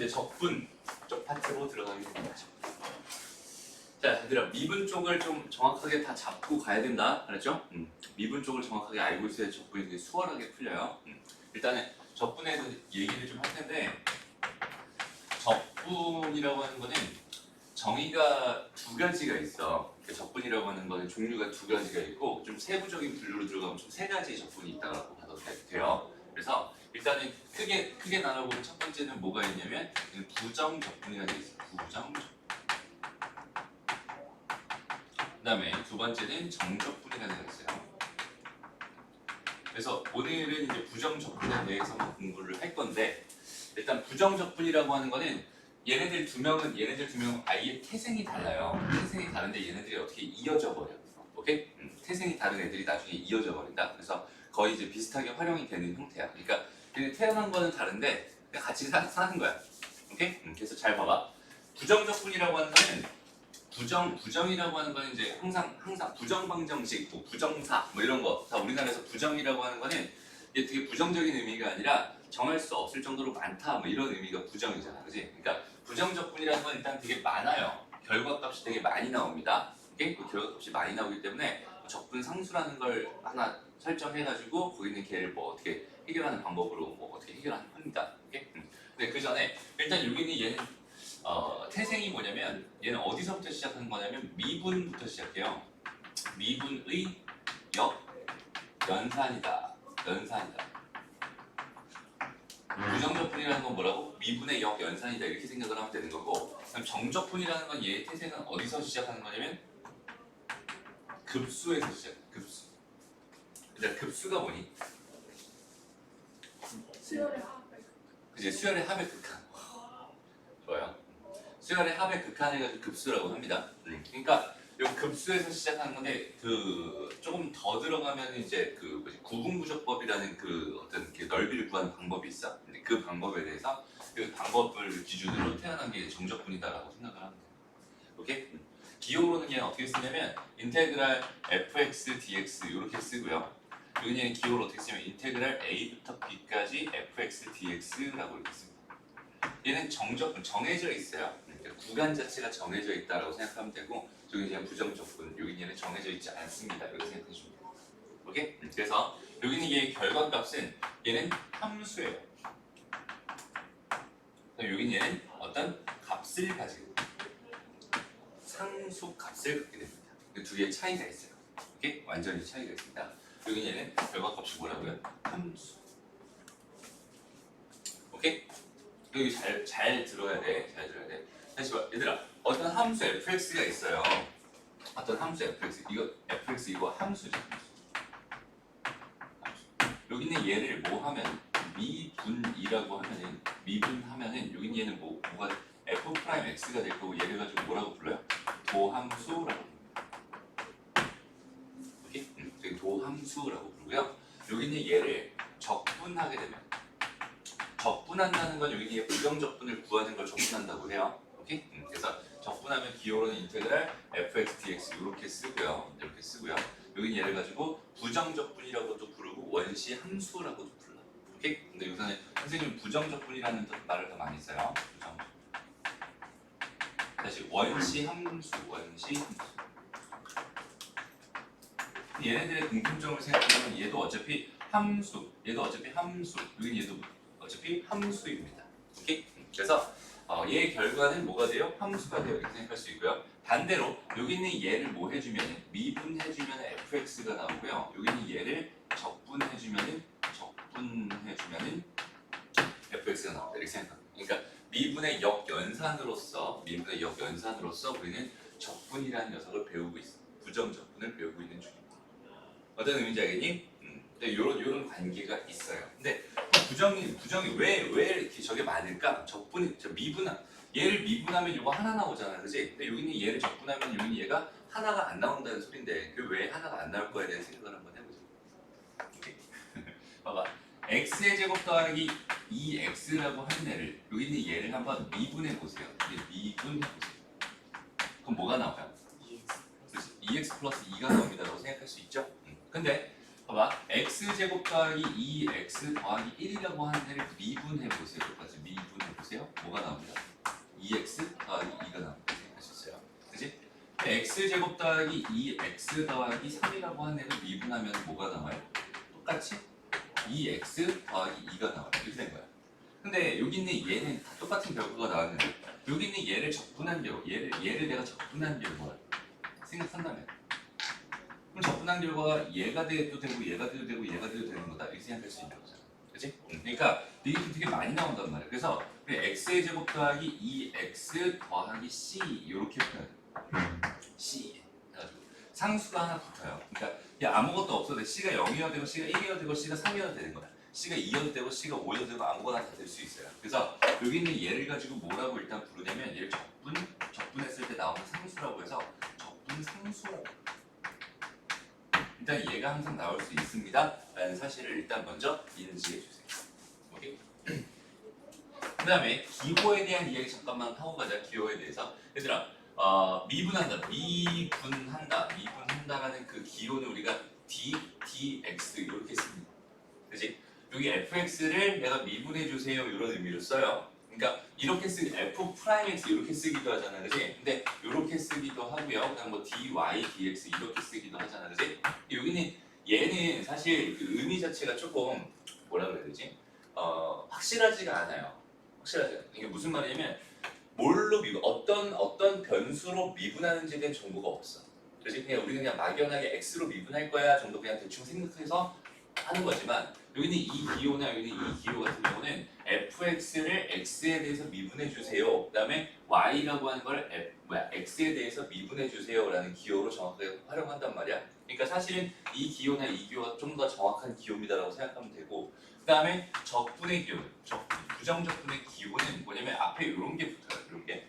이제 적분 쪽 파트로 들어가게 됩니다. 자, 얘들아, 미분 쪽을 좀 정확하게 다 잡고 가야 된다. 알았죠? 미분 쪽을 정확하게 알고 있어야 적분이 수월하게 풀려요. 일단은 적분에 대해서 얘기를 좀 할 텐데, 적분이라고 하는 거는 정의가 두 가지가 있어. 적분이라고 하는 거는 종류가 두 가지가 있고, 좀 세부적인 분류로 들어가면 좀 세 가지의 적분이 있다고 봐도 돼요. 그래서 일단은 크게 나눠보면 첫 번째는 뭐가 있냐면 부정 적분이라는 게 있어요. 부정 적분. 그다음에 두 번째는 정적분이라는 게 있어요. 그래서 오늘은 이제 부정 적분에 대해서만 공부를 할 건데, 일단 부정 적분이라고 하는 거는 얘네들 두 명은 아예 태생이 달라요. 태생이 다른데 얘네들이 어떻게 이어져 버려. 오케이? 태생이 다른 애들이 나중에 이어져 버린다. 그래서 거의 이제 비슷하게 활용이 되는 형태야. 그러니까 태어난 거는 다른데 그냥 같이 사는 거야. 오케이? 그래서 잘 봐봐. 부정 적분이라고 하는 거는 부정이라고 하는 거는 이제 항상 부정방정식, 뭐 부정사 뭐 이런 거 다 우리나라에서 부정이라고 하는 거는 이게 되게 부정적인 의미가 아니라 정할 수 없을 정도로 많다 뭐 이런 의미가 부정이잖아, 그지? 그러니까 부정적분이라는 건 일단 되게 많아요. 결과값이 되게 많이 나옵니다. 오케이? 그 결과값이 많이 나오기 때문에 적분 상수라는 걸 하나 설정해가지고 거기 있는 걔를 뭐 어떻게 해결하는 방법으로 뭐 어떻게 해결하는 겁니다. 오케이? 근데 그 전에 일단 여기는 얘는 태생이 뭐냐면 얘는 어디서부터 시작하는 거냐면 미분부터 시작해요. 미분의 역연산이다. 연산이다. 부정적분이라는 건 뭐라고? 미분의 역연산이다 이렇게 생각을 하면 되는 거고, 그럼 정적분이라는 건 얘의 태생은 어디서 시작하는 거냐면 급수에서 시작해. 급수. 일단 급수가 뭐니? 수열의 합을. 그치, 수열의 합의 극한. 좋아요. 수열의 합의 극한을 가지고 급수라고 합니다. 그러니까 이 급수에서 시작하는 건데 그 조금 더 들어가면 이제 그 구분부적법이라는 그 어떤 넓이를 구하는 방법이 있어. 근데 그 방법에 대해서 그 방법을 기준으로 태어난 게 정적분이다라고 생각을 합니다. 오케이? 기호로는 얘는 어떻게 쓰냐면 인테그랄 fx dx 이렇게 쓰고요. 여기는 기호로 어떻게 쓰냐면 인테그랄 a부터 b까지 fx dx라고 이렇게 씁니다. 얘는 정적분 정해져 있어요. 구간 자체가 정해져 있다라고 생각하면 되고, 저기 그냥 부정적분, 여기 얘는 정해져 있지 않습니다. 이렇게 생각해 주면 돼요. 오케이? 그래서 여기는 얘의 결과값은 얘는 함수예요. 여기는 얘는 어떤 값을 가지고 상수 값을 갖게 됩니다. 두 개의 차이가 있어요. 오케이? 완전히 차이가 있습니다. 여기 얘는 결과값이 뭐라고요? 함수. 오케이? 여기 잘 들어야 돼. 잘 들어야 돼. 다시 봐. 얘들아, 어떤 함수 fx가 있어요. 어떤 함수 fx. 이거 fx 이거 함수죠. 함수. 여기는 얘를 뭐 하면 미분이라고 하면은 미분하면은 여기는 얘는 뭐가 f 프라임 x가 될 거고, 얘를 가지고 뭐라고 불러요? 도함수라고 부릅니다. 오케이? 여기 도함수라고 부르고요. 여기는 얘를 적분하게 되면, 적분한다는 건 여기 부정적분을 구하는 걸 적분한다고 해요. 오케이? 그래서 적분하면 기호로는 인테그랄 fx dx 이렇게 쓰고요. 여기 얘를 가지고 부정적분이라고도 부르고 원시 함수라고도 불러. 오케이? 근데 요새는 선생님 부정적분이라는 말을 더 많이 써요. 부정적분. 다시 원시 함수. 얘네들의 공통점을 생각하면 얘도 어차피 함수, 여기 얘도 어차피 함수입니다. 오케이? 그래서 얘의 결과는 뭐가 돼요? 함수가 돼요. 이렇게 생각할 수 있고요. 반대로 여기 있는 얘를 뭐 해주면 미분해주면 fx가 나오고요. 여기 있는 얘를 적분해주면 fx가 나온다. 이렇게 생각합니다. 그러니까 미분의 역연산으로서 우리는 적분이라는 녀석을 배우고 있어. 부정적분을 배우고 있는 중입니다. 어떤 의미인지 알겠니? 이런 관계가 있어요. 근데 부정이 왜 이렇게 저게 많을까? 얘를 미분하면 이거 하나 나오잖아, 그지? 근데 여기는 얘를 적분하면 여기는 얘가 하나가 안 나온다는 소린데 그 왜 하나가 안 나올 거에 대한 생각을 한번 해보자. 오케이. 봐봐, x의 제곱 더하기 2x라고 하는 애를 여기 있는 얘를 한번 미분해 보세요. 미분해 보세요. 그럼 뭐가 나와요? 2x 플러스 2가 나옵니다라고 생각할 수 있죠? 근데 봐봐. x제곱 더하기 2x 더하기 1이라고 하는 애를 미분해 보세요. 여기까지 미분해 보세요. 뭐가 나옵니다. 2x 더하기 2가 나옵니다. 생각하셨어요? 그지? x제곱 더하기 2x 더하기 3이라고 하는 애를 미분하면 뭐가 나와요? 똑같이 2x 더하기 2가 나와요. 이렇게 된 거야. 근데 여기 있는 얘는 다 똑같은 결과가 나왔는데 여기 있는 얘를 적분한 결과, 얘를 내가 적분한 결과 생각한다면 그럼 적분한 결과가 얘가 돼도 되고 얘가 돼도 되고 얘가 돼도 되는 거다 이렇게 생각할 수 있는 거잖아. 그치? 그러니까 이게 되게 많이 나온단 말이야. 그래서 x의 제곱 더하기 2x 더하기 c 이렇게 표현해. c 해가지고 상수가 하나 붙어요. 그러니까 야, 아무것도 없어도 돼. c가 0이어도 되고 c가 1이어도 되고 c가 3이어도 되는 거야. c가 2여도 되고 c가 5여도 되고 아무거나 다 될 수 있어요. 그래서 여기 있는 얘를 가지고 뭐라고 일단 부르냐면 얘를 적분했을 때 나오는 상수라고 해서 적분 상수라고. 일단 얘가 항상 나올 수 있습니다 라는 사실을 일단 먼저 인지해 주세요. 오케이? 그 다음에 기호에 대한 이야기 잠깐만 하고 가자. 기호에 대해서 얘들아 미분한다라는 그 기호는 우리가 dx 이렇게 씁니다. 그지? 여기 fx를 내가 미분해 주세요 이런 의미로 써요. 그러니까 이렇게 f'(x) 이렇게 쓰기도 하잖아, 그지? 근데 이렇게 쓰기도 하고요. 그다음 뭐 dy, dx 이렇게 쓰기도 하잖아, 그지? 여기는 얘는 사실 그 의미 자체가 조금 뭐라 그래야 되지? 확실하지가 않아요. 확실하지 않아요. 이게 무슨 말이냐면 뭘로 어떤 변수로 미분하는지에 대한 정보가 없어. 그래서 그냥 우리는 그냥 막연하게 x로 미분할 거야 정도 그냥 대충 생각해서 하는 거지만 여기는 이 기호나 여기는 이 기호 같은 경우는 fx를 x에 대해서 미분해 주세요. 그다음에 y라고 하는 걸 x에 대해서 미분해 주세요라는 기호로 정확하게 활용한단 말이야. 그러니까 사실은 이 기호나 이 기호가 좀 더 정확한 기호입니다라고 생각하면 되고 그다음에 적분의 기호, 부정적분의 기호는 뭐냐면 앞에 이런 게 붙어요. 이런 게.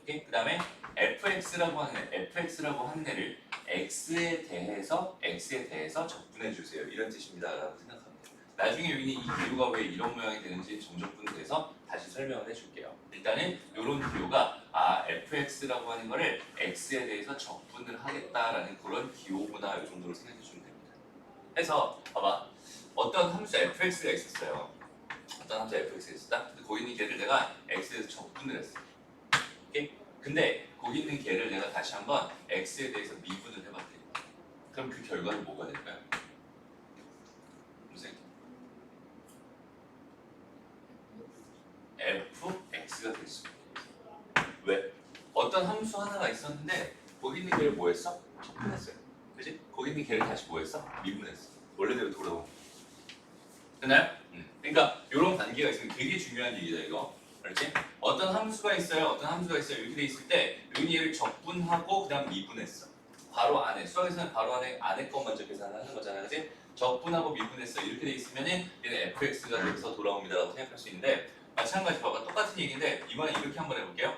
오케이? 그다음에 fx라고 하는 애를 x에 대해서 적분해 주세요. 이런 뜻입니다라고 생각합니다. 나중에 여기는 이 기호가 왜 이런 모양이 되는지 정적분돼서 다시 설명을 해줄게요. 일단은 이런 기호가 fx라고 하는 거를 x에 대해서 적분을 하겠다라는 그런 기호구나 이 정도로 생각해 주면 됩니다. 해서 봐봐. 어떤 함수 fx가 있었어요. 어떤 함수 fx가 있었다. 근데 거기 있는 걔를 내가 x에서 적분을 했어. 오케이? 근데 거기 있는 걔를 내가 다시 한번 x에 대해서 미분을 해봤대. 그럼 그 결과는 뭐가 될까요? 무슨 fx가 될 수 있어요. 왜? 어떤 함수 하나가 있었는데 거기 있는 걔를 뭐 했어? 적분했어요. 그지? 거기 있는 걔를 다시 뭐 했어? 미분했어. 원래대로 돌아오고. 됐나요? 그러니까 이런 관계가 있으면 되게 중요한 얘기다 이거. 알지? 어떤 함수가 있어요. 이렇게 돼 있을 때 여기 얘를 적분하고 그다음 미분했어. 바로 안에 수학에서는 바로 안에 거 먼저 계산하는 거잖아, 그지? 적분하고 미분했어. 이렇게 돼 있으면은 얘는 fx가 돼서 돌아옵니다라고 생각할 수 있는데 마찬가지 봐봐. 똑같은 얘기인데 이번에 이렇게 한번 해볼게요.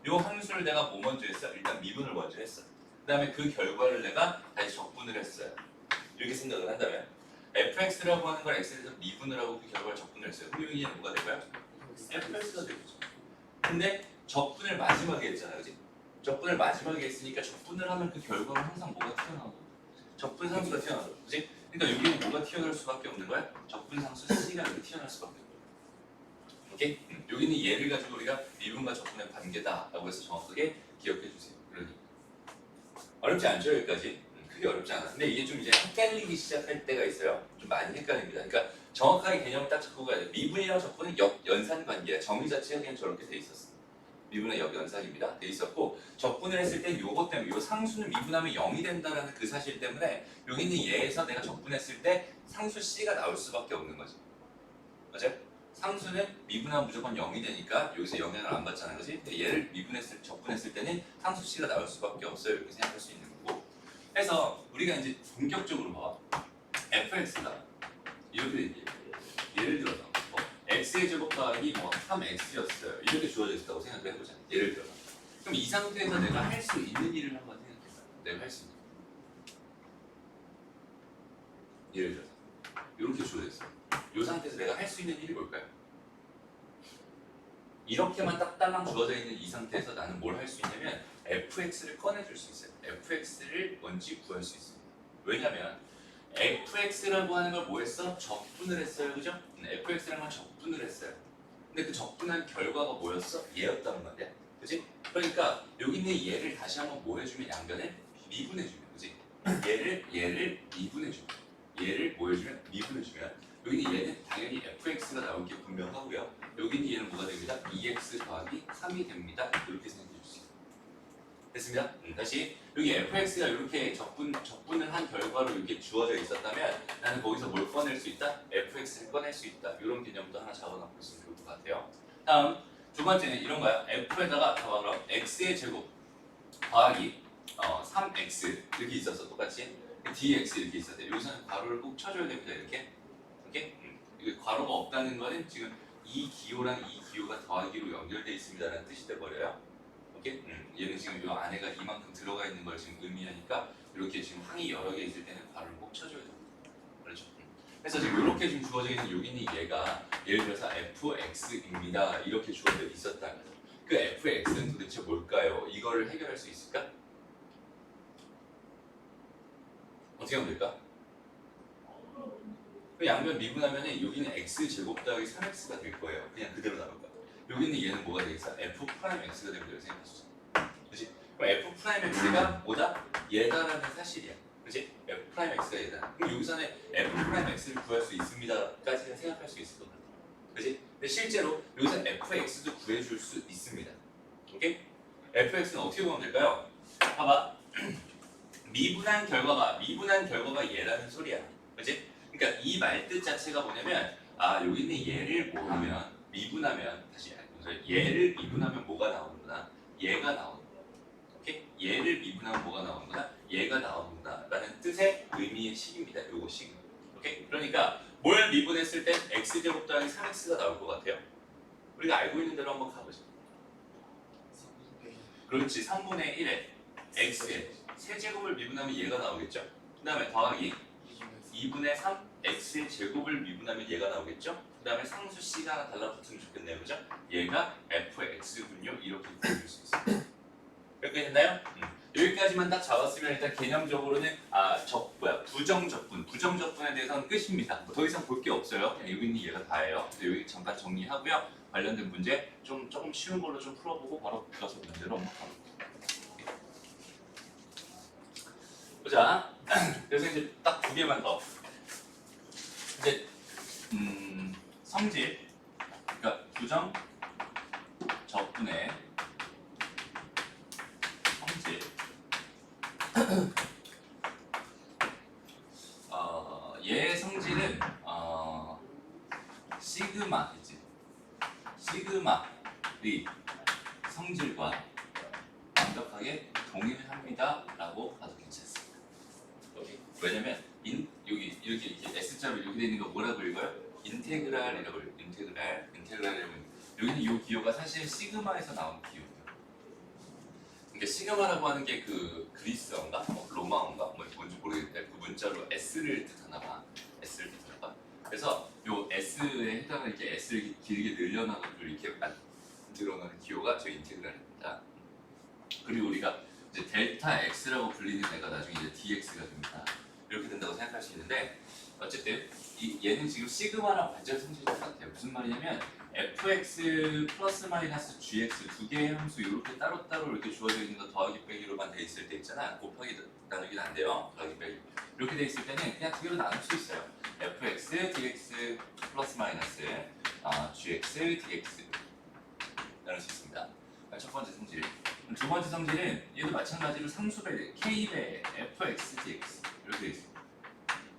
요 함수를 내가 뭐 먼저 했어? 일단 미분을 먼저 했어. 그다음에 그 결과를 내가 다시 적분을 했어요. 이렇게 생각을 한다면 fx라고 하는 걸 x에서 미분을 하고 그 결과를 적분을 했어요. 그럼 여기는 뭐가 될까요? fx가 되겠죠. 근데 적분을 마지막에 했잖아요, 그지? 적분을 마지막에 했으니까 적분을 하면 그 결과는 항상 뭐가 튀어나오고 적분 상수가 튀어나오죠, 그지? 그러니까 여기는 뭐가 튀어나올 수밖에 없는 거야? 적분 상수 c가 여기 튀어나올 수밖에 없는 거야. 오케이? 여기는 얘를 가지고 우리가 미분과 적분의 관계다라고 해서 정확하게 기억해 주세요. 그러니까 어렵지 않죠, 여기까지? 크게 어렵지 않아. 근데 이게 좀 이제 헷갈리기 시작할 때가 있어요. 좀 많이 헷갈립니다. 그러니까 정확하게 개념을 딱 잡고 가야 돼. 미분이랑 적분은 역연산 관계야. 정의 자체가 그냥 저렇게 돼 있었어. 미분은 역연산입니다. 돼 있었고 적분을 했을 때 요것 때문에 요 상수는 미분하면 0이 된다라는 그 사실 때문에 여기 있는 얘에서 내가 적분했을 때 상수 c가 나올 수밖에 없는 거지. 맞아요? 상수는 미분하면 무조건 0이 되니까 여기서 영향을 안 받잖아, 그렇지? 근데 얘를 적분했을 때는 상수 c가 나올 수밖에 없어요. 이렇게 생각할 수 있는 거고. 해서 우리가 이제 본격적으로 봐. fx가 이렇게 되지. 예를 들어서 x의 제곱 더하기 3x였어요. 이렇게 주어져 있다고 생각을 해보자. 예를 들어서. 그럼 이 상태에서 내가 할 수 있는 일을 한번 생각해봐. 내가 할 수 있는 일. 예를 들어서 이렇게 주어져 있어. 이 상태에서 내가 할 수 있는 일이 뭘까요? 이렇게만 딱딱랑 주어져 있는 이 상태에서 나는 뭘 할 수 있냐면 fx를 꺼내줄 수 있어요. fx를 뭔지 구할 수 있어요. 왜냐면 fx라고 하는 걸 뭐 했어? 적분을 했어요, 그죠? fx라는 건 적분을 했어요. 근데 그 적분한 결과가 뭐였어? 얘였다는 건데, 그지? 그러니까 여기 있는 얘를 다시 한번 뭐 해주면 양변에 미분해주면, 그지? 얘를 미분해주면, 얘를 뭐 해주면 미분해주면, 여기 있는 얘는 당연히 fx가 나올 게 분명하고요. 여기 있는 얘는 뭐가 됩니다? 2x 더하기 3이 됩니다. 이렇게 생각해 주세요. 됐습니다. 다시 여기 fx가 이렇게 적분을 한 결과로 이렇게 주어져 있었다면 나는 거기서 뭘 꺼낼 수 있다? fx를 꺼낼 수 있다. 이런 개념도 하나 적어놓고 있으면 좋을 것 같아요. 다음 두 번째는 이런 거야. f에다가 봐봐 그럼 x의 제곱 더하기 3x 이렇게 있었어. 똑같이 dx 이렇게 있었대. 여기서는 괄호를 꼭 쳐줘야 됩니다. 이렇게 이게 괄호가 없다는 거는 지금 이 기호랑 이 기호가 더하기로 연결되어 있습니다라는 뜻이 돼버려요. 오케이? 얘는 지금 이 안에가 이만큼 들어가 있는 걸 지금 의미하니까 이렇게 지금 항이 여러 개 있을 때는 괄호를 꼭 쳐줘야 됩니다. 그렇죠? 그래서 지금 이렇게 지금 주어져 있는 여기 있는 얘가 예를 들어서 fx입니다. 이렇게 주어져 있었다면 그 fx는 도대체 뭘까요? 이거를 해결할 수 있을까? 어떻게 하면 될까? 그 양변 미분하면 여기는 x제곱 더하기 3x가 될 거예요. 그냥 그대로 나올 거야. 여기는 얘는 뭐가 되겠어? f'x가 됩니다. 이렇게 생각하시죠. 그렇지? 그럼 f'x가 뭐다? 얘다라는 사실이야. 그렇지? f'x가 얘다. 그럼 여기서는 f'x를 구할 수 있습니다까지 생각할 수 있을 것 같아. 그렇지? 근데 실제로 여기서 fx도 구해줄 수 있습니다. 오케이? fx는 어떻게 보면 될까요? 봐봐. 미분한 결과가 얘라는 소리야. 그렇지? 그러니까 이 말뜻 자체가 뭐냐면 여기 있는 얘를 뭐 하면 미분하면 다시 얘를 미분하면 뭐가 나오는구나. 얘가 나오는구나. 오케이? 얘를 미분하면 뭐가 나오는구나. 얘가 나오는구나 라는 뜻의 의미의 식입니다. 요거 식. 오케이? 그러니까 뭘 미분했을 땐 x제곱 더하기 3x가 나올 것 같아요. 우리가 알고 있는 대로 한번 가보자. 그렇지. 3분의 1에 x에 세제곱을 미분하면 얘가 나오겠죠. 그 다음에 더하기 2분의 3 x의 제곱을 미분하면 얘가 나오겠죠. 그 다음에 상수 c가 하나 달라붙으면 좋겠네요. 그죠? 얘가 fx군요. 이렇게 구해줄 수 있어요. 이렇게 됐나요? 여기까지만 딱 잡았으면 일단 개념적으로는 부정적분에 대해서는 끝입니다. 더 이상 볼 게 없어요. 그냥 여기 있는 얘가 다예요. 여기 잠깐 정리하고요. 관련된 문제 조금 쉬운 걸로 좀 풀어보고 바로 가서 문제로 한번 가볼게요. 보자. 그래서 이제 딱 두 개만 더. 이제 성질, 그러니까 부정 적분의 성질. 얘의 성질은 시그마이지. 시그마의 성질과 완벽하게 동일을 합니다라고 봐도 괜찮습니다. 오케이. 왜냐면 여기 이렇게 S자로 이렇게 되어 있는 거 뭐라고 읽어요? 인테그랄이라고 읽어요. 인테그랄이라고 읽어요. 여기는 이 기호가 사실 시그마에서 나온 기호예요. 그러니까 시그마라고 하는 게 그 그리스어인가? 로마어인가? 뭔지 모르겠는데 그 문자로 S를 뜻하나 봐. S를 뜻하나 봐. 그래서 요 S에 해당하는 이렇게 S를 길게 늘려놔가지고 이렇게 만들어놓은 기호가 저 인테그랄입니다. 그리고 우리가 이제 델타 X라고 불리는 애가 나중에 이제 DX가 됩니다. 이렇게 된다고 생각할 수 있는데 어쨌든 얘는 지금 시그마랑 완전 성질이 똑같아요. 무슨 말이냐면 fx 플러스 마이너스 gx 두 개의 함수 이렇게 따로따로 이렇게 주어져 있는 거 더하기 빼기로만 돼 있을 때 있잖아. 곱하기 나누기는 안 돼요. 더하기 빼기. 이렇게 돼 있을 때는 그냥 두 개로 나눌 수 있어요. fx dx 플러스 마이너스 gx dx 나눌 수 있습니다. 첫 번째 성질. 두 번째 성질은 얘도 마찬가지로 상수배 k배 fx dx 이렇게 돼 있어요.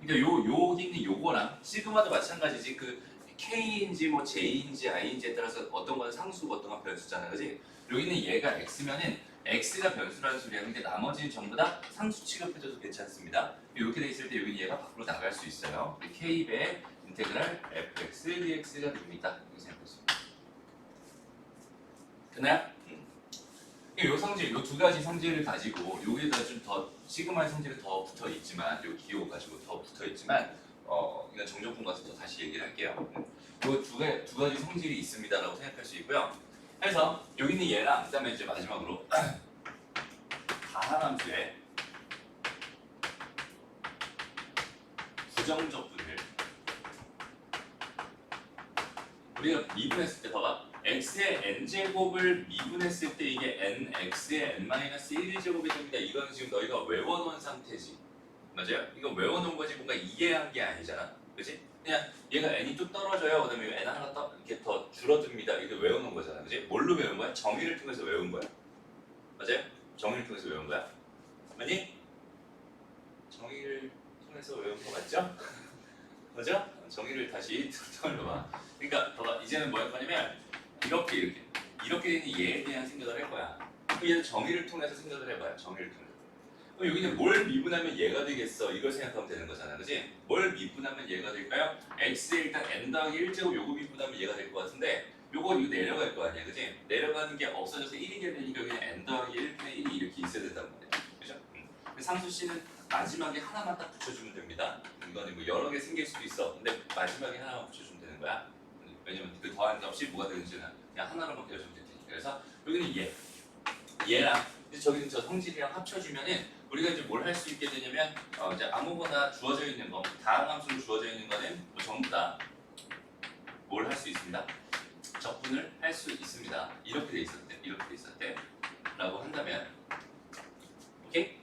그러니까 여기 있는 요거랑 시그마도 마찬가지지. 그 k인지 뭐 j인지 i인지에 따라서 어떤 건 상수고 어떤 건 변수잖아, 그지? 여기 있는 얘가 x면은 x가 변수라는 소리야. 근데 나머지는 전부 다 상수 취급해줘도 괜찮습니다. 이렇게 돼 있을 때 여기 얘가 밖으로 나갈 수 있어요. k배 인테그랄 fx dx가 됩니다. 이렇게 생각하시면 됐나요? 이 성질, 이 두 가지 성질을 가지고 여기에다 좀 더 시그마의 성질은 더 붙어 있지만, 이 기호 가지고 더 붙어 있지만, 이건 정적분 가서 또 다시 얘기를 할게요. 이 두 가지 성질이 있습니다라고 생각할 수 있고요. 그래서 여기 있는 얘랑 그다음에 이제 마지막으로 가상함수의 부정적분을 우리가 미분했을 때 봐봐. x의 n제곱을 미분했을 때 이게 nx의 n-1제곱이 됩니다. 이거는 지금 너희가 외워놓은 상태지. 맞아요? 이거 외워놓은 거지 뭔가 이해한 게 아니잖아. 그치? 그냥 얘가 n이 좀 떨어져요. 그 다음에 n 하나 이렇게 더 줄어듭니다. 이렇게 외워놓은 거잖아. 그치? 뭘로 외운 거야? 정의를 통해서 외운 거야. 맞아요? 정의를 통해서 외운 거야. 맞니? 정의를 통해서 외운 거 맞죠? 맞아? 정의를 다시 떠올려봐. 그러니까 봐봐. 이제는 뭐 할 거냐면 이렇게 되는 얘에 대한 생각을 할 거야. 그럼 얘는 정의를 통해서 생각을 해봐요. 정의를 통해서. 그럼 여기는 뭘 미분하면 얘가 되겠어? 이걸 생각하면 되는 거잖아. 그지? 뭘 미분하면 얘가 될까요? x에 일단 n 더하기 1제곱 요거 미분하면 얘가 될 것 같은데 이거 내려갈 거 아니야. 그지? 내려가는 게 없어져서 1이 되니까 여기는 n 더하기 1분의 1이 이렇게 있어야 된단 말이야. 그죠? 상수 씨는 마지막에 하나만 딱 붙여주면 됩니다. 이거는 뭐 여러 개 생길 수도 있어. 근데 마지막에 하나만 붙여주면 되는 거야. 왜냐면 그 더하는 게 없이 뭐가 되는지는 그냥 하나로만 배워주면 되니까. 그래서 여기는 얘랑 저기는 저 성질이랑 합쳐주면은 우리가 이제 뭘 할 수 있게 되냐면 이제 아무거나 주어져 있는 거 다음 함수로 주어져 있는 거는 뭐 전부 다 뭘 할 수 있습니다. 적분을 할 수 있습니다. 이렇게 돼 있었대 라고 한다면 오케이?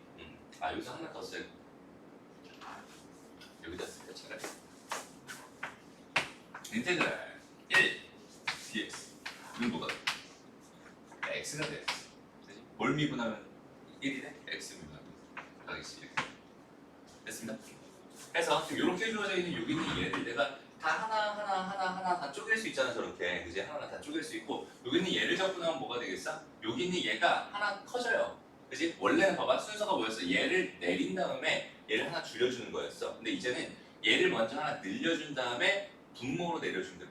여기서 하나 더 써요. 여기다 쓸까 차라리. 인테그랄 1 dx 분모가 x가 돼. 뭘 미분하면 1이 돼? x 미분하면 가겠지. 이렇게 됐습니다. 그래서 지금 이렇게 주어져 있는 여기 있는 얘를 내가 다 하나 다 쪼갤 수 있잖아. 저렇게 그지? 하나 다 쪼갤 수 있고 여기 있는 얘를 적분하면 뭐가 되겠어? 여기 있는 얘가 하나 커져요. 그지? 원래는 봐봐 순서가 뭐였어? 얘를 내린 다음에 얘를 하나 줄여주는 거였어. 근데 이제는 얘를 먼저 하나 늘려준 다음에 분모로 내려준다.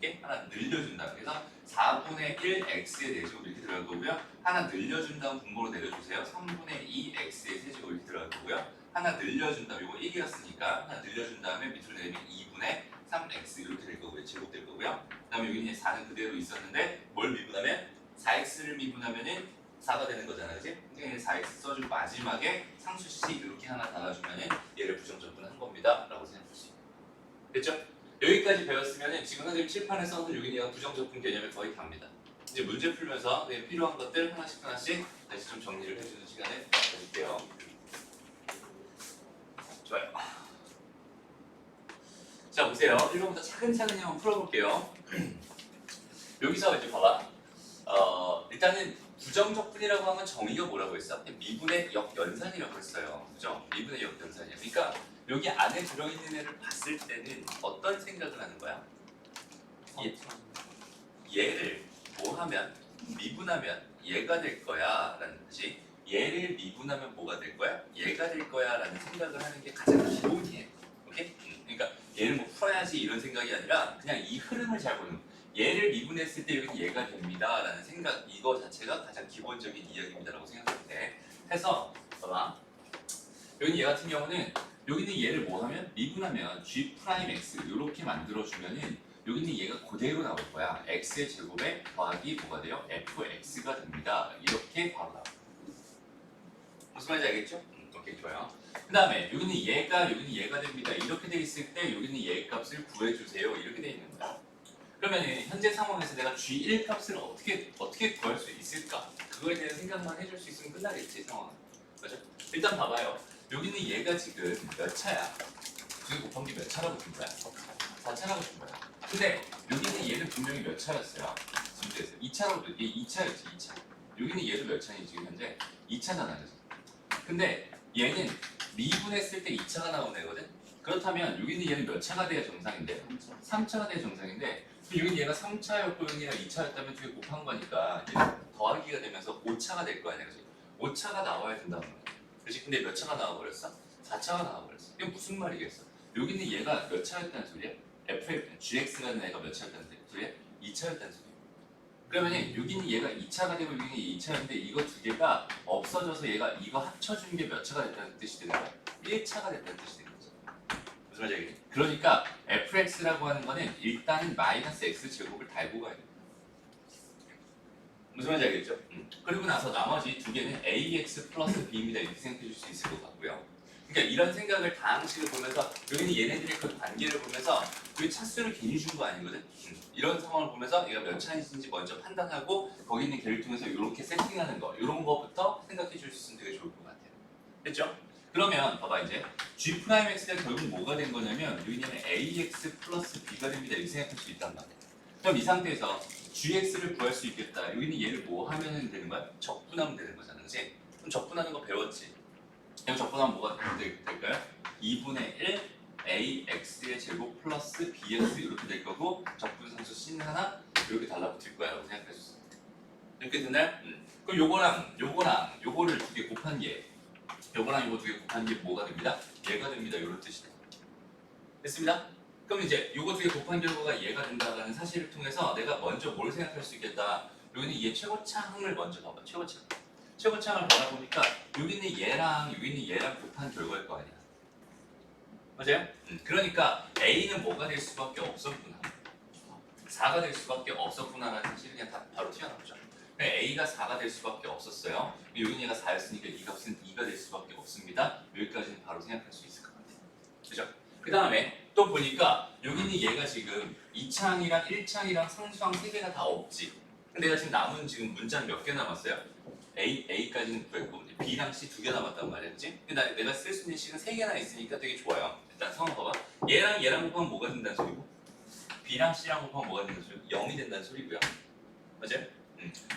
이렇게 하나 늘려준다. 그래서 4분의 1 x의 내제곱 이렇게 들어갈 거고요. 하나 늘려준 다음 분모로 내려주세요. 3분의 2 x의 세제곱 이렇게 들어갈 거고요. 하나 늘려준 다음 이거 1이었으니까 하나 늘려준 다음에 밑으로 내리면 2분의 3x 이렇게 될 거고요. 제곱 될 거고요. 그다음에 여기는 4는 그대로 있었는데 뭘 미분하면 4x를 미분하면은 4가 되는 거잖아, 그지? 그러니까 4x 써주고 마지막에 상수식 이렇게 하나 달아주면은 얘를 부정적분한 겁니다. 라고 생각할 수 있어요. 됐죠? 여기까지 배웠으면은 지금 선생님 칠판에서는 여기가 부정적분 개념이 거의 답니다. 이제 문제 풀면서 필요한 것들 하나씩 다시 좀 정리를 해주는 시간을 가질게요. 좋아요. 자 보세요. 1번부터 차근차근히 한번 풀어볼게요. 여기서 이제 봐봐. 일단은 부정적분이라고 하면 정의가 뭐라고 했어? 미분의 역연산이라고 했어요. 그죠? 미분의 역연산이야. 그러니까 여기 안에 들어있는 애를 봤을 때는 어떤 생각을 하는 거야? 얘를 뭐 하면 미분하면 얘가 될 거야 라는 뜻이 얘를 미분하면 뭐가 될 거야? 얘가 될 거야 라는 생각을 하는 게 가장 기본이에요. 오케이? 그러니까 얘를 뭐 풀어야지 이런 생각이 아니라 그냥 이 흐름을 잘 보는 거야. 얘를 미분했을 때 여기는 얘가 됩니다 라는 생각 이거 자체가 가장 기본적인 이야기입니다 라고 생각할 때 해서 봐봐 여기 얘 같은 경우는 여기는 얘를 뭐 하면 미분하면 G'X 이렇게 만들어주면은 여기는 얘가 그대로 나올 거야. x의 제곱에 더하기 뭐가 돼요? fx가 됩니다. 이렇게 바로 나와. 무슨 말인지 알겠죠? 오케이 좋아요. 그 다음에 여기는 얘가 됩니다. 이렇게 돼 있을 때 여기는 얘 값을 구해주세요. 이렇게 돼 있는 거야. 그러면 현재 상황에서 내가 G1 값을 어떻게 구할 수 있을까? 그거에 대한 생각만 해줄 수 있으면 끝나겠지 상황은. 맞죠? 일단 봐봐요. 여기는 얘가 지금 몇 차야? 지금 곱한 게 몇 차라고 준 거야? 4차라고 준 거야. 근데 여기는 얘는 분명히 몇 차였어요? 문제에서 2차라고 얘 2차였지 2차. 여기는 얘도 몇 차니 지금 현재 2차잖아. 그래서. 근데 얘는 미분했을 때 2차가 나온 애거든. 그렇다면 여기는 얘는 몇 차가 돼야 정상인데? 3차가 돼야 정상인데 여기는 얘가 3차였고 여기가 2차였다면 두 개 곱한 거니까 얘는 더하기가 되면서 5차가 될 거 아니야. 그치? 5차가 나와야 된다는 거야. 그렇지? 근데 몇 차가 나와버렸어? 4차가 나와버렸어. 이게 무슨 말이겠어? 여기는 얘가 몇 차였다는 소리야? GX라는 애가 몇 차였다는 소리야? 2차였다는 소리야. 그러면 여기는 얘가 2차가 되고 여기는 2차인데 이거 두 개가 없어져서 얘가 이거 합쳐준 게 몇 차가 됐다는 뜻이 되는 거야? 1차가 됐다는 뜻이 되는 거죠. 무슨 말인지 알겠니? 그러니까 fx라고 하는 거는 일단은 마이너스 x 제곱을 달고 가야 돼. 무슨 말인지 알겠죠? 그리고 나서 나머지 두 개는 ax 플러스 b입니다. 이렇게 생각해 줄 수 있을 것 같고요. 그러니까 이런 생각을 다항식을 보면서 여기는 얘네들의 그 관계를 보면서 그 차수를 괜히 준 거 아니거든. 이런 상황을 보면서 얘가 몇 차인지 먼저 판단하고 거기 있는 개를 통해서 이렇게 세팅하는 거 이런 거부터 생각해 줄 수 있으면 되게 좋을 것 같아요. 됐죠? 그러면 봐봐 이제 G'X가 결국 뭐가 된 거냐면 여기는 AX 플러스 B가 됩니다. 이렇게 생각할 수 있단 말이야. 그럼 이 상태에서 GX를 구할 수 있겠다. 여기는 얘를 뭐 하면 되는 거야? 적분하면 되는 거잖아. 그치? 그럼 적분하는 거 배웠지? 그럼 적분하면 뭐가 될까요? 2분의 1 AX의 제곱 플러스 BX 이렇게 될 거고 적분상수 C는 하나 이렇게 달라붙을 거야 라고 생각해 줬어. 이렇게 되나요? 그럼 요거를 두 개 곱한 얘 요거랑 요거 두 개 곱한 게 뭐가 됩니다? 얘가 됩니다. 이런 뜻이다. 됐습니다? 그럼 이제 요거 두 개 곱한 결과가 얘가 된다는 사실을 통해서 내가 먼저 뭘 생각할 수 있겠다. 여기는 얘 최고차항을 먼저 봐봐. 최고차항을 바라보니까 여기는 얘랑 곱한 결과일 거 아니야. 맞아요? 그러니까 A는 뭐가 될 수밖에 없었구나. 4가 될 수밖에 없었구나라는 사실이 그냥 다 바로 튀어나오죠. A가 4가 될 수밖에 없었어요. 여기 얘가 4였으니까 이 값은 2가 될 수밖에 없습니다. 여기까지는 바로 생각할 수 있을 것 같아요. 그죠? 그 다음에 또 보니까 여기는 얘가 지금 2차항이랑 1차항이랑 상수항 3개가 다 없지. 근데 내가 지금 남은 지금 문자는 몇 개 남았어요? A까지는 구했고 B랑 C 2개 남았단 말이야. 그치? 근데 내가 쓸 수 있는 C는 3개나 있으니까 되게 좋아요. 일단 상황 봐봐. 얘랑 곱하면 뭐가 된다는 소리고 B랑 C랑 곱하면 뭐가 된다는 소리고 0이 된다는 소리고요. 맞아요?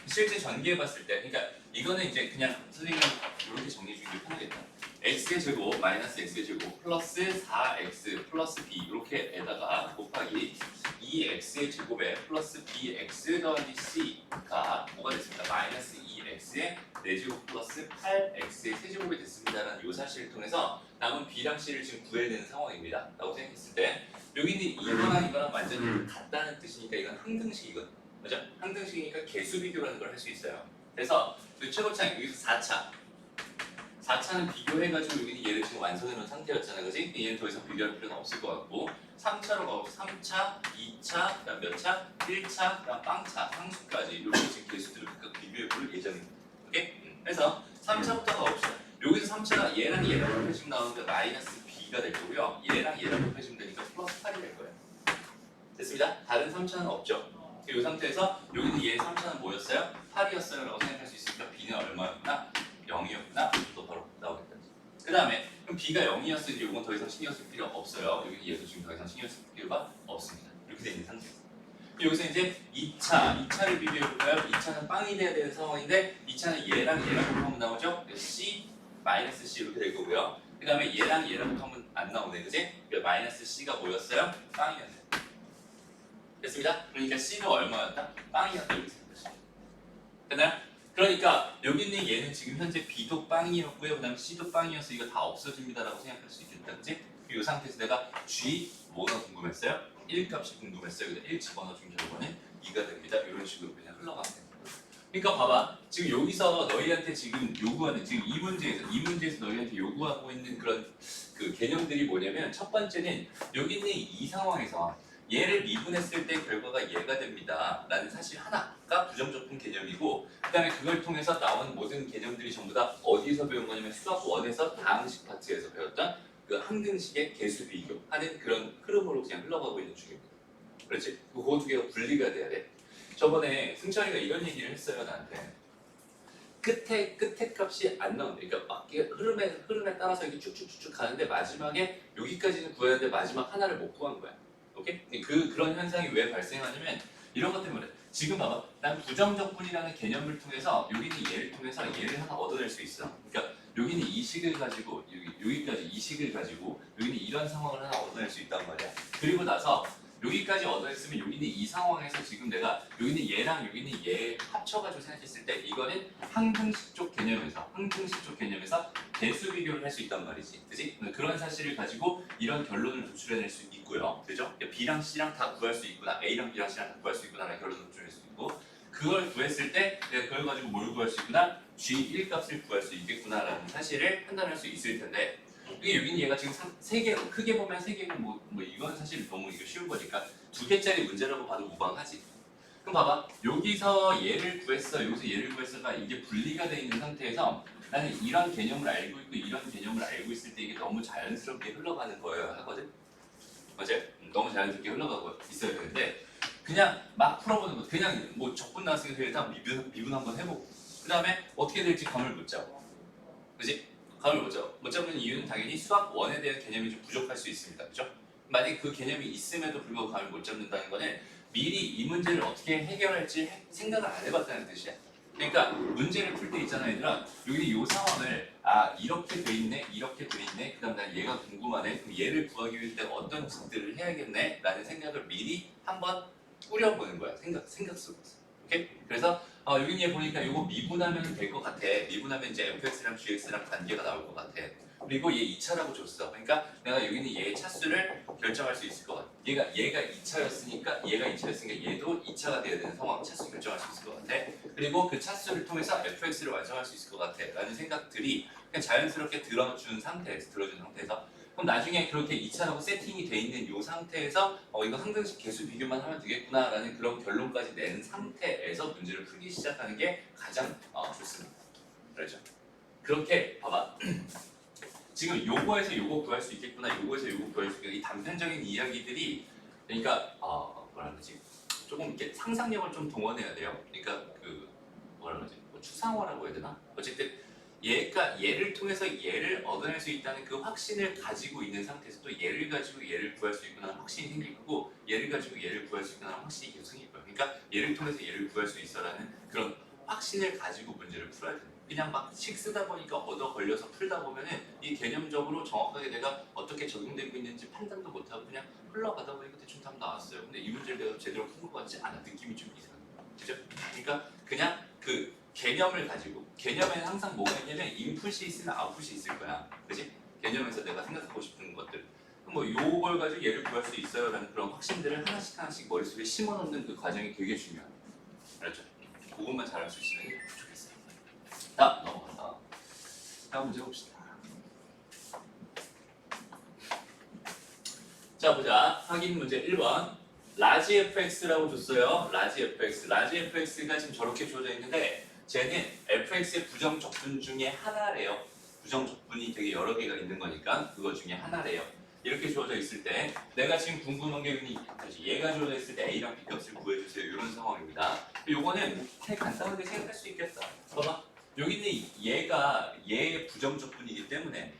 실제 전개해봤을 때, 그러니까 이거는 이제 그냥 선생님이 이렇게 정리해주는 게 편하겠다. x의 제곱 마이너스 x의 제곱 플러스 4x 플러스 b 이렇게에다가 곱하기 2x의 제곱에 플러스 bx 더하기 c가 뭐가 됐습니다. 마이너스 2x의 4제곱 플러스 8x의 세제곱이 됐습니다라는 이 사실을 통해서 남은 b랑 c를 지금 구해야 되는 상황입니다. 라고 생각했을 때 여기는 이거랑 완전히 같다는 뜻이니까 이건 항등식이거든. 그죠? 항등식이니까 개수 비교라는 걸 할 수 있어요. 그래서 그 최고차항 여기서 4차는 비교해가지고 여기는 얘를 지금 완성해 놓은 상태였잖아, 그지? 얘는 더 이상 비교할 필요는 없을 것 같고 3차로 가고 3차, 2차, 그다음 몇 차? 1차, 그다음 빵차, 상수까지 이렇게 지금 개수들을 각각 비교해 볼 예정입니다. 오케이? 그래서 3차부터 가봅시다. 여기서 3차가 얘랑 곱해주면 나오는 게 마이너스 b가 될 거고요. 얘랑 곱해주면 되니까 플러스 8이 될 거예요. 됐습니다? 다른 3차는 없죠? 이 상태에서 여기는 얘 3차는 뭐였어요? 8이었어요 라고 생각할 수 있으니까 b는 얼마였구나? 0이었구나? 또 바로 나오겠다. 그 다음에 그럼 b가 0이었으니 이건 더 이상 신경 쓸 필요 없어요. 여기 얘도 지금 더 이상 신경 쓸 필요가 없습니다. 이렇게 돼 있는 상태에서 여기서 이제 2차를 비교해볼까요? 2차는 빵이 돼야 되는 상황인데 2차는 얘랑 곱하면 나오죠? c, 마이너스 c 이렇게 될 거고요. 그 다음에 얘랑 곱하면 안 나오네, 그지? 그러니까 마이너스 c가 뭐였어요? 빵이었네. 됐습니다. 그러니까 C는 얼마였다? 빵이었다. 이렇게 생각하시면 됐나요? 그러니까 여기 있는 얘는 지금 현재 B도 빵이었고요. 그 다음에 C도 빵이어서 이거 다 없어집니다라고 생각할 수 있겠다. 그치? 이 상태에서 내가 G 뭐가 궁금했어요? 1값이 궁금했어요. 근데 1 집어넣어준 결과는 2가 됩니다. 이런 식으로 그냥 흘러가면 됩니다. 그러니까 봐봐. 지금 여기서 너희한테 지금 요구하는 지금 이 문제에서 너희한테 요구하고 있는 그런 그 개념들이 뭐냐면 첫 번째는 여기 있는 이 상황에서 얘를 미분했을 때 결과가 얘가 됩니다 라는 사실 하나가 부정적분 개념이고 그 다음에 그걸 통해서 나온 모든 개념들이 전부 다 어디서 배운 거냐면 수학 1에서 다항식 파트에서 배웠던 그 항등식의 개수 비교하는 그런 흐름으로 그냥 흘러가고 있는 중입니다. 그렇지? 그 두 개가 분리가 돼야 돼. 저번에 승철이가 이런 얘기를 했어요 나한테. 끝에 값이 안 나온다. 그러니까 막 흐름에 따라서 이렇게 쭉쭉쭉 가는데 마지막에 여기까지는 구해야 되는데 마지막 하나를 못 구한 거야. 오케이? 그런 현상이 왜 발생하냐면 이런 것 때문에 지금 봐봐. 난 부정적분이라는 개념을 통해서 여기는 얘를 통해서 얘를 하나 얻어낼 수 있어. 그러니까 여기는 이 식을 가지고 여기까지 이 식을 가지고 여기는 이런 상황을 하나 얻어낼 수 있단 말이야. 그리고 나서 여기까지 얻어냈으면 여기는 이 상황에서 지금 내가 여기는 얘랑 여기는 얘 합쳐가지고 생각했을 때 이거는 항등식 쪽 개념에서 대수 비교를 할 수 있단 말이지, 그지? 그런 사실을 가지고 이런 결론을 도출해낼 수 있고요, 그죠? B랑 C랑 다 구할 수 있구나, A랑 B랑 C랑 다 구할 수 있구나라는 결론을 도출할 수 있고 그걸 구했을 때 내가 그걸 가지고 뭘 구할 수 있구나, G1 값을 구할 수 있겠구나라는 사실을 판단할 수 있을 텐데. 이게 여기는 얘가 지금 세 개, 크게 보면 세 개고 뭐 이건 사실 너무 이거 쉬운 거니까 두 개짜리 문제라고 봐도 무방하지. 그럼 봐봐. 여기서 얘를 구했어. 여기서 얘를 구했어가 이게 분리가 돼 있는 상태에서 나는 이런 개념을 알고 있고 이런 개념을 알고 있을 때 이게 너무 자연스럽게 흘러가는 거예요 하거든. 맞아요? 너무 자연스럽게 흘러가고 있어야 되는데 그냥 막 풀어보는 거. 그냥 뭐 적분 나왔으니까 일단 미분 한번 해보고 그 다음에 어떻게 될지 감을 못 잡아. 그지? 감을 못 잡아. 못 잡는 이유는 당연히 수학 원에 대한 개념이 좀 부족할 수 있습니다. 그죠? 만약에 그 개념이 있음에도 불구하고 감을 못 잡는다는 거는 미리 이 문제를 어떻게 해결할지 생각을 안 해봤다는 뜻이야. 그러니까 문제를 풀 때 있잖아 얘들아. 여기 이 상황을 이렇게 돼 있네 이렇게 돼 있네 그 다음 난 얘가 궁금하네 그럼 얘를 구하기 위해 내가 어떤 형식들을 해야겠네 라는 생각을 미리 한번 꾸려보는 거야. 생각 속에서. 오케이? 그래서 여기 얘 보니까 이거 미분하면 될 것 같아. 미분하면 이제 fx랑 gx랑 관계가 나올 것 같아. 그리고 얘 2차라고 줬어. 그러니까 내가 여기는 얘의 차수를 결정할 수 있을 것 같아. 얘가 2차였으니까 얘도 2차가 돼야 되는 상황. 차수 결정할 수 있을 것 같아. 그리고 그 차수를 통해서 fx를 완성할 수 있을 것 같아. 라는 생각들이 그냥 자연스럽게 들어준 상태에서 그럼 나중에 그렇게 2차라고 세팅이 돼 있는 이 상태에서 이거 항등식 계수 비교만 하면 되겠구나 라는 그런 결론까지 낸 상태에서 문제를 풀기 시작하는 게 가장 좋습니다. 그렇죠? 그렇게 봐봐. 지금 요거에서 요거 구할 수 있겠구나, 요거에서 요거 구할 수 있겠구나 이 단편적인 이야기들이 그러니까 뭐라 그러지? 조금 이렇게 상상력을 좀 동원해야 돼요. 그러니까 그 뭐라 그러지? 뭐 추상화라고 해야 되나? 어쨌든 얘를 통해서 얘를 얻어낼 수 있다는 그 확신을 가지고 있는 상태에서 또 얘를 가지고 얘를 구할 수 있구나 확신이 생길 거고 얘를 가지고 얘를 구할 수 있구나 확신이 계속 생길 거예요. 그러니까 얘를 통해서 얘를 구할 수 있어라는 그런 확신을 가지고 문제를 풀어야 돼요. 그냥 막 식 쓰다 보니까 얻어 걸려서 풀다 보면은 이 개념적으로 정확하게 내가 어떻게 적용되고 있는지 판단도 못하고 그냥 흘러가다 보니까 대충 답 나왔어요. 근데 이 문제를 내가 제대로 푼 것 같지 않아. 느낌이 좀 이상해요. 그죠? 그러니까 그냥 그 개념을 가지고 개념에는 항상 뭐가 있냐면 인풋이 있으면 아웃풋이 있을 거야. 그지? 개념에서 내가 생각하고 싶은 것들 뭐 요걸 가지고 얘를 구할 수 있어요 라는 그런 확신들을 하나씩 머릿속에 심어놓는 그 과정이 되게 중요합니다. 알았죠? 그것만 잘할 수 있으면 좋겠어요. 다음 넘어가서 다음 문제 봅시다. 자 보자. 확인 문제 1번 라지 fx라고 줬어요. 라지 fx가 지금 저렇게 주어져 있는데 쟤는 fx의 부정 적분 중에 하나래요. 부정 적분이 되게 여러 개가 있는 거니까 그거 중에 하나래요. 이렇게 주어져 있을 때 내가 지금 궁금한 게 얘가 주어져 있을 때 a랑 b 값을 구해주세요. 이런 상황입니다. 요거는 되게 간단하게 생각할 수 있겠다. 봐봐. 여기는 얘의 부정 적분이기 때문에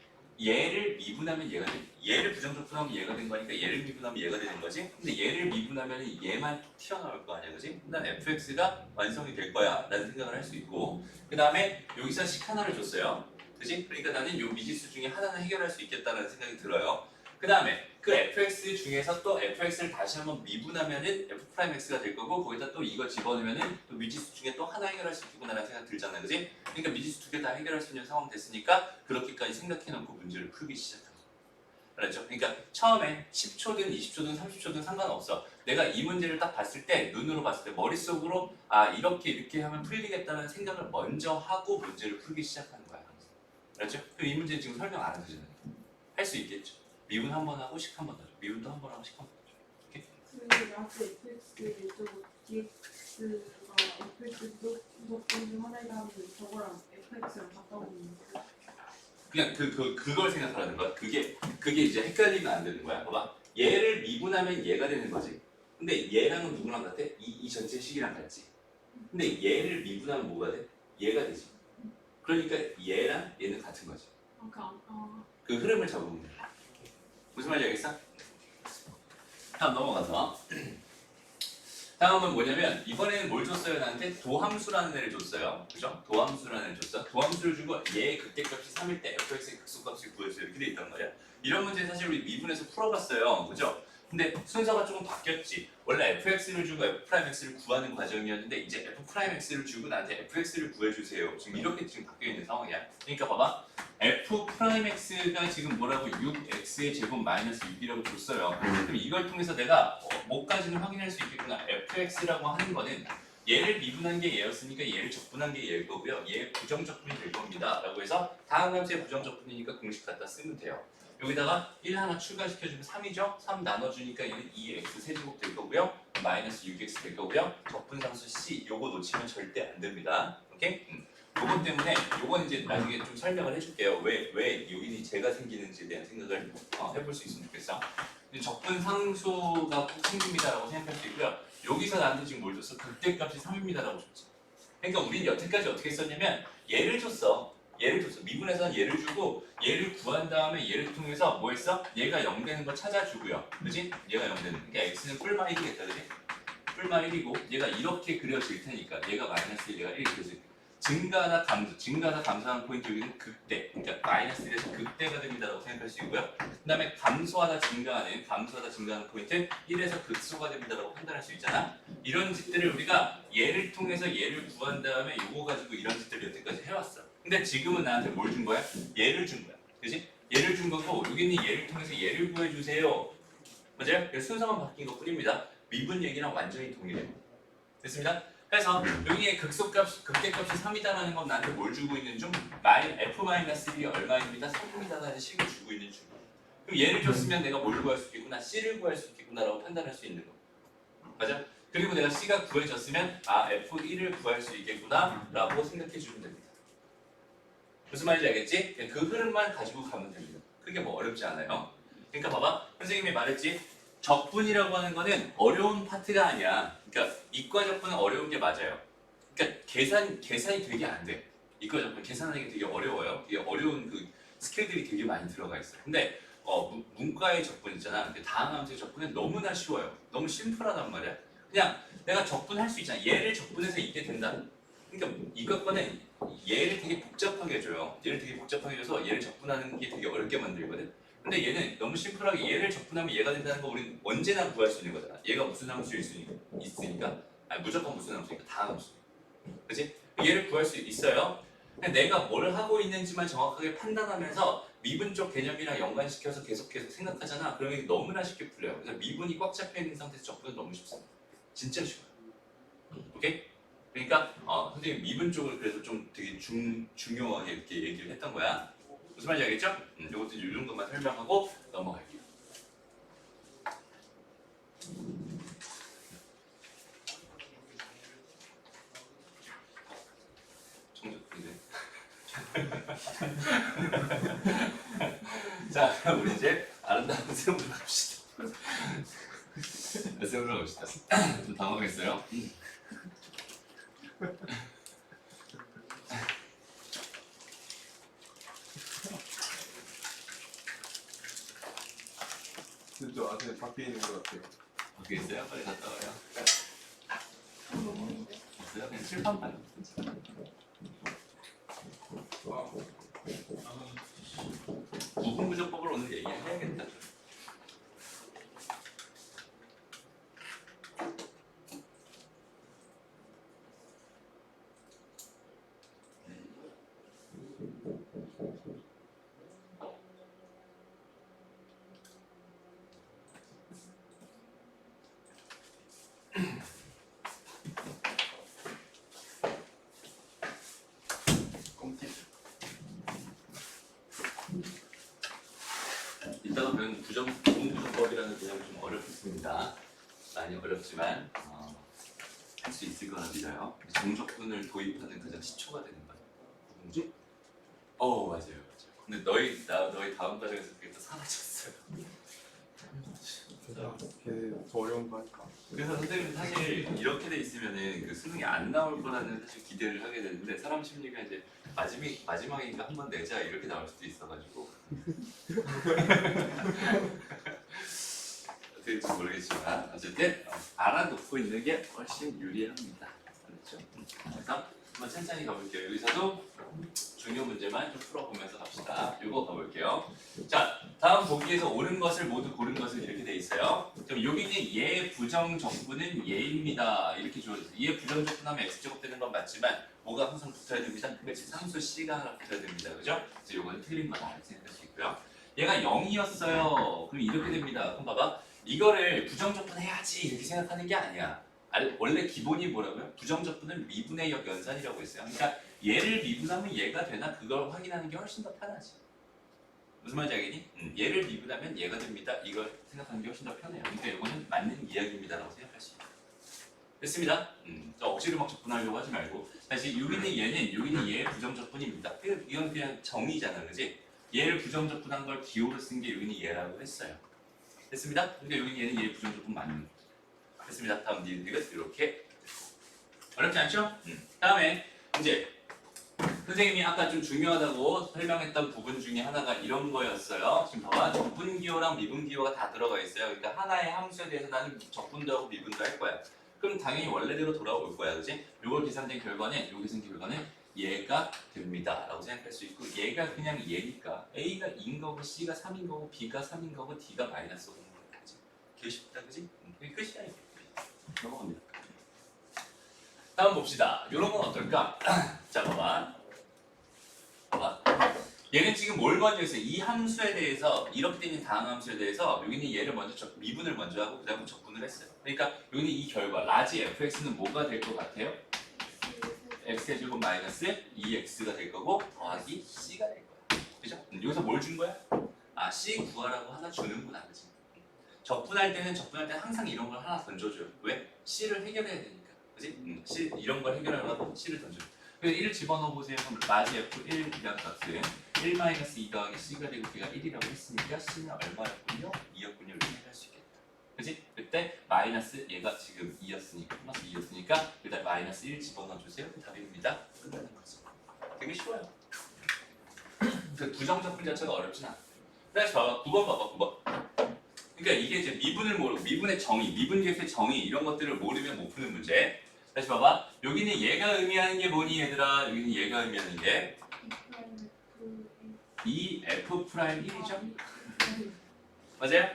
얘를 미분하면 얘가 돼. 얘를 부정적분하면 얘가 된 거니까 얘를 미분하면 얘가 되는 거지. 근데 얘를 미분하면 얘만 툭 튀어나올 거 아니야, 그지? 난 fx가 완성이 될 거야 라는 생각을 할 수 있고 그 다음에 여기서 식 하나를 줬어요. 그지? 그러니까 나는 요 미지수 중에 하나는 해결할 수 있겠다는 생각이 들어요. 그 다음에 그 fx 중에서 또 fx를 다시 한번 미분하면은 f'x가 될 거고 거기다 또 이거 집어넣으면은 또 미지수 중에 또 하나 해결할 수 있구나라는 생각 들잖아요, 그지? 그러니까 미지수 두 개 다 해결할 수 있는 상황 됐으니까 그렇게까지 생각해놓고 문제를 풀기 시작합니다. 알았죠? 그러니까 처음에 10초든 20초든 30초든 상관없어. 내가 이 문제를 딱 봤을 때 눈으로 봤을 때 머릿속으로 이렇게 하면 풀리겠다는 생각을 먼저 하고 문제를 풀기 시작하는 거야. 알았죠? 그럼 이 문제는 지금 설명 안 해도 되잖아요. 할 수 있겠죠? 미분 한 번 하고 식 한 번 하죠. 미분도 한 번 하고 식 한 번 하죠. 오케이? 근데 라스 fx 저거 dx가 fx 부속분 중 하나이다 하면 저거랑 fx랑 가까운 그냥 그걸 생각하라는 거야. 그게 이제 헷갈리면 안 되는 거야. 봐봐. 얘를 미분하면 얘가 되는 거지. 근데 얘랑은 누구랑 같아? 이 전체 식이랑 같지. 근데 얘를 미분하면 뭐가 돼? 얘가 되지. 그러니까 얘랑 얘는 같은 거지. 그 흐름을 잡으면 돼. 무슨 말인지 알겠어? 다음 넘어가서 다음은 뭐냐면 이번에는 뭘 줬어요? 나한테 도함수라는 애를 줬어요. 그죠? 도함수라는 애를 줬어. 도함수를 주고 얘의 극대값이 3일 때 fx의 극소값을 구해주세요. 이렇게 돼 있단 말이야. 이런 문제 사실 우리 미분에서 풀어봤어요. 그죠? 근데 순서가 조금 바뀌었지. 원래 fx를 주고 f'x를 구하는 과정이었는데 이제 f'x를 주고 나한테 fx를 구해주세요. 지금 이렇게 지금 바뀌어 있는 상황이야. 그러니까 봐봐. f'x가 지금 뭐라고 6x의 제곱 마이너스 6이라고 줬어요. 그럼 이걸 통해서 내가 뭐까지는 확인할 수 있겠구나. fx라고 하는 거는 얘를 미분한 게 얘였으니까 얘를 적분한 게 얘일 거고요. 얘 부정적분이 될 겁니다. 라고 해서 다음 함수의 부정적분이니까 공식 갖다 쓰면 돼요. 여기다가 1 하나 추가시켜주면 3이죠? 3 나눠주니까 얘는 2x 세제곱 될 거고요. 마이너스 6x 될 거고요. 적분상수 C 요거 놓치면 절대 안 됩니다. 오케이? 요것 때문에 요건 이제 나중에 좀 설명을 해줄게요. 왜 요인이 제가 생기는지에 대한 생각을 해볼 수 있으면 좋겠어. 적분상수가 꼭 생깁니다라고 생각할 수 있고요. 여기서 나한테 지금 뭘 줬어? 극대값이 3입니다라고 줬지. 그러니까 우리는 여태까지 어떻게 썼냐면 얘를 줬어. 미분에서는 얘를 주고 얘를 구한 다음에 얘를 통해서 뭐 했어? 얘가 0 되는 거 찾아주고요. 그지? 얘가 0 되는 거. 그러니까 x는 뿔마 1이겠다. 그지? 뿔마 1이고 얘가 이렇게 그려질 테니까 얘가 마이너스 1, 얘가 1 그려질 테니까 증가하다 감소하는 포인트 여기는 극대. 그러니까 마이너스 1에서 극대가 됩니다라고 생각할 수 있고요. 그 다음에 감소하다 증가하는 포인트 1에서 극소가 됩니다라고 판단할 수 있잖아. 이런 짓들을 우리가 얘를 통해서 얘를 구한 다음에 이거 가지고 이런 짓들을 여태까지 해왔어. 근데 지금은 나한테 뭘 준 거야? 얘를 준 거야. 그지? 얘를 준 거고 여기 있는 얘를 통해서 얘를 구해주세요. 맞아요? 그래서 순서만 바뀐 것 뿐입니다. 미분 얘기랑 완전히 동일해요. 됐습니다? 그래서 여기에 극대값이 3이다라는 건 나한테 뭘 주고 있는 중? f-1이 얼마입니다? 3입니다라는 식을 주고 있는 중. 그럼 얘를 줬으면 내가 뭘 구할 수 있겠구나? C를 구할 수 있겠구나라고 판단할 수 있는 거. 맞아? 그리고 내가 C가 구해졌으면 F1을 구할 수 있겠구나 라고 생각해 주면 됩니다. 무슨 말인지 알겠지? 그 흐름만 가지고 가면 됩니다. 그게 뭐 어렵지 않아요. 그러니까 봐봐. 선생님이 말했지? 적분이라고 하는 거는 어려운 파트가 아니야. 그러니까 이과 적분은 어려운 게 맞아요. 그러니까 계산이 되게 안 돼. 이과 적분 계산하는 게 되게 어려워요. 되게 어려운 그 스킬들이 되게 많이 들어가 있어. 근데 문과의 적분 있잖아. 근데 다항함수의 적분은 너무나 쉬워요. 너무 심플하단 말이야. 그냥 내가 적분할 수 있잖아. 얘를 적분해서 이게 된다. 그러니까 이과과는 얘를 되게 복잡하게 해줘요. 얘를 되게 복잡하게 해줘서 얘를 적분하는 게 되게 어렵게 만들거든. 근데 얘는 너무 심플하게 얘를 적분하면 얘가 된다는 거 우리는 언제나 구할 수 있는 거잖아. 얘가 무슨 함수일 수 있으니까. 아니 무조건 무슨 함수니까 다 함수. 그치? 얘를 구할 수 있어요. 근데 내가 뭘 하고 있는지만 정확하게 판단하면서 미분 쪽 개념이랑 연관시켜서 계속해서 생각하잖아. 그러면 이게 너무나 쉽게 풀려요. 그래서 미분이 꽉 잡혀 있는 상태에서 적분은 너무 쉽습니다. 진짜 쉬워요. 오케이? 그러니까 선생님 미분 쪽을 그래서 좀 되게 중요하게 이렇게 얘기를 했던 거야. 무슨 말인지 알겠죠? 이것도 이 정도만 설명하고 넘어갈게요. 정적인데. 자, 그럼 우리 이제 아름다운 세움으로 갑시다. 세움으로 갑시다. 좀 당황했어요. 저 앞에 밖에 있는 것 같아요. 밖에 있어요? 빨리 갔다 와요. 너무 없어요? 그냥 칠판 봐요. 부분부정법을 오늘 얘기해야겠다. 이따가 배우는 부분부정법이라는 개념이 좀 어렵습니다. 많이 어렵지만 할 수 있을 거라 믿어요. 정적분을 도입하는 가장 시초가 되는 거예요. 부분부정. 맞아요. 근데 너희 다음 과정에서 그게 또 사라졌어요. 더 어려운 거 하니까. 그래서 선생님은 사실 이렇게 돼 있으면은 그 수능이 안 나올 거라는 사실 기대를 하게 되는데 사람 심리가 이제 마지막이니까 한번 내자 이렇게 나올 수도 있어가지고 어떻게 될지 모르겠지만 어쨌든 알아놓고 있는 게 훨씬 유리합니다. 그렇죠? 그래서 한번 천천히 가볼게요. 여기서도 중요 문제만 좀 풀어보면서 갑시다. 이거 가볼게요. 자, 다음 보기에서 옳은 것을 모두 고른 것은 이렇게 돼 있어요. 그럼 여기는 얘 부정 적분은 얘입니다. 이렇게 주어졌어요. 얘 부정 적분하면 x제곱 되는 건 맞지만 뭐가 항상 붙어야 됩니다. 그렇지, 상수 c가 하나 붙어야 됩니다. 그죠? 그래서 이거는 틀린 거다 이렇게 생각할 수 있고요. 얘가 0이었어요. 그럼 이렇게 됩니다. 그럼 봐봐. 이거를 부정 적분해야지 이렇게 생각하는 게 아니야. 원래 기본이 뭐라고요? 부정 적분은 미분의 역연산이라고 했어요. 그러니까 얘를 미분하면 얘가 되나 그걸 확인하는 게 훨씬 더 편하지. 무슨 말인지 알겠니? 얘를 미분하면 얘가 됩니다. 이걸 생각하는 게 훨씬 더 편해요. 그러니까 이거는 맞는 이야기입니다라고 생각할 수 있어요. 됐습니다. 저 억지로 막 접근하려고 하지 말고 다시 여기는 얘는 여기는 얘의 부정적분입니다. 이건 그냥 정의잖아, 그지? 얘를 부정적분한 걸 기호로 쓴 게 여기는 얘라고 했어요. 됐습니다. 그러니까 여기는 얘는 얘의 부정적분 맞는 거. 됐습니다. 다음 니은디귿 이렇게 어렵지 않죠? 다음에 이제 선생님이 아까 좀 중요하다고 설명했던 부분 중에 하나가 이런 거였어요. 지금 봐봐. 적분기호랑 미분기호가 다 들어가 있어요. 그러니까 하나의 함수에 대해서 나는 적분도 하고 미분도 할 거야. 그럼 당연히 원래대로 돌아올 거야, 그지? 요걸 계산된 결과는, 요 계산 결과는 얘가 됩니다 라고 생각할 수 있고, 얘가 그냥 얘니까 A가 2인 거고 C가 3인 거고 B가 3인 거고 D가 마이너스 5인 거지. 되게 쉽다, 그지? 그게 끝이야. 이게. 넘어갑니다. 다음 봅시다. 요런 건 어떨까? 자, 봐봐. 얘는 지금 뭘 먼저 했어요? 이 함수에 대해서, 이렇게 되는 다음 함수에 대해서 여기는 얘를 먼저 미분을 먼저 하고 그 다음에 적분을 했어요. 그러니까 여기는 이 결과 라지 fx는 뭐가 될 것 같아요? x의 제곱 마이너스 2x가 될 거고 더하기 c가 될 거야. 그죠? 여기서 뭘 준 거야? 아, c 구하라고 하나 주는구나, 그지? 적분할 때는 항상 이런 걸 하나 던져줘요. 왜? c를 해결해야 되니까, 그지? c 이런 걸 해결하려고 c를 던져요. 그래서 1 집어넣어 보세요. 그럼 라지 f1이란 값은 1-2 더하기 c가 되고 걔가 1이라고 했으니까 c는 얼마였군요? 2였군요. 이렇게 할 수 있겠다. 그치? 그때 마이너스 얘가 지금 2였으니까 플러스 2였으니까 일단 마이너스 1 집어넣어 주세요. 답입니다. 끝나는 거지. 되게 쉬워요. 그 부정적분 자체가 어렵진 않아요. 다시 봐봐. 9번 봐봐. 9번. 그러니까 이게 이제 미분을 모르고 미분의 정의, 미분계수의 정의 이런 것들을 모르면 못 푸는 문제. 다시 봐봐. 여기는 얘가 의미하는 게 뭐니 얘들아? 여기는 얘가 의미하는 게 이 F'1이죠? 맞아요?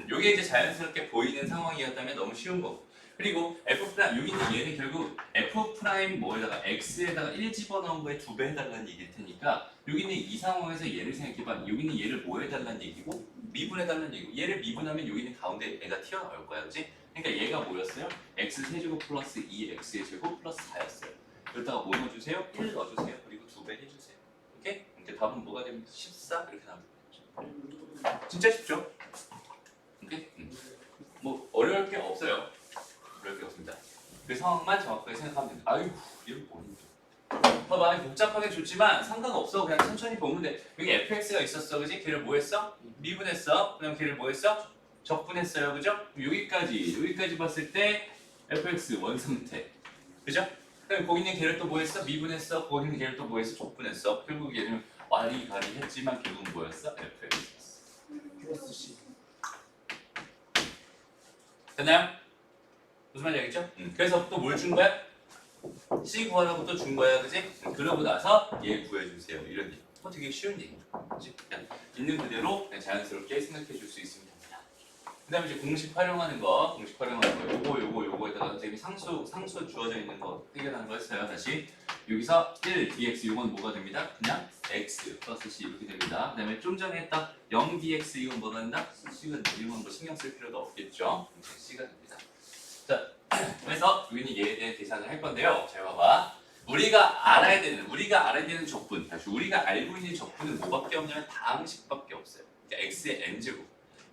요게 이제 자연스럽게 보이는 상황이었다면 너무 쉬운 거고. 그리고 F' 여기는 얘는 결국 F' 뭐에다가 X에다가 1 집어넣은 거에 2배 해달라는 얘기일 테니까 여기는 이 상황에서 얘를 생각해봐. 여기는 얘를 뭐 해달라는 얘기고 미분해달라는 얘기고 얘를 미분하면 여기는 가운데 애가 튀어나올 거야, 그치? 그러니까 얘가 뭐였어요? x 세제곱 플러스 2x의 제곱 플러스 4였어요. 여기다가 뭐 넣어주세요? 1 넣어주세요. 그리고 2배 해주세요. 오케이? 이제 답은 뭐가 되면 14 이렇게 나옵니다. 진짜 쉽죠? 오케이? 뭐 어려울 게 없어요. 어려울 게 없습니다. 그 상황만 정확하게 생각하면 됩니다. 아이고 이거 뭐니? 봐봐, 복잡하게 줬지만 상관없어. 그냥 천천히 보면 돼. 여기 fx가 있었어, 그지? 걔를 뭐 했어? 미분했어. 그다음 걔를 뭐 했어? 적분했어요, 그죠? 여기까지 봤을 때 fx 원상태, 그죠? 그럼 거기 있는 걔를 또 뭐 했어? 미분했어. 거기 있는 걔를 또 뭐 했어? 적분했어. 결국 얘는 와리가리 했지만 결국 뭐였어? fx였어. 플러스 C. 됐나요? 무슨 말인지 알겠죠? 그래서 또 뭘 준 거야? C 구하라고 또 준 거야, 그지? 그러고 나서 얘 구해주세요. 이런 얘기. 되게 쉬운 얘기죠. 그지? 그냥 있는 그대로 그냥 자연스럽게 생각해 줄 수 있으면 됩니다. 그 다음에 이제 공식 활용하는 거, 요거에다가 선생님이 상수 주어져 있는 거 해결하는 거 했어요. 다시 여기서 1 dx 이건 뭐가 됩니다? 그냥 x 플러스 c 이렇게 됩니다. 그 다음에 좀 전에 했다 0 dx 이건 뭐가 된다? c가 이건 뭐 신경 쓸 필요도 없겠죠. c가 됩니다. 자, 그래서 여기는 얘에 대한 계산을 할 건데요. 잘 봐봐. 우리가 알아야 되는 적분, 다시 우리가 알고 있는 적분은 뭐밖에 없냐면 다항식밖에 없어요. 그러니까 x의 n제곱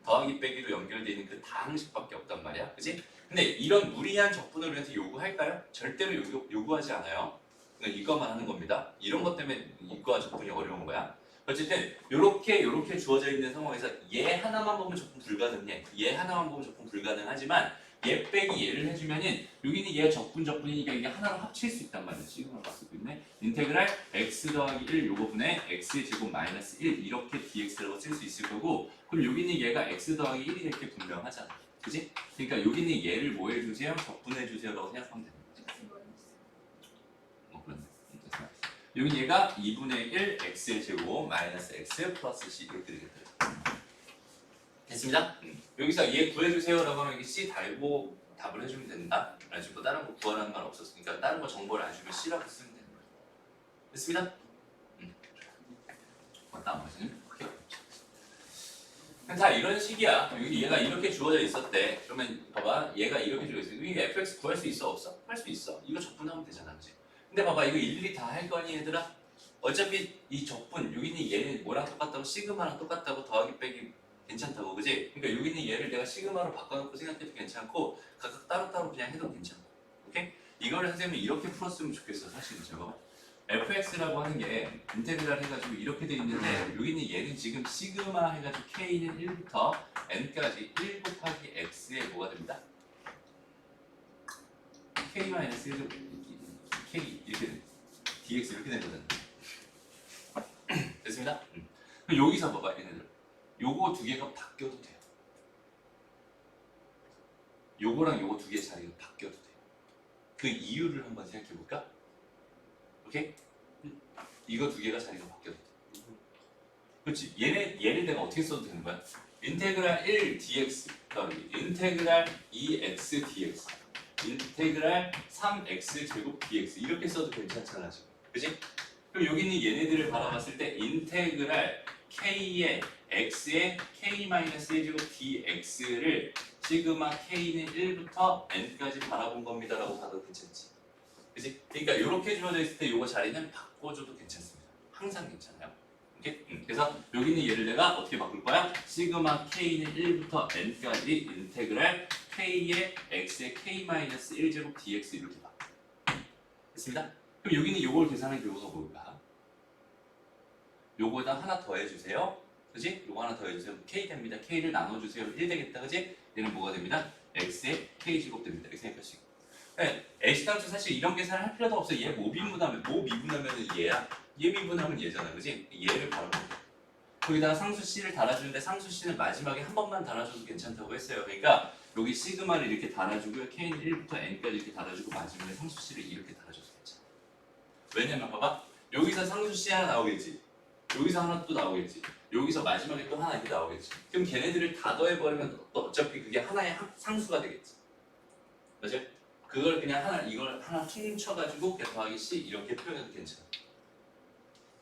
더하기 빼기로 연결되어 있는 그 다항식밖에 없단 말이야, 그치? 근데 이런 무리한 적분을 우리한테 요구할까요? 절대로 요구하지 않아요. 그냥 이것만 하는 겁니다. 이런 것 때문에 이거와 적분이 어려운 거야. 어쨌든 요렇게 주어져 있는 상황에서 얘 하나만 보면 적분 불가능해. 얘 하나만 보면 적분 불가능하지만 얘 빼기 얘를 해주면은 여기는 얘가 적분이니까 이게 하나로 합칠 수 있단 말이야. 시그널 쓰고 있네. 인테그랄 x 더하기 1 요거분에 x의 제곱 마이너스 1 이렇게 dx라고 쓸 수 있을 거고, 그럼 여기는 얘가 x 더하기 1이 이렇게 분명하잖아. 그지? 그러니까 여기는 얘를 뭐 해주세요? 적분해주세요 라고 생각하면 되는 거지. 그렇네. 여기 얘가 2분의 1 x의 제곱 마이너스 x 플러스 c 이렇게 되겠다. 됐습니다? 여기서 얘 구해주세요 라고 하면 여기 C 달고 답을 해주면 된다. 그래가지고 다른 거 구하라는 말 없었으니까 다른 거 정보를 안 주면 C라고 쓰면 되는 거예요. 됐습니다? 나머지는 크게 어렵지 않습니다. 다 이런 식이야. 여기 얘가 이렇게 주어져 있었대. 그러면 봐봐, 얘가 이렇게 주어져 있어. 여기 fx 구할 수 있어 없어? 할 수 있어. 이거 적분하면 되잖아, 그치? 근데 봐봐, 이거 일일이 다 할 거니 얘들아? 어차피 이 적분 여기 있는 얘는 뭐랑 똑같다고 시그마랑 똑같다고 더하기 빼기 괜찮다고 그지? 그러니까 여기 있는 얘를 내가 시그마로 바꿔놓고 생각해도 괜찮고 각각 따로따로 그냥 해도 괜찮고 오케이? 이거를 선생님이 이렇게 풀었으면 좋겠어 사실은 제가 fx라고 하는 게 인테그랄 해가지고 이렇게 돼 있는데 여기 있는 얘는 지금 시그마 해가지고 k는 1부터 n까지 1 곱하기 x에 뭐가 됩니다? k-1 k 이렇게 됩니다. dx 이렇게 되거든. 됐습니다? 그럼 여기서 봐봐 얘네들 요거 두 개가 바뀌어도 돼요. 요거랑 요거 두 개 자리가 바뀌어도 돼요. 그 이유를 한번 생각해 볼까? 오케이? 이거 두 개가 자리가 바뀌어도 돼. 그렇지? 얘를 내가 어떻게 써도 되는 거야? 인테그랄 1 dx 인테그랄 2x dx 인테그랄 3x 제곱 dx 이렇게 써도 괜찮잖아 지금. 그치? 그럼 여기 있는 얘네들을 바라봤을 때 인테그랄 k의 x의 k-1제곱 dx를 시그마 k는 1부터 n까지 바라본 겁니다 라고 봐도 괜찮지. 그치? 그러니까 이렇게 주어져 있을 때 이거 자리는 바꿔줘도 괜찮습니다. 항상 괜찮아요. 오케이? 그래서 여기 있는 얘를 내가 어떻게 바꿀 거야? 시그마 k는 1부터 n까지 인테그랄 k의 x의 k-1제곱 dx 이렇게 바꿔. 됐습니다? 그럼 여기 있는 요걸 계산한 결과가 뭘까? 요거에다 하나 더 해주세요. 그지? 요거 하나 더 해주세요. k 됩니다. k를 나눠주세요. 1 되겠다. 그지? 얘는 뭐가 됩니다? x의 k제곱 됩니다. 이렇게 생각하시고. 네, 애시당초 사실 이런 계산을 할 필요도 없어요. 얘 뭐 미분하면 얘야. 얘 미분하면 얘잖아. 그지? 얘를 바로 거기다가 상수 c를 달아주는데 상수 c는 마지막에 한 번만 달아줘도 괜찮다고 했어요. 그러니까 여기 시그마를 이렇게 달아주고요. k는 1부터 n까지 이렇게 달아주고 마지막에 상수 c를 이렇게 달아줘도 괜찮아. 왜냐면 봐봐. 여기서 상수 c 하나 나오겠지. 여기서 하나 또 나오겠지. 여기서 마지막에 또 하나 이렇게 나오겠지. 그럼 걔네들을 다 더해버리면 또 어차피 그게 하나의 상수가 되겠지. 맞죠? 그걸 그냥 이걸 하나 퉁쳐가지고 더하기 c 이렇게 표현해도 괜찮아.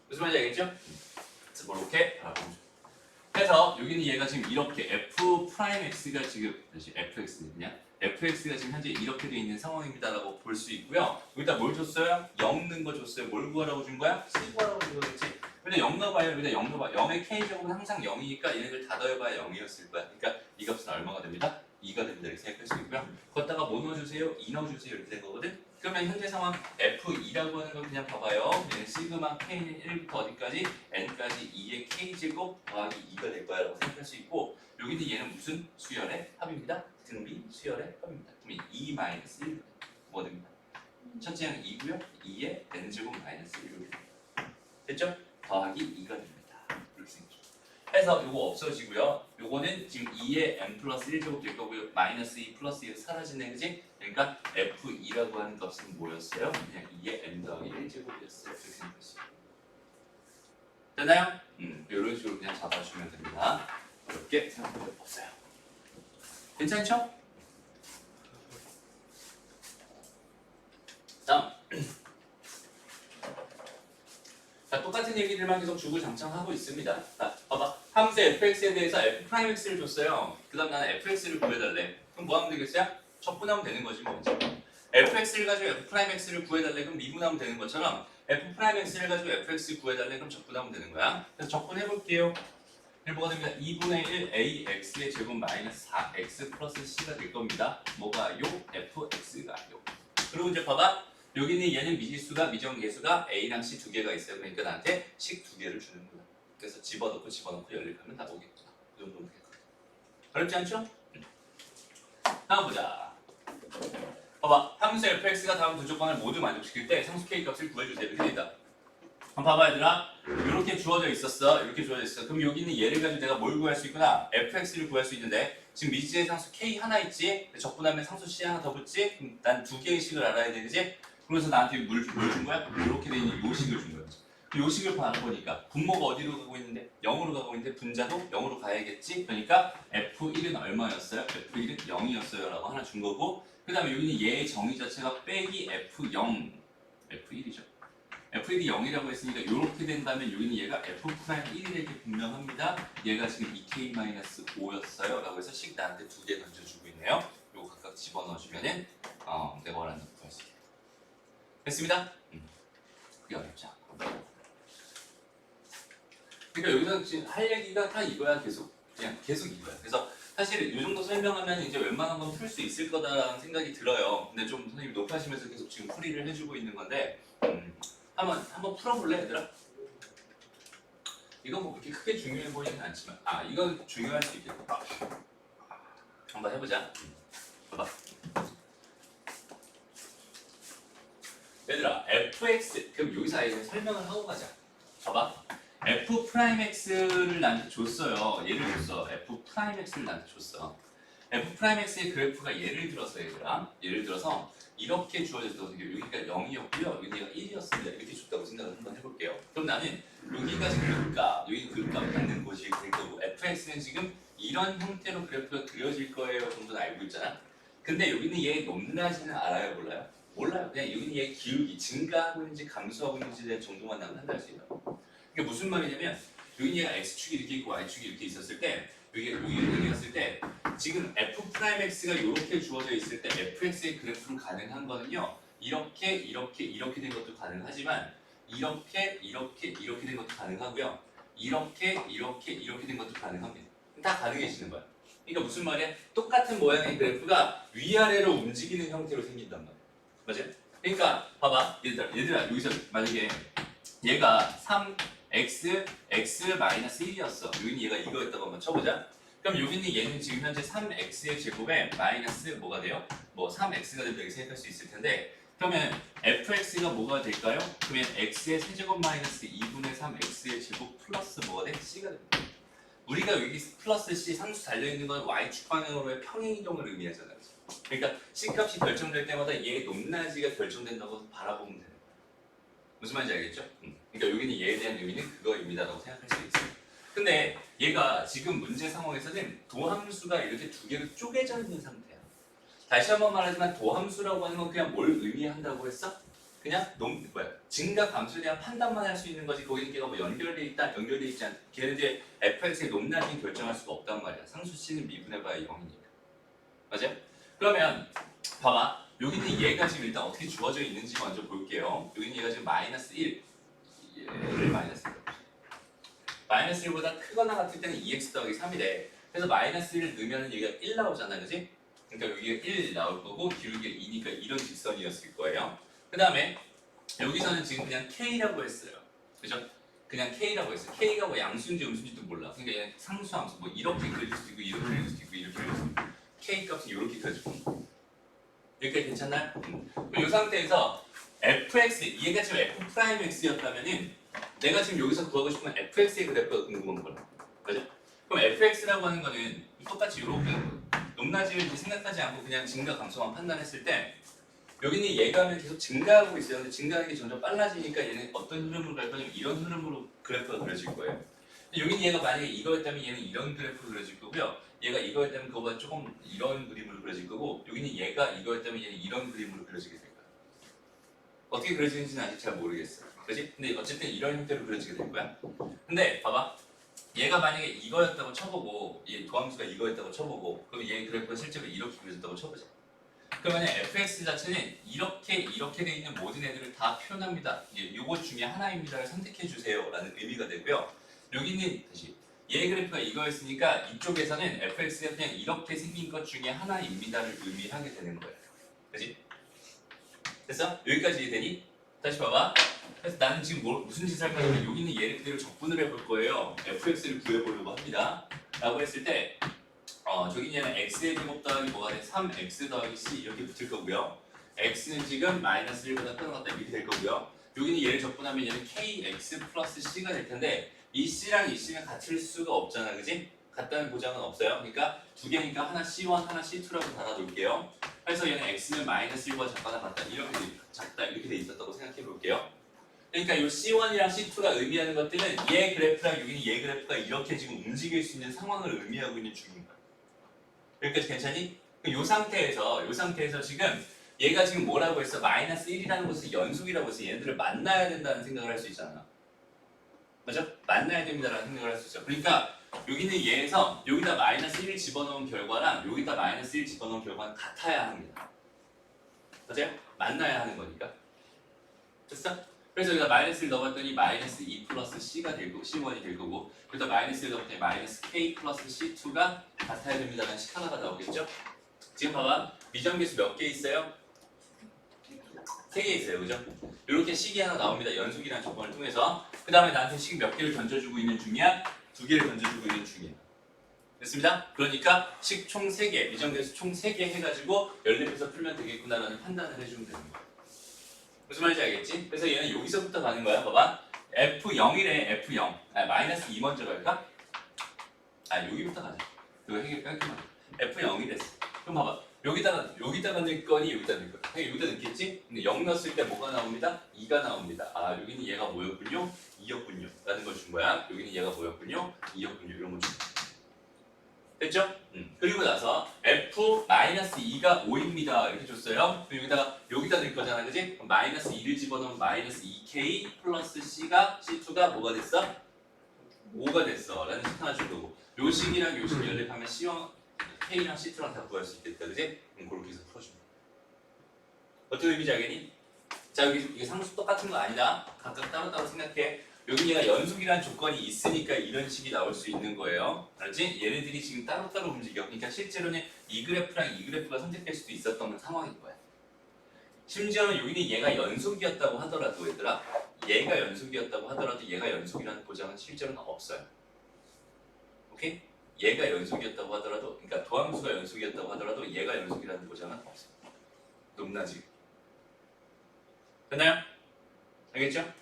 무슨 말인지 알겠죠? 그래서 이렇게 바라보면 좋아. 그래서 여기는 얘가 지금 이렇게 f'x가 지금 다시 fx는 그냥 fx가 지금 현재 이렇게 돼 있는 상황입니다라고 볼 수 있고요. 여기다 뭘 줬어요? 0 넣은 거 줬어요. 뭘 구하라고 준 거야? c 구하라고 준 거겠지. 근데 0 넣어봐요. 여기다 0 넣어봐. 0의 k제곱은 항상 0이니까 얘네들 다 더해봐야 0이었을 거야. 그러니까 이 값은 얼마가 됩니다? 2가 됩니다. 이렇게 생각할 수 있고요. 거기다가 뭐 넣어주세요? 2 넣어주세요. 이렇게 된 거거든. 그러면 현재 상황 F2라고 하는 걸 그냥 봐봐요. 얘는 시그마 K는 1부터 어디까지? N까지 2의 K제곱 더하기 2가 될 거야 라고 생각할 수 있고 여기는 얘는 무슨 수열의 합입니다. 등비 수열의 합입니다. 그러면 2-1 뭐 됩니다? 첫째 항 2고요. 2의 N제곱 마이너스 1 이렇게 됩니다. 됐죠? 더하기 2가 됩니다. 이렇게 생각해요. 해서 요거 없어지고요. 요거는 지금 2의 n 플러스 1제곱 될 거고요. 마이너스 2 플러스 2가 사라지네, 그지? 그러니까 f2라고 하는 값은 뭐였어요? 그냥 2의 n 더하기 1제곱이었어요. 이렇게 생각하시죠. 됐나요? 이런 식으로 그냥 잡아주면 됩니다. 어렵게 생각할 필요 없어요. 괜찮죠? 다음. 자, 똑같은 얘기들만 계속 주구장창하고 있습니다. 자, 봐봐. 함수 fx에 대해서 f'x를 줬어요. 그 다음 나는 fx를 구해달래. 그럼 뭐 하면 되겠어요? 적분하면 되는 거지 뭐. fx를 가지고 f'x를 구해달래. 그럼 미분하면 되는 것처럼 f'x를 가지고 fx 구해달래. 그럼 적분하면 되는 거야. 그래서 적분해볼게요. 뭐가 됩니다? 2분의 1 ax의 제곱 마이너스 4x 플러스 c가 될 겁니다. 뭐가 요? fx가 요. 그리고 이제 봐봐. 여기는 얘는 미지수가 미정계수가 a랑 c 두 개가 있어요. 그러니까 나한테 식 두 개를 주는 거야. 그래서 집어넣고 연립하면 나오겠구나. 그 정도면 되거든. 어렵지 않죠? 다음 보자. 봐봐. 함수 fx가 다음 두 조건을 모두 만족시킬 때 상수 k 값을 구해주세요. 이렇게 돼 있다. 한번 봐봐 얘들아. 이렇게 주어져 있었어. 이렇게 주어져 있어. 그럼 여기는 얘를 가지고 내가 뭘 구할 수 있구나. fx를 구할 수 있는데 지금 미지의 상수 k 하나 있지. 적분하면 상수 c 하나 더 붙지. 그럼 난 두 개의 식을 알아야 되지. 그래서 나한테 뭘 준 거야? 이렇게 돼 있는 요 식을 준 거야. 요 식을 바라보니까 분모가 어디로 가고 있는데 0으로 가고 있는데 분자도 0으로 가야겠지. 그러니까 f1은 얼마였어요? f1은 0이었어요 라고 하나 준 거고 그 다음에 여기는 얘의 정의 자체가 빼기 f0 f1이죠. f1이 0이라고 했으니까 이렇게 된다면 여기는 얘가 f'1이 될 게 분명합니다. 얘가 지금 2k-5였어요 라고 해서 식 나한테 두 개 던져주고 있네요. 요거 각각 집어넣어주면은 내가 원하는 거 구할 수 있게 됐습니다. 그게 어렵지 않고 그러니까 여기서 지금 할 얘기가 다 이거야. 그냥 계속 이거야. 그래서 사실 이 정도 설명하면 이제 웬만한 건 풀 수 있을 거다라는 생각이 들어요. 근데 좀 선생님 높아지면서 계속 지금 풀이를 해주고 있는 건데 한번 풀어볼래 얘들아? 이건 뭐 그렇게 크게 중요해 보이지는 않지만 이건 중요할 수 있겠다. 한번 해보자. 봐봐. 얘들아 fx 그럼 여기서 아예 설명을 하고 가자. 봐봐. f 프라임 x를 나한테 줬어요. 예를 줬어. f 프라임 x를 나한테 줬어. f 프라임 x의 그래프가 예를 들어서 이렇게 주어졌다고 생각해요. 여기가 0이었고요. 여기가 1이었습니다. 이렇게 줬다고 생각을 한번 해볼게요. 그럼 나는 여기가 지금 극값, 여기 극값 받는 곳이 될 거고 fx는 지금 이런 형태로 그래프가 그려질 거예요 정도는 알고 있잖아. 근데 여기는 얘 높낮이는 알아요 몰라요? 몰라요. 그냥 여기는 얘 기울기, 증가하고 있는지 감소하고 있는지에 대한 정도만 나면 판단할 수 있어요. 그게 무슨 말이냐면 여기 얘가 x축이 이렇게 있고 y축이 이렇게 있었을 때 여기가 이렇게 갔을 때 지금 f 프라임 x가 이렇게 주어져 있을 때 fx의 그래프로 가능한 거는요 이렇게 된 것도 가능하지만 이렇게 된 것도 가능하고요 이렇게 된 것도 가능합니다. 다 가능해지는 거야. 그러니까 무슨 말이야? 똑같은 모양의 그래프가 위아래로 움직이는 형태로 생긴단 말이야. 맞아요? 그러니까 봐봐 얘들아 여기서 만약에 얘가 3x-1이었어. 여기는 얘가 이거였다고 한번 쳐보자. 그럼 여기는 얘는 지금 현재 3x의 제곱에 마이너스 뭐가 돼요? 뭐 3x가 된다 이렇게 생각할 수 있을 텐데 그러면 fx가 뭐가 될까요? 그러면 x의 세제곱 마이너스 2분의 3x의 제곱 플러스 뭐가 돼? c가 됩니다. 우리가 여기 플러스 c 상수 달려있는 건 y축 방향으로의 평행이동을 의미하잖아요. 그러니까 c값이 결정될 때마다 얘의 높낮이가 결정된다고 바라보면 돼요. 무슨 말인지 알겠죠? 그러니까 여기는 얘에 대한 의미는 그거입니다라고 생각할 수 있어요. 근데 얘가 지금 문제 상황에서는 도함수가 이렇게 두 개로 쪼개져 있는 상태야. 다시 한번 말하지만 도함수라고 하는 건 그냥 뭘 의미한다고 했어? 그냥 증가 감소에 대한 판단만 할 수 있는 거지 거기는 걔가 뭐 연결돼 있다 연결돼 있지 않다. 걔네들 fx의 높낮이는 결정할 수가 없단 말이야. 상수 c는 미분해봐야 0이니까. 맞아요? 그러면 봐봐. 여기는 얘가 지금 일단 어떻게 주어져 있는지 먼저 볼게요. 여기는 얘가 지금 마이너스 1 얘를 마이너스 1 마이너스 1보다 크거나 같을 때는 2x 더하기 3이래. 그래서 마이너스 1을 넣으면 얘가 1 나오잖아 그지? 그러니까 여기가 1 나올 거고 기울기가 2니까 이런 직선이었을 거예요. 그 다음에 여기서는 지금 그냥 k라고 했어요. 그죠? 그냥 k라고 했어요. k가 뭐 양수인지 음수인지도 몰라. 그러니까 얘는 상수함수 뭐 이렇게 그릴 수도 있고 이렇게 그릴 수도 있고 이렇게 그릴 수도 있고 k 값은 이렇게 가지고 여기까지 괜찮나요? 그럼 이 상태에서 fx 얘가 지금 f 프라임 x였다면은 내가 지금 여기서 구하고 싶은 fx의 그래프가 궁금한 거야. 맞아? 그럼 fx라고 하는 거는 똑같이 이렇게 높낮이를 생각하지 않고 그냥 증가 감소만 판단했을 때 여기는 얘가 계속 증가하고 있어요. 근데 증가하는 게 점점 빨라지니까 얘는 어떤 흐름으로 갈 거냐면 이런 흐름으로 그래프가 그려질 거예요. 여기는 얘가 만약에 이거였다면 얘는 이런 그래프로 그려질 거고요. 얘가 이거였다면 그거보다 조금 이런 그림으로 그려질 거고 여기는 얘가 이거였다면 얘는 이런 그림으로 그려지게 될 거야. 어떻게 그려지는지는 아직 잘 모르겠어. 그렇지? 근데 어쨌든 이런 형태로 그려지게 될 거야. 근데 봐봐. 얘가 만약에 이거였다고 쳐보고 얘 도함수가 이거였다고 쳐보고 그럼 얘 그래프가 실제로 이렇게 그려졌다고 쳐보자. 그러면 fx 자체는 이렇게 돼 있는 모든 애들을 다 표현합니다. 요것 중에 하나입니다를 선택해 주세요 라는 의미가 되고요. 여기는 다시 얘 그래프가 이거였으니까 이쪽에서는 fx가 그냥 이렇게 생긴 것 중에 하나입니다를 의미하게 되는 거예요. 그치? 됐어? 여기까지 이해되니? 다시 봐봐. 그래서 나는 지금 무슨 짓을 할 거냐면 여기는 얘를 그대로 적분을 해볼 거예요. fx를 구해보려고 합니다. 라고 했을 때 저기 얘는 x의 제곱 더하기 뭐가 돼? 3x 더하기 c 이렇게 붙을 거고요. x는 지금 마이너스 1보다 크다 이렇게 될 거고요. 여기는 얘를 적분하면 얘는 kx 플러스 c가 될 텐데 이 c랑 이 c는 같을 수가 없잖아, 그지? 같다는 보장은 없어요. 그러니까 두 개니까 하나 c1, 하나 c2라고 달아놓을게요. 그래서 얘는 x는 마이너스 1보다 작거나 같다 이렇게 돼 있었다고 생각해 볼게요. 그러니까 이 C1이랑 C2가 의미하는 것들은 얘 그래프랑 여기는 얘 그래프가 이렇게 지금 움직일 수 있는 상황을 의미하고 있는 중인 거야. 여기까지 괜찮니? 이 상태에서 지금 얘가 지금 뭐라고 했어? 마이너스 1이라는 것은 연속이라고 해서 얘네들을 만나야 된다는 생각을 할 수 있잖아. 맞죠? 만나야 됩니다라는 생각을 할 수 있죠. 그러니까 여기는 얘에서 여기다 마이너스 1을 집어넣은 결과랑 여기다 마이너스 1 집어넣은 결과는 같아야 합니다. 맞아요? 만나야 하는 거니까. 됐어? 그래서 여기다 마이너스를 넣어봤더니 마이너스 2 플러스 C가 될 거고 C1이 될 거고 여기다 마이너스를 넣었더니 마이너스 K 플러스 C2가 같아야 됩니다라는 식하나가 나오겠죠? 지금 봐봐 미정계수 몇 개 있어요? 3개 있어요, 그죠? 이렇게 식이 하나 나옵니다. 연속이라는 조건을 통해서 그 다음에 나한테 식 몇 개를 던져주고 있는 중이야? 2개를 던져주고 있는 중이야. 됐습니다? 그러니까 식 총 3개, 미정계수 총 3개 해가지고 연립해서 풀면 되겠구나라는 판단을 해주면 되는 거야. 무슨 말인지 알겠지? 그래서 얘는 여기서부터 가는 거야. 봐봐. F0이래, F0. 마이너스 2 먼저 갈까? 여기부터 가자. 그거 해결 깔끔하게. F0이 됐어. 그럼 봐봐. 여기다가 넣을 거니 여기다 넣을 거니. 여기다 넣겠지? 근데 0 넣었을 때 뭐가 나옵니다? 2가 나옵니다. 여기는 얘가 뭐였군요? 2였군요. 라는 걸 준 거야. 여기는 얘가 뭐였군요? 2였군요. 이런 걸 준 거야. 됐죠? 그리고 나서 F-2가 5입니다. 이렇게 줬어요. 그럼 여기다 넣을 거잖아. 그지? 그럼 마이너스 2를 집어넣으면 마이너스 2K 플러스 C2가 뭐가 됐어? 5가 됐어. 라는 식 하나 준 거고. 요 식이랑 요 식 연립하면 C1, K랑 C2랑 다 구할 수 있겠다. 그지? 그렇게 해서 풀어줍니다. 어떻게 의미지 알겠니? 자, 여기 이게 상수 똑같은 거 아니다. 각각 따로따로 생각해. 여기 얘가 연속이라는 조건이 있으니까 이런 식이 나올 수 있는 거예요. 알지? 얘네들이 지금 따로따로 움직여. 그러니까 실제로는 이 그래프랑 이 그래프가 선택될 수도 있었던 상황인 거야. 심지어는 여기는 얘가 연속이었다고 하더라도 얘들아, 얘가 연속이었다고 하더라도 얘가 연속이라는 보장은 실제로는 없어요. 오케이? 얘가 연속이었다고 하더라도, 그러니까 도함수가 연속이었다고 하더라도 얘가 연속이라는 보장은 없어요. 높나지? 됐나요? 알겠죠?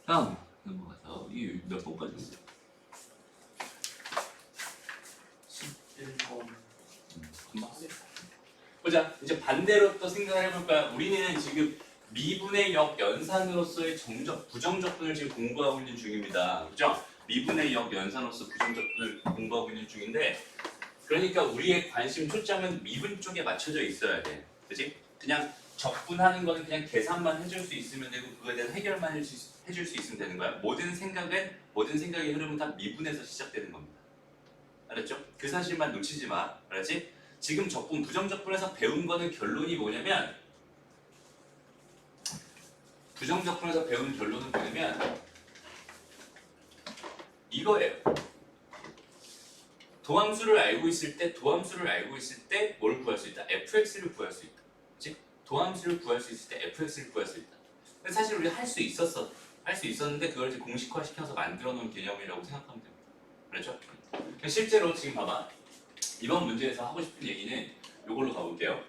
다음 넘어가서 이 몇 번까지 있어요? 11번. 금방 하겠다. 보자. 이제 반대로 또 생각을 해볼 거야. 우리는 지금 미분의 역 연산으로서의 부정적분을 지금 공부하고 있는 중입니다. 그죠? 미분의 역 연산으로서 부정적분을 공부하고 있는 중인데, 그러니까 우리의 관심 초점은 미분 쪽에 맞춰져 있어야 돼. 그지? 그냥 적분하는 거는 그냥 계산만 해줄 수 있으면 되고 그거에 대한 해결만 해줄 수 있으면 되는 거야. 모든 생각의 흐름은 다 미분에서 시작되는 겁니다. 알았죠? 그 사실만 놓치지 마. 알았지? 지금 적분, 부정적분에서 배운 거는 결론이 뭐냐면 부정적분에서 배운 결론은 뭐냐면 이거예요. 도함수를 알고 있을 때 뭘 구할 수 있다? fx를 구할 수 있다. 그치? 도함수를 구할 수 있을 때 fx를 구할 수 있다. 근데 사실 우리가 할 수 있었는데 그걸 이제 공식화시켜서 만들어 놓은 개념이라고 생각하면 됩니다. 그렇죠? 실제로 지금 봐봐. 이번 문제에서 하고 싶은 얘기는 이걸로 가볼게요.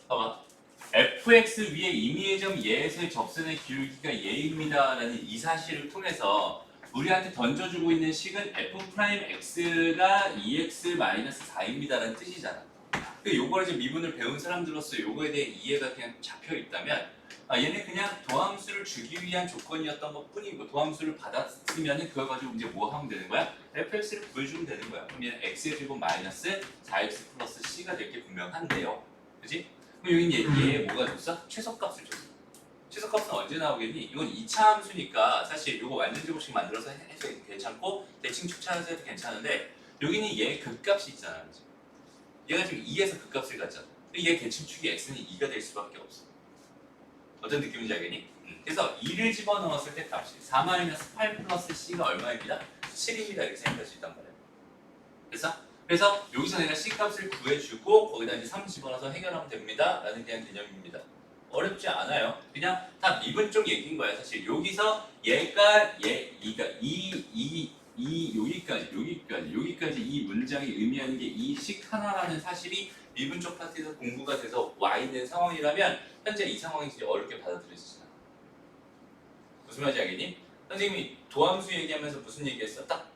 봐봐. fx 위에 임의의 점 예에서의 접선의 기울기가 예입니다라는 이 사실을 통해서 우리한테 던져주고 있는 식은 f'x가 2x-4입니다라는 뜻이잖아. 요걸 이제 미분을 배운 사람들로서 요거에 대해 이해가 그냥 잡혀 있다면 얘는 그냥 도함수를 주기 위한 조건이었던 것 뿐이고 도함수를 받았으면 그걸 가지고 이제 뭐 하면 되는 거야? fx를 구해주면 되는 거야. 그럼 얘는 x의 제곱 마이너스 4x 플러스 c가 될 게 분명한데요. 그지? 그럼 여긴 얘 뭐가 줬어? 최소값을 줬어. 최소값은 언제 나오겠니? 이건 2차 함수니까 사실 이거 완전 제곱식 만들어서 해도 괜찮고 대칭 추천해서 해도 괜찮은데 여기는 얘 극값이 있잖아. 그치? 얘가 지금 2에서 극값을 갖잖아. 얘 대칭축이 x는 2가 될 수밖에 없어. 어떤 느낌인지 알겠니? 그래서 2를 집어넣었을 때 값이 4-8 플러스 c가 얼마입니다? 7입니다. 이렇게 생각할 수 있단 말이야. 그래서 여기서 내가 c 값을 구해주고 거기다 이제 3 집어넣어서 해결하면 됩니다. 라는 그냥 개념입니다. 어렵지 않아요. 그냥 다 미분 쪽 얘기인 거야. 사실 여기서 여기까지 이 문장이 의미하는 게 이 식 하나라는 사실이 미분 쪽 파트에서 공부가 돼서 와 있는 상황이라면 현재 이 상황이 진짜 어렵게 받아들여지지 않아. 무슨 말인지 알겠니? 선생님이 도함수 얘기하면서 무슨 얘기했어? 딱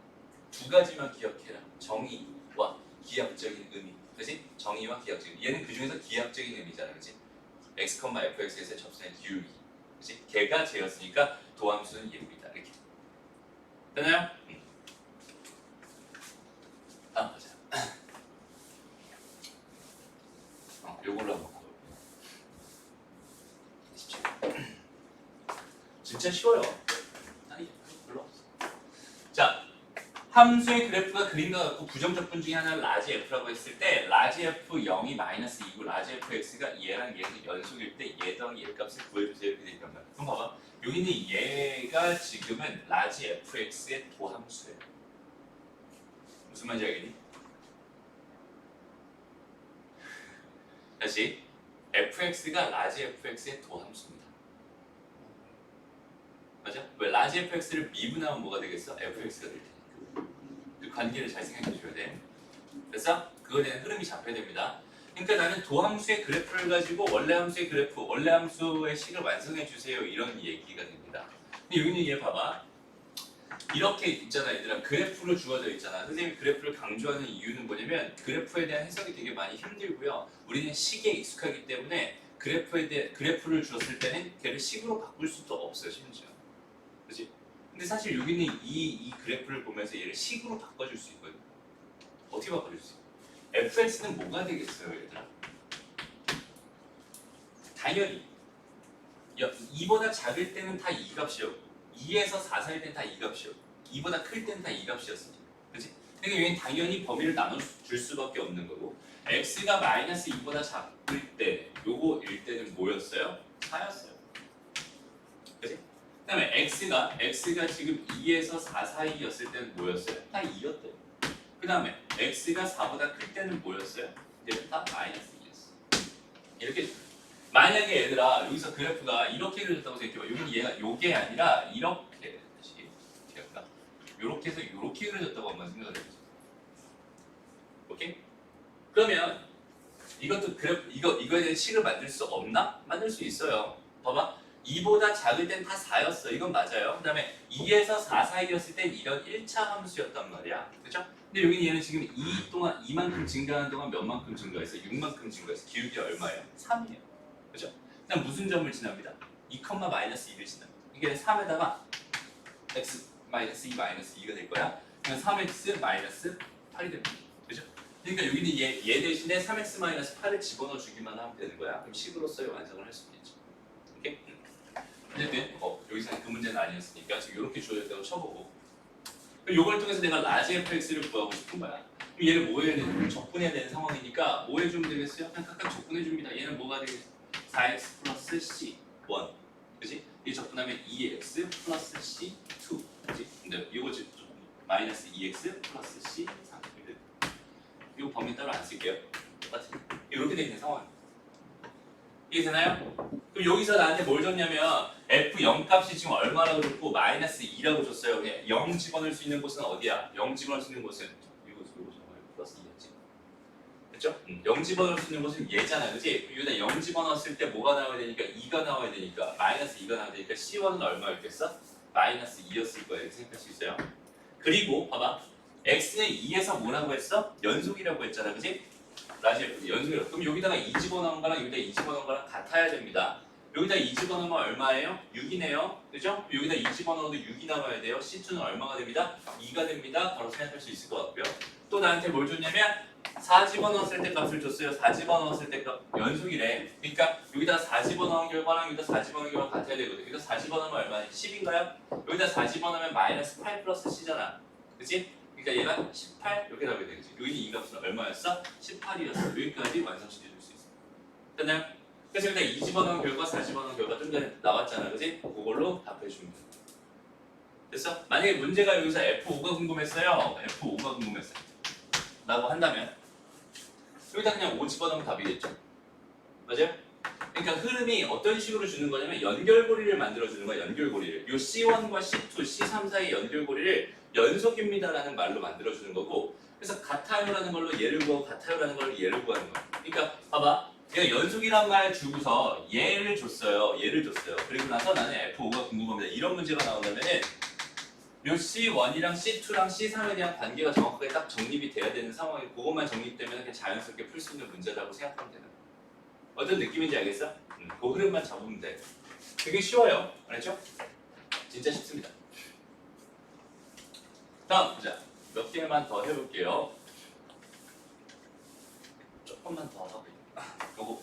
두 가지만 기억해라. 정의와 기하학적인 의미. 그치? 정의와 기하학적인 얘는 그 중에서 기하학적인 의미잖아. 그치? x, fx에서의 접선의 기울기. 그치? 걔가 제였으니까 도함수는 얘입니다. 이렇게. 되나요? 맞아. 요걸로 한번 가볼게요. 진짜 쉬워요. 아니, 별로 없어. 자, 함수의 그래프가 그림과 같고 부정적분 중에 하나를 라지 f라고 했을 때 라지 f 0이 마이너스 2고 라지 f x가 얘랑 얘가 연속일 때 얘 더하기 얘 값을 구해주세요 이렇게 돼 있단 말이야. 그럼 봐봐. 여기는 얘가 지금은 라지 fx의 도함수예요. 무슨 말인지 알겠니? 다시 fx가 라지 fx의 도함수입니다. 맞아? 왜 라지 fx를 미분하면 뭐가 되겠어? fx가 될 테니까. 그 관계를 잘 생각해 줘야 돼. 그래서 그거에 대한 흐름이 잡혀야 됩니다. 그러니까 나는 도함수의 그래프를 가지고 원래 함수의 그래프, 원래 함수의 식을 완성해 주세요 이런 얘기가 됩니다. 근데 여기는 얘 봐봐. 이렇게 있잖아 얘들아. 그래프로 주어져 있잖아. 선생님이 그래프를 강조하는 이유는 뭐냐면 그래프에 대한 해석이 되게 많이 힘들고요. 우리는 식에 익숙하기 때문에 그래프를 주었을 때는 걔를 식으로 바꿀 수도 없어요 심지어. 그렇지? 근데 사실 여기는 이 그래프를 보면서 얘를 식으로 바꿔줄 수 있거든. 어떻게 바꿔줄 수 있어? fx는 뭐가 되겠어요 얘들아? 당연히 2보다 작을 때는 다 2값이었고 2에서 4 사이 때는 다 2값이었고 2보다 클 때는 다 2값이었으니까. 그렇지? 그러니까 여기는 당연히 범위를 나눠줄 수밖에 없는 거고 x가 마이너스 2보다 작을 때 요거일 때는 뭐였어요? 4였어요. 그렇지? 그 다음에 x가 지금 2에서 4 사이였을 때는 뭐였어요? 다 2였대요. 그 다음에 x가 4보다 클 때는 뭐였어요? 이제 다 마이너스 2였어. 이렇게 만약에 얘들아 여기서 그래프가 이렇게 그려졌다고 생각해봐. 여기는 얘가 요게 아니라 이렇게 다시 기억나? 요렇게 해서 요렇게 그려졌다고 한번 생각을 해보자. 오케이? 그러면 이것도 그래프 이거에 대한 식을 만들 수 없나? 만들 수 있어요. 봐봐. 2보다 작을 땐 다 4였어. 이건 맞아요. 그 다음에 2에서 4 사이였을 땐 이런 1차 함수였단 말이야. 그죠? 근데 여기 얘는 지금 2 동안 2만큼 증가하는 동안 몇 만큼 증가했어? 6만큼 증가했어. 기울기 얼마예요? 3이에요. 그죠? 그다음 무슨 점을 지납니다? 2,-2를 지납니다. 이게 3에다가 x 마이너스 2 마이너스 2가 될 거야. 그럼 3x 마이너스 8이 됩니다. 그죠? 그러니까 여기는 얘 대신에 3x 마이너스 8을 집어넣어 주기만 하면 되는 거야. 그럼 식으로서의 완성을 할 수 있겠죠. 오케이? 어쨌든 여기서는 그 문제는 아니었으니까 지금 이렇게 주어졌다고 쳐보고 이걸 통해서 내가 라지 fx를 구하고 싶은 거야. 그럼 얘를 뭐 해야 되는? 적분해야 되는 상황이니까 뭐 해주면 되겠어요? 그냥 각각 적분해 줍니다. 얘는 뭐가 되겠어? 4x 플러스 c 1 그치? 이 적분하면 2x 플러스 c 2 그치? 근데 이거 지금 마이너스 2x 플러스 c 3 이거 범위 따로 안 쓸게요. 똑같이 이렇게 돼 있는 상황. 이해되나요? 그럼 여기서 나한테 뭘 줬냐면 f0 값이 지금 얼마라고 줬고 마이너스 2라고 줬어요. 그냥 0 집어넣을 수 있는 곳은 어디야? 0 집어넣을 수 있는 곳은 이거 플러스 2였지. 그렇죠? 0 집어넣을 수 있는 곳은 얘잖아. 그치? 여기다 0 집어넣었을 때 뭐가 나와야 되니까 2가 나와야 되니까 마이너스 2가 나와야 되니까 C1은 얼마였겠어? 마이너스 2였을 거야. 이렇게 생각할 수 있어요. 그리고 봐봐. x는 2에서 뭐라고 했어? 연속이라고 했잖아. 그치? 라지 f 연속이라고. 그럼 여기다가 2 집어넣은 거랑 여기다 2 집어넣은 거랑 같아야 됩니다. 여기다 2 집어넣으면 얼마예요? 6이네요. 그죠? 여기다 2 집어넣어도 6이 나와야 돼요. C2는 얼마가 됩니다? 2가 됩니다. 바로 생각할 수 있을 것 같고요. 또 나한테 뭘 줬냐면 4 집어넣었을 때 값을 줬어요. 4 집어넣었을 때 값 연속이래. 그러니까 여기다 4 집어넣은 결과랑 여기다 4 집어넣은 결과가 같아야 되거든. 여기다 4 집어넣으면 얼마야? 10인가요? 여기다 4 집어넣으면 마이너스 8 플러스 C잖아. 그치? 그러니까 얘가 18 이렇게 나오게 되겠지. 여기 이 값은 얼마였어? 18이었어. 여기까지 완성시켜 줄 수 있어. 됐나요? 그래서 여기다 2 집어넣은 결과, 4 집어넣은 결과 좀 전에 나왔잖아. 그치? 그걸로 답해주면 돼. 됐어? 만약에 문제가 여기서 F5가 궁금했어요. F5가 궁금했어요. 라고 한다면 여기다 그냥 5 집어넣으면 답이겠죠. 맞아요? 그러니까 흐름이 어떤 식으로 주는 거냐면 연결고리를 만들어주는 거야. 연결고리를. 요 C1과 C2, C3 사이 연결고리를 연속입니다라는 말로 만들어주는 거고 그래서 같아요라는 걸로 얘를 구하고 같아요라는 걸로 얘를 구하는 거야. 그러니까 봐봐. 내가 연속이란 말 주고서 얘를 줬어요. 그리고 나서 나는 F5가 궁금합니다. 이런 문제가 나온다면은 요 C1이랑 C2랑 C3에 대한 관계가 정확하게 딱 정립이 돼야 되는 상황이 그것만 정립되면 그냥 자연스럽게 풀 수 있는 문제라고 생각하면 되는 거야. 어떤 느낌인지 알겠어? 그 흐름만 잡으면 돼. 되게 쉬워요. 알았죠? 진짜 쉽습니다. 다음 보자. 몇 개만 더 해볼게요. 조금만 더 하고 요거.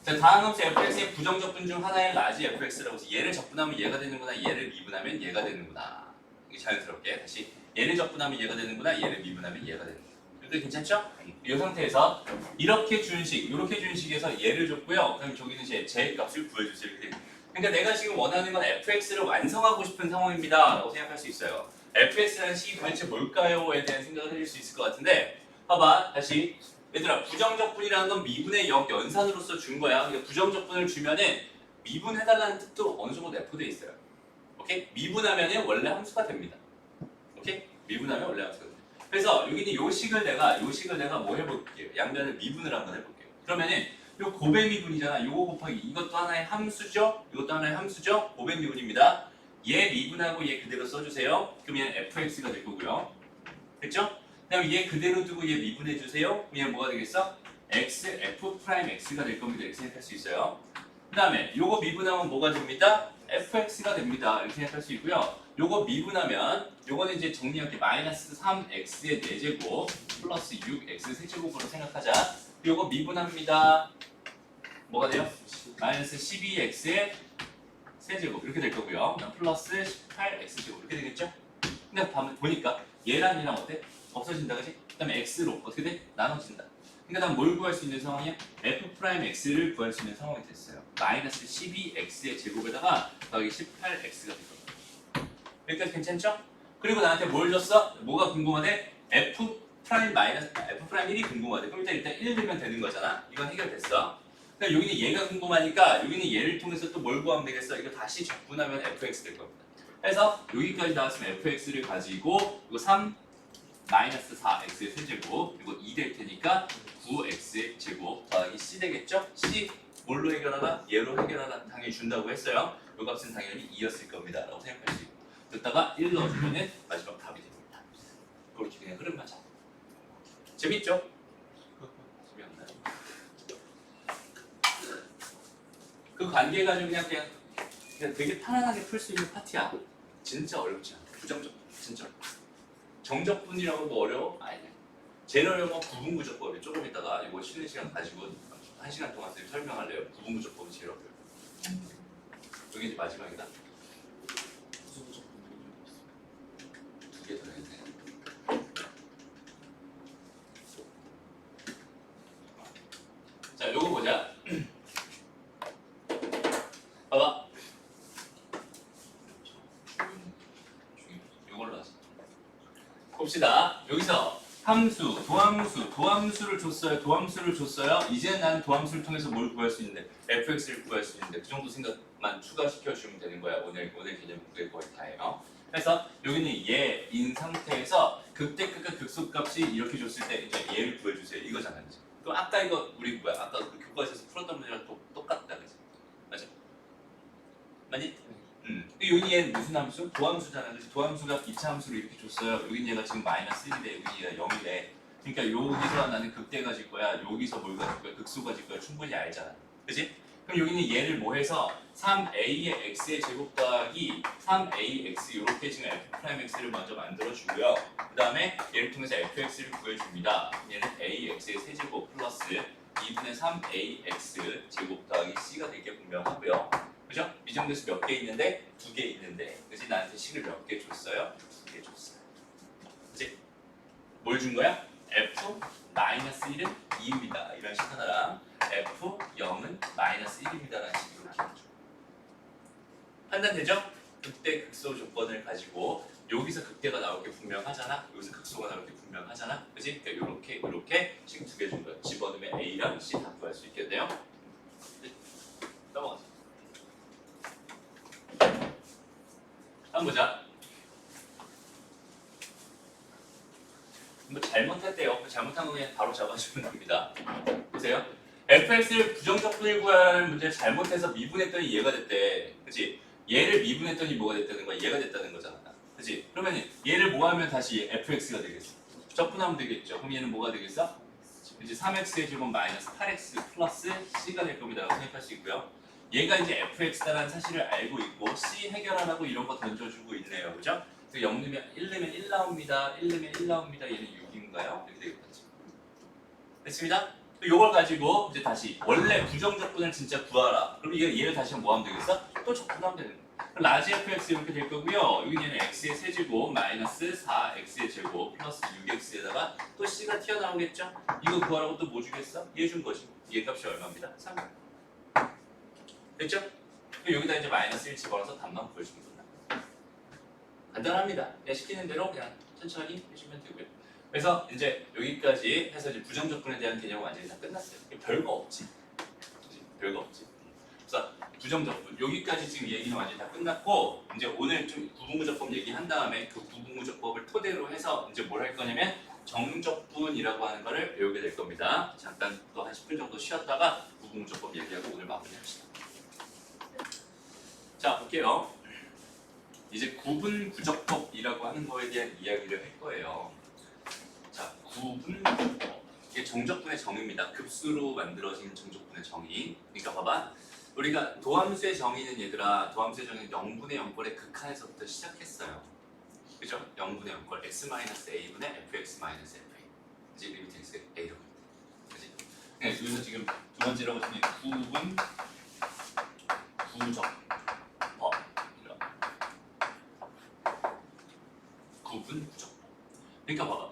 자, 다음 함수 fx의 부정적분 중 하나의 라지 fx라고 해서 얘를 적분하면 얘가 되는구나, 얘를 미분하면 얘가 되는구나. 이게 자연스럽게 다시 얘를 적분하면 얘가 되는구나, 얘를 미분하면 얘가 되는구나. 이렇게 괜찮죠? 이 상태에서 이렇게 준 식, 이렇게 준 식에서 얘를 줬고요. 그럼 저기는 제 값을 구해주세요. 이렇게 돼요. 그러니까 내가 지금 원하는 건 fx를 완성하고 싶은 상황입니다 라고 생각할 수 있어요. fx라는 식이 도대체 뭘까요?에 대한 생각을 해줄 수 있을 것 같은데 봐봐 다시 얘들아 부정적분이라는 건 미분의 역연산으로서 준 거야. 그러니까 부정적분을 주면은 미분해달라는 뜻도 어느 정도 내포돼 있어요. 오케이? 미분하면은 원래 함수가 됩니다. 오케이? 미분하면 원래 함수가 됩니다. 그래서 여기는 요 식을 내가 뭐 해볼게요? 양변을 미분을 한번 해볼게요. 그러면은 요 고배 미분이잖아. 요거 곱하기 이것도 하나의 함수죠? 이것도 하나의 함수죠? 고배 미분입니다. 얘 미분하고 얘 그대로 써주세요. 그럼 얘는 fx가 될 거고요. 됐죠? 그다음에 얘 그대로 두고 얘 미분해 주세요. 그럼 얘는 뭐가 되겠어? f'x가 될 겁니다. 이렇게 생각할 수 있어요. 그다음에 요거 미분하면 뭐가 됩니다? fx가 됩니다. 이렇게 생각할 수 있고요. 요거 미분하면 요거는 이제 정리할게 마이너스 3x의 4제곱 플러스 6x 세제곱으로 생각하자. 요거 미분합니다. 뭐가 돼요? 마이너스 12x의 세제곱 이렇게 될 거고요. 플러스 18x제곱 이렇게 되겠죠? 근데 보니까 얘랑 얘랑 어때? 없어진다 그지? 그 다음에 x로 어떻게 돼? 나눠진다. 그러니까 난 뭘 구할 수 있는 상황이야? f'x를 구할 수 있는 상황이 됐어요. 마이너스 12x의 제곱에다가 더하기 18x가 될 겁니다. 여기까지 괜찮죠? 그리고 나한테 뭘 줬어? 뭐가 궁금하대? f'1이 궁금하대. 그럼 일단 1 넣으면 되는 거잖아. 이건 해결됐어. 그러니까 여기는 얘가 궁금하니까 여기는 얘를 통해서 또 뭘 구하면 되겠어? 이거 다시 적분하면 fx 될 겁니다. 그래서 여기까지 나왔으면 fx를 가지고 이거 3 마이너스 4x의 세제곱 그리고 2 될 테니까 9x의 제곱 더하기 c 되겠죠? c 뭘로 해결하나? 얘로 해결하나? 당연히 준다고 했어요. 이 값은 당연히 2였을 겁니다 라고 생각할 수 있고 여기다가 1 넣어주면 마지막 답이 됩니다. 그렇게 그냥 흐름만 잡고 재밌죠? 재미없나요? 그 관계 가지고 그냥 되게 편안하게 풀 수 있는 파티야. 진짜 어렵지 않아. 부정적 진짜 어렵지. 정적분이라고 뭐 어려워? 아니야. 제일 어려운 건 구분구조법이 조금 있다가 이거 쉬는 시간 가지고 1시간 동안 설명할래요. 구분구조법이 제일 어려워요. 여기 이제 마지막이다. 두 개 더 해야 돼. 자, 요거 보자. 봐봐. 요걸로 하자. 봅시다. 여기서 함수, 도함수를 줬어요. 이제는 나는 도함수를 통해서 뭘 구할 수 있는데 fx를 구할 수 있는데 그 정도 생각만 추가시켜 주면 되는 거야. 오늘 개념 그게 거의 다예요. 그래서 여기는 얘인 상태에서 극대극과 극소값이 이렇게 줬을 때 이제 얘를 구해주세요. 이거잖아요. 그치? 또 아까 이거 우리 아까 그 교과서에서 풀었던 문제랑 똑같다, 그지? 맞아? 맞니? 여기 얘는 무슨 함수? 도함수잖아. 그래서 도함수가 2차 함수로 이렇게 줬어요. 여긴 얘가 지금 마이너스 1이래. 여기 얘가 0이래. 그러니까 여기서 나는 극대 가질 거야. 여기서 뭘 가질 거야? 극소 가질 거야. 충분히 알잖아. 그지? 그럼 여기는 얘를 뭐 해서 3a의 x의 제곱 더하기 3ax 이렇게 지금 f'x를 먼저 만들어주고요. 그 다음에 얘를 통해서 fx를 구해줍니다. 얘는 ax의 세제곱 플러스 2분의 3ax 제곱 더하기 c가 되게 분명하고요. 그죠? 이 정도에서 몇 개 있는데? 2개 있는데 그지? 나한테 식을 몇 개 줬어요? 2개 줬어요. 그지? 뭘 준 거야? f-1은 2입니다. 이런 식 하나랑 f0은 마이너스 1입니다. 라는 식으로 이렇게 해줘. 판단되죠? 극대 극소 조건을 가지고 여기서 극대가 나올 게 분명하잖아. 여기서 극소가 나올 게 분명하잖아. 그지? 그러니까 이렇게 식 2개 준 거야. 집어넣으면 a랑 c 다 구할 수 있겠네요. 넘어가자. 한번 보자. 뭐 잘못했대요. 잘못한 거 그냥 바로 잡아주면 됩니다. 보세요. fx를 부정적분을 구하라는 문제를 잘못해서 미분했더니 얘가 됐대. 그치? 얘를 미분했더니 뭐가 됐다는 거야? 얘가 됐다는 거잖아. 그치? 그러면 얘를 뭐 하면 다시 fx가 되겠어? 적분하면 되겠죠. 그럼 얘는 뭐가 되겠어? 이제 3x의 제곱 마이너스 8x 플러스 c가 될 겁니다. 라고 생각할 수 있고요. 얘가 이제 fx다라는 사실을 알고 있고 c 해결하라고 이런 거 던져주고 있네요. 그죠? 0 넣으면 1 넣으면 1 나옵니다. 1 넣으면 1 나옵니다. 얘는 6인가요? 이렇게 되겠죠. 됐습니다? 이걸 가지고 이제 다시 원래 부정적분을 진짜 구하라. 그럼 얘를 다시 뭐 하면 되겠어? 또 적분하면 되는 거야. 라지 fx 이렇게 될 거고요. 여기는 x의 세제곱 마이너스 4x의 제곱 플러스 6x에다가 또 c가 튀어나오겠죠? 이거 구하라고 또 뭐 주겠어? 얘 준 거지. 얘 값이 얼마입니다? 3. 됐죠? 그럼 여기다 이제 마이너스 1 집어넣어서 답만 구해주면 된다. 간단합니다. 그냥 시키는 대로 그냥 천천히 해주면 되고요. 그래서 이제 여기까지 해서 이제 부정적분에 대한 개념은 완전히 다 끝났어요. 별거 없지. 그치? 별거 없지. 그래서 부정적분 여기까지 지금 얘기는 완전히 다 끝났고 이제 오늘 좀 구분구조법 얘기한 다음에 그 구분구조법을 토대로 해서 이제 뭘 할 거냐면 정적분이라고 하는 거를 배우게 될 겁니다. 잠깐 또 한 10분 정도 쉬었다가 구분구조법 얘기하고 오늘 마무리합시다. 자 볼게요. 이제 구분구조법이라고 하는 거에 대한 이야기를 할 거예요. 자 구분구조법 이게 정적분의 정의입니다. 급수로 만들어진 정적분의 정의. 그러니까 봐봐. 우리가 도함수의 정의는 얘들아 도함수의 정의는 0분의 0꼴의 극한에서부터 시작했어요. 그죠? 0분의 0꼴 x-a분의 fx-fa 이제 리미트 x가 a라고 합니다. 그지? 네, 여기서 지금 두 번째라고 하시는 구분 구적법 구분 구적법 그러니까 봐봐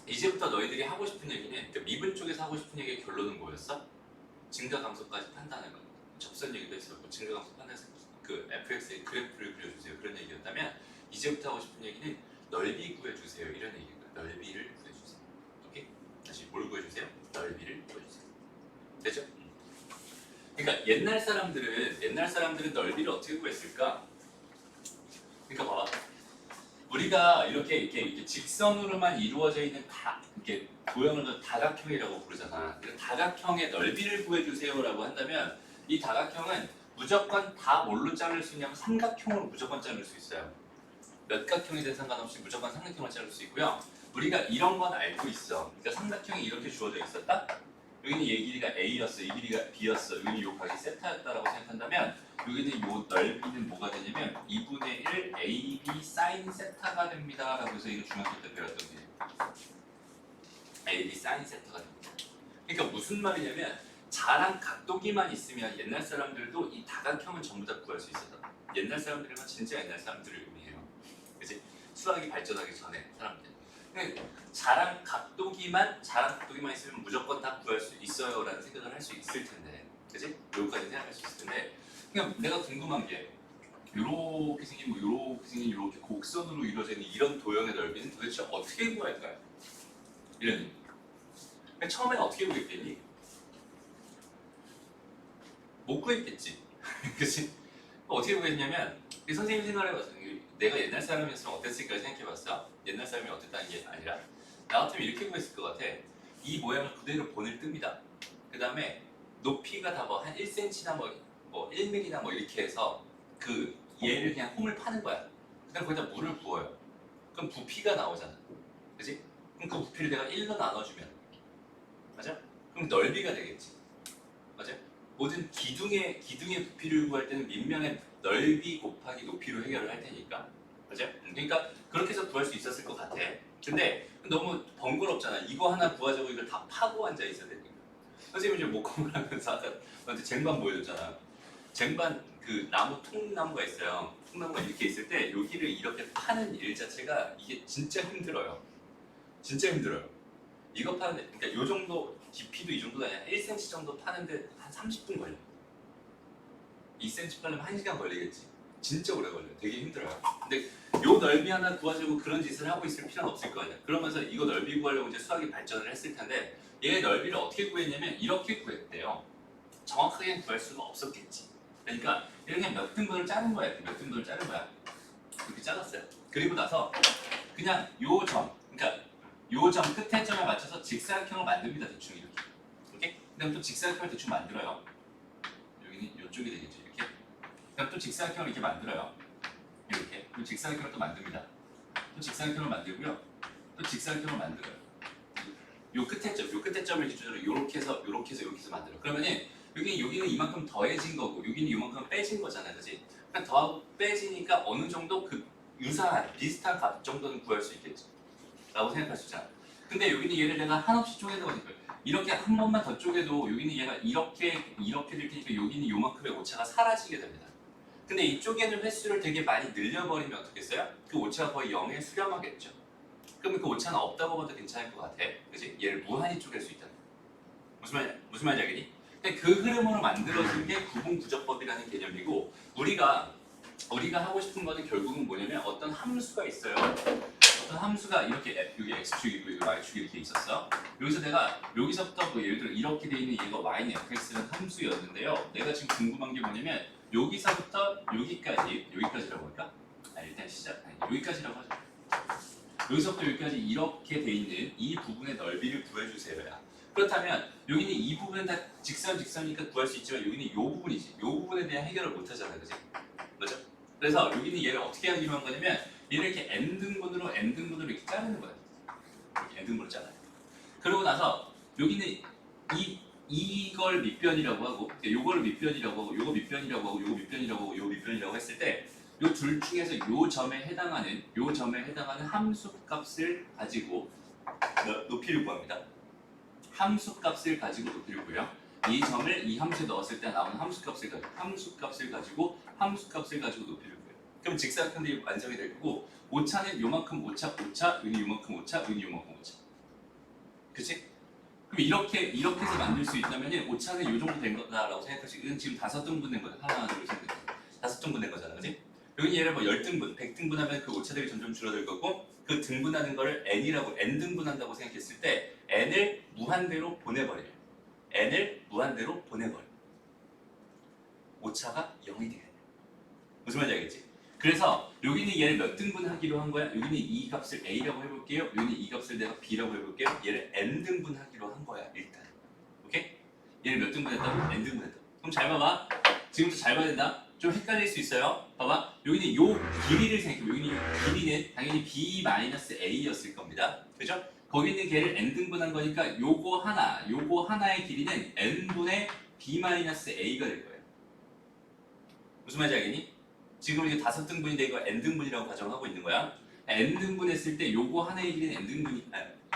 이제부터 너희들이 하고 싶은 얘기는 그러니까 미분 쪽에서 하고 싶은 얘기의 결론은 뭐였어? 증가감소까지 판단하는 거 접선 얘기도 했었고 증가감소 판단해서 그 fx의 그래프를 그려주세요 그런 얘기였다면 이제부터 하고 싶은 얘기는 넓이 구해주세요 이런 얘기예요. 넓이를 구해주세요. 오케이? 다시 뭘 구해주세요? 넓이를 구해주세요. 되죠? 그러니까 옛날 사람들은 넓이를 어떻게 구했을까? 그러니까 봐봐. 우리가 이렇게 직선으로만 이루어져 있는 이렇게 도형을 다각형이라고 부르잖아. 그러니까 다각형의 넓이를 구해주세요라고 한다면 이 다각형은 무조건 다 뭘로 자를 수 있냐면 삼각형으로 무조건 자를 수 있어요. 몇 각형이든 상관없이 무조건 삼각형을 자를 수 있고요. 우리가 이런 건 알고 있어. 그러니까 삼각형이 이렇게 주어져 있었다. 여기는 얘 길이가 A였어, 이 길이가 B였어. 여기는 요 각이 세타였다라고 생각한다면 여기는 요 넓이는 뭐가 되냐면 2분의 1 AB 사인 세타가 됩니다. 라고 해서 이거 중학교 때 배웠던 게 AB 사인 세타가 됩니다. 그러니까 무슨 말이냐면 자랑 각도기만 있으면 옛날 사람들도 이 다각형은 전부 다 구할 수 있었다. 옛날 사람들이면 진짜 옛날 사람들을 의미해요. 그치? 수학이 발전하기 전에 사람들. 자랑 각도기만 있으면 무조건 다 구할 수 있어요라는 생각을 할 수 있을 텐데, 그치? 여기까지 생각할 수 있을 텐데, 그냥 내가 궁금한 게 요렇게 생긴 요렇게 생긴 요렇게 곡선으로 이루어지는 이런 도형의 넓이는 도대체 어떻게 구할까요? 이런 의미. 처음에는 어떻게 구했겠니? 못 구했겠지. 그치? 어떻게 구했냐면 선생님 생각해봤어. 내가 옛날 사람이었으면 어땠을까 생각해봤어. 옛날 사람이 어땠다는 게 아니라 나 같으면 이렇게 구했을 것 같아. 이 모양을 그대로 본을 뜹니다. 그 다음에 높이가 다 뭐 한 1cm나 뭐 1mm나 뭐 이렇게 해서 그 얘를 그냥 홈을 파는 거야. 그다음 거기다 물을 부어요. 그럼 부피가 나오잖아. 그치? 그럼 그 부피를 내가 1로 나눠주면 맞아? 그럼 넓이가 되겠지. 맞아? 모든 기둥의 부피를 구할 때는 민명의 넓이 곱하기 높이로 해결을 할 테니까. 맞아? 그러니까 그렇게 해서 구할 수 있었을 것 같아. 근데 너무 번거롭잖아. 이거 하나 구하자고 이걸 다 파고 앉아 있어야 되니까. 선생님이 이제 목공을 하면서 아까 너한테 쟁반 보여줬잖아. 쟁반 그 나무 통나무가 있어요. 통나무가 이렇게 있을 때 여기를 이렇게 파는 일 자체가 이게 진짜 힘들어요. 진짜 힘들어요. 이거 파는데 그러니까 요 정도 깊이도 이 정도가 아니라 1cm 정도 파는데 한 30분 걸려. 2cm 파려면 1시간 걸리겠지. 진짜 오래 걸려. 되게 힘들어요. 근데 요 넓이 하나 구하자고 그런 짓을 하고 있을 필요는 없을 거 아니야. 그러면서 이거 넓이 구하려고 이제 수학이 발전을 했을 텐데 얘 넓이를 어떻게 구했냐면 이렇게 구했대요. 정확하게 구할 수가 없었겠지. 그러니까 이렇게 몇 등분을 자른 거야. 몇 등분을 자른 거야. 이렇게 잘랐어요. 그리고 나서 그냥 요 점, 그러니까 요 점 끝에 점에 맞춰서 직사각형을 만듭니다. 대충 이렇게. 오케이? 그다음 또 직사각형을 대충 만들어요. 여기는 이쪽이 되겠죠. 이렇게. 그다음 또 직사각형을 이렇게 만들어요. 이렇게. 또 직사각형을 또 만듭니다. 또 직사각형을 만들고요. 또 직사각형을 만들어요. 요 끝에 점을 기준으로 이렇게 해서 만들어. 그러면은 여기는 이만큼 더해진 거고 여기는 이만큼 빼진 거잖아요, 그렇지? 그러니까 더하고 빼지니까 어느 정도 그 유사한 비슷한 값 정도는 구할 수 있겠지. 라고 생각할 수 있잖아. 근데 여기는 얘를 내가 한없이 쪼개다 보니까 이렇게 한 번만 더 쪼개도 여기는 얘가 이렇게 될 테니까 여기는 요만큼의 오차가 사라지게 됩니다. 근데 이 쪼개는 횟수를 되게 많이 늘려버리면 어떻겠어요? 그 오차가 거의 0에 수렴하겠죠. 그러면 그 오차는 없다고 봐도 괜찮을 것 같아. 그치? 얘를 무한히 쪼갤 수 있다는 거야. 무슨 말인지 알겠니? 근데 그 흐름으로 만들어진 게 구분구조법이라는 개념이고 우리가 하고 싶은 거는 결국은 뭐냐면 어떤 함수가 있어요. 어떤 함수가 이렇게 여기 x축이고 여기 y축이 이렇게 있었어. 여기서부터 뭐 예를 들어 이렇게 돼 있는 얘가 y는 fx라는 함수였는데요. 내가 지금 궁금한 게 뭐냐면 여기서부터 여기까지라고 할까? 일단 여기까지라고 하자. 여기서부터 여기까지 이렇게 돼 있는 이 부분의 넓이를 구해주세요야. 그렇다면 여기는 이 부분은 다 직선이니까 구할 수 있지만 여기는 이 부분이지. 이 부분에 대한 해결을 못 하잖아, 그지? 그렇죠? 그래서 여기는 얘를 어떻게 하기로 한 거냐면 얘를 이렇게 n등분으로 이렇게 자르는 거야. 이렇게 n등분으로 잘라요. 그러고 나서 여기는 이걸 밑변이라고 하고 요거를 밑변이라고 하고 요거 밑변이라고 하고 요거 밑변이라고 하고 요거 밑변이라고 했을 때 요 둘 중에서 요 점에 해당하는 함수값을 가지고 높이를 구합니다. 함수값을 가지고 높이를 구해요. 이 점을 이 함수에 넣었을 때 나오는 함수값을 가지고 높이를 구해요. 그럼 직사각형들이 완성이 될 거고 오차는 요만큼 오차, 여기 요만큼 오차, 여기 요만큼 오차. 그치? 그럼 이렇게 해서 만들 수 있다면 오차는 요 정도 된 거다라고 생각할 수 있고 지금 5등분 된 거죠. 하나, 둘, 셋, 넷. 5등분 된 거잖아. 그치? 여기 예를 뭐 10등분, 100등분 하면 그 오차들이 점점 줄어들 거고 그 등분하는 거를 n등분한다고 생각했을 때 n을 무한대로 보내버려요. 오차가 0이 되겠네. 무슨 말인지 알겠지? 그래서 여기는 얘를 몇 등분하기로 한 거야? 여기는 이 값을 a라고 해볼게요. 여기는 이 값을 내가 b라고 해볼게요. 얘를 n등분하기로 한 거야 일단. 오케이? 얘를 몇 등분했다고? n등분했다고. 그럼 잘 봐봐. 지금부터 잘 봐야 된다. 좀 헷갈릴 수 있어요. 봐봐. 여기는 요 길이를 생각해봐. 여기는 요 길이는 당연히 b-a였을 겁니다. 그죠? 거기 있는 걔를 n등분한 거니까 요거 하나의 길이는 n분의 b-a가 될 거예요. 무슨 말인지 알겠니? 지금 이게 5등분인데 이거 n등분이라고 가정하고 있는 거야. n등분 했을 때 요거 하나의 길이는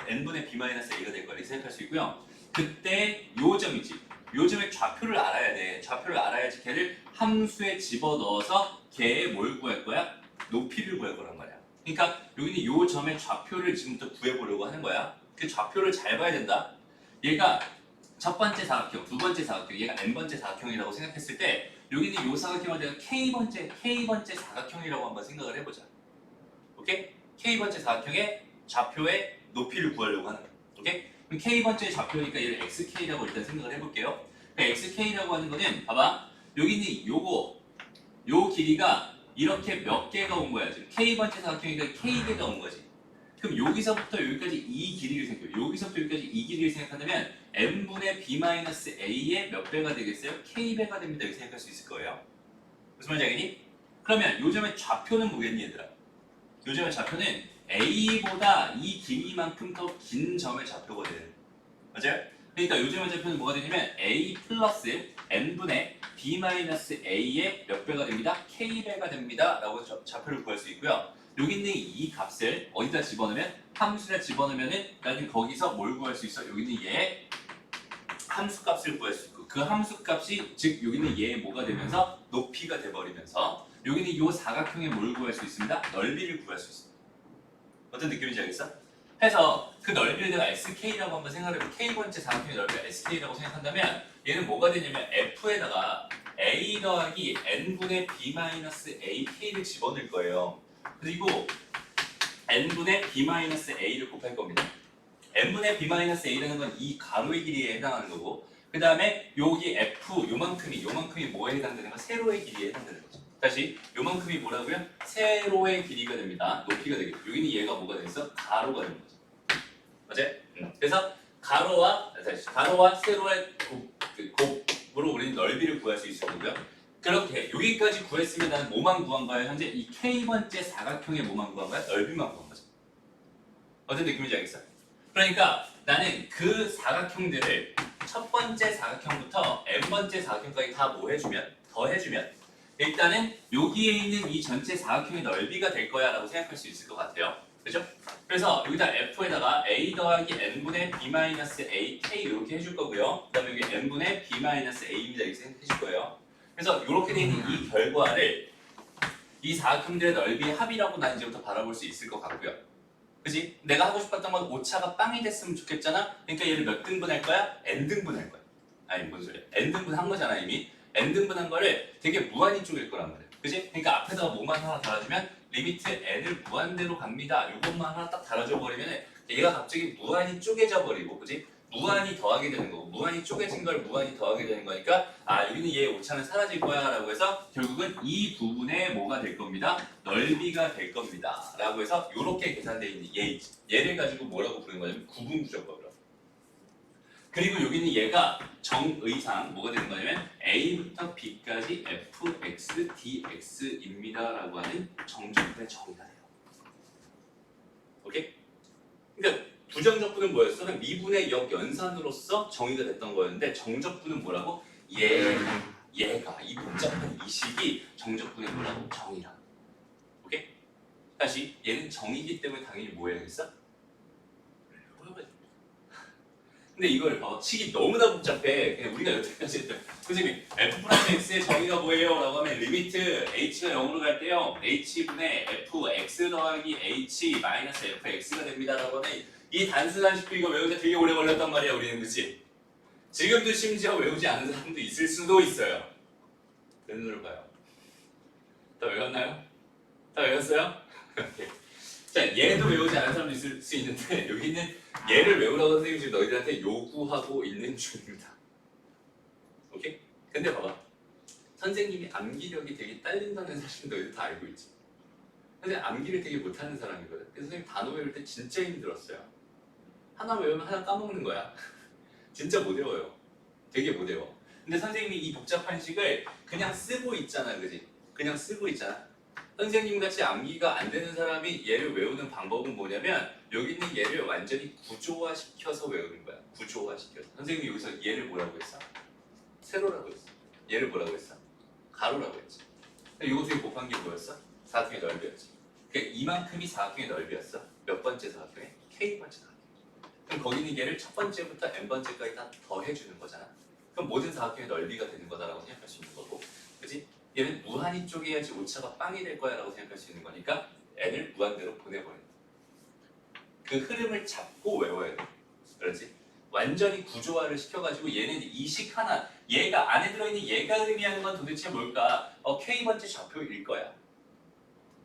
n분의 b-a가 될 거라 생각할 수 있고요. 그때 요 점이지. 요 점의 좌표를 알아야 돼. 좌표를 알아야지 걔를 함수에 집어넣어서 걔의 뭘 구할 거야? 높이를 구할 거란 말이야. 그러니까 여기는 요 점의 좌표를 지금부터 구해보려고 하는 거야. 그 좌표를 잘 봐야 된다. 얘가 첫 번째 사각형, 두 번째 사각형, 얘가 n번째 사각형이라고 생각했을 때 여기는 요 사각형을 내가 K번째 사각형이라고 한번 생각을 해보자. 오케이? K번째 사각형의 좌표의 높이를 구하려고 하는 거야. 오케이? 그럼 K번째 좌표니까 얘를 XK라고 일단 생각을 해볼게요. 그러니까 XK라고 하는 거는 봐봐. 여기는 요 길이가 이렇게 몇 개가 온 거야. 지금 K번째 사각형이니까 K개가 온 거지. 그럼 여기서부터 여기까지 이 길이를 생각해요. 여기서부터 여기까지 이 길이를 생각한다면 n분의 b-a의 몇 배가 되겠어요? k배가 됩니다. 이렇게 생각할 수 있을 거예요. 무슨 말인지 알겠니? 그러면 요 점의 좌표는 뭐겠니 얘들아? 요 점의 좌표는 a보다 이 길이만큼 더 긴 점의 좌표거든. 맞아요? 그러니까 요 점의 좌표는 뭐가 되냐면 a 플러스 n분의 b-a의 몇 배가 됩니다? k배가 됩니다. 라고 좌표를 구할 수 있고요. 여기 있는 이 값을 어디다 집어넣으면 함수에 집어넣으면은 나는 거기서 뭘 구할 수 있어? 여기 있는 얘의 함수값을 구할 수 있고 그 함수값이 즉 여기 있는 얘의 뭐가 되면서 높이가 돼버리면서 여기 있는 이 사각형의 뭘 구할 수 있습니다? 넓이를 구할 수 있습니다. 어떤 느낌인지 알겠어? 해서 그 넓이를 내가 SK라고 한번 생각해보면 K번째 사각형의 넓이가 SK라고 생각한다면 얘는 뭐가 되냐면 F에다가 A 더하기 N분의 B-AK를 집어넣을 거예요. 그리고 n분의 b-a를 곱할 겁니다. n분의 b-a라는 건 이 가로의 길이에 해당하는 거고 그 다음에 여기 f 요만큼이 뭐에 해당되는 거? 세로의 길이에 해당되는 거죠. 다시 요만큼이 뭐라고요? 세로의 길이가 됩니다. 높이가 되겠죠. 여기는 얘가 뭐가 되겠어? 가로가 되는 거죠. 맞아요? 그래서 가로와 세로의 곱으로 우리는 넓이를 구할 수 있을 거고요. 그렇게 여기까지 구했으면 나는 뭐만 구한 거야? 현재 이 K번째 사각형의 뭐만 구한 거야? 넓이만 구한 거죠. 어떤 느낌인지 알겠어? 그러니까 나는 그 사각형들을 첫 번째 사각형부터 n번째 사각형까지 다 뭐 해주면? 더 해주면 일단은 여기에 있는 이 전체 사각형의 넓이가 될 거야 라고 생각할 수 있을 것 같아요. 그죠? 그래서 여기다 F에다가 A 더하기 N분의 B-AK 이렇게 해줄 거고요. 그 다음에 여기 N분의 B-A입니다. 이렇게 생각해 줄 거예요. 그래서 이렇게 돼 있는 이 결과를 이 사각형들의 넓이의 합이라고 난 이제부터 바라볼 수 있을 것 같고요. 그지? 내가 하고 싶었던 건 오차가 빵이 됐으면 좋겠잖아. 그러니까 얘를 몇 등분 할 거야? n등분 할 거야. 아니 뭔 소리야? n등분 한 거잖아 이미. n등분 한 거를 되게 무한히 쪼갤 거란 말이야. 그지? 그러니까 앞에다가 뭐만 하나 달아주면 리미트 n을 무한대로 갑니다. 이것만 하나 딱 달아줘 버리면 얘가 갑자기 무한히 쪼개져 버리고, 그지? 무한히 더하게 되는 거고, 무한히 쪼개진 걸 무한히 더하게 되는 거니까 아 여기는 얘 오차는 사라질 거야 라고 해서 결국은 이 부분에 뭐가 될 겁니다. 넓이가 될 겁니다 라고 해서 이렇게 계산되어 있는 얘를 가지고 뭐라고 부르는 거냐면 구분구조법이라고. 그리고 여기는 얘가 정의상 뭐가 되는 거냐면 A부터 B까지 fx, dx입니다 라고 하는 정적분의 정의가 돼요. 오케이? 그러니까 부정적분은 뭐였어? 그냥 미분의 역연산으로서 정의가 됐던 거였는데 정적분은 뭐라고? 얘가 이 복잡한 이 식이 정적분의 뭐라고? 정의라고. 오케이? 다시 얘는 정의이기 때문에 당연히 뭐 해야겠어? 근데 이걸 봐봐. 식이 너무나 복잡해. 그냥 우리가 여태까지 했던 선생님 f'x의 정의가 뭐예요? 라고 하면 리미트 h가 0으로 갈 때요 h분의 fx 더하기 h 마이너스 fx가 됩니다 라고 하면 이 단순한 식도 이거 외우는데 되게 오래 걸렸단 말이야 우리는. 그치? 지금도 심지어 외우지 않은 사람도 있을 수도 있어요. 내 눈으로 봐요. 다 외웠나요? 다 외웠어요? 자, 얘도 외우지 않은 사람도 있을 수 있는데 여기는 얘를 외우라고 선생님이 지금 너희들한테 요구하고 있는 중입니다. 오케이? 근데 봐봐. 선생님이 암기력이 되게 딸린다는 사실 너희들 다 알고 있지. 선생님 암기를 되게 못하는 사람이거든. 그래서 선생님 단어 외울 때 진짜 힘들었어요. 하나 외우면 하나 까먹는 거야. 진짜 못 외워요. 되게 못 외워. 근데 선생님이 이 복잡한 식을 그냥 쓰고 있잖아. 그지? 그냥 쓰고 있잖아. 선생님같이 암기가 안 되는 사람이 얘를 외우는 방법은 뭐냐면 여기 있는 얘를 완전히 구조화시켜서 외우는 거야. 구조화시켜서. 선생님이 여기서 얘를 뭐라고 했어? 세로라고 했어. 얘를 뭐라고 했어? 가로라고 했지. 이거 중에 곱한 게 뭐였어? 사각형의 넓이였지. 그러니까 이만큼이 사각형의 넓이였어. 몇 번째 사각형에? K번째 사각형. 그럼 거기 있는 얘를 첫 번째부터 n번째까지 다 더해주는 거잖아. 그럼 모든 사각형의 넓이가 되는 거다라고 생각할 수 있는 거고, 그렇지? 얘는 무한히 쪼개야지 오차가 빵이 될 거야라고 생각할 수 있는 거니까 n을 무한대로 보내버려. 그 흐름을 잡고 외워야 돼. 그렇지? 완전히 구조화를 시켜가지고 얘는 이 식 하나, 얘가 안에 들어있는 얘가 의미하는 건 도대체 뭘까? K번째 좌표일 거야.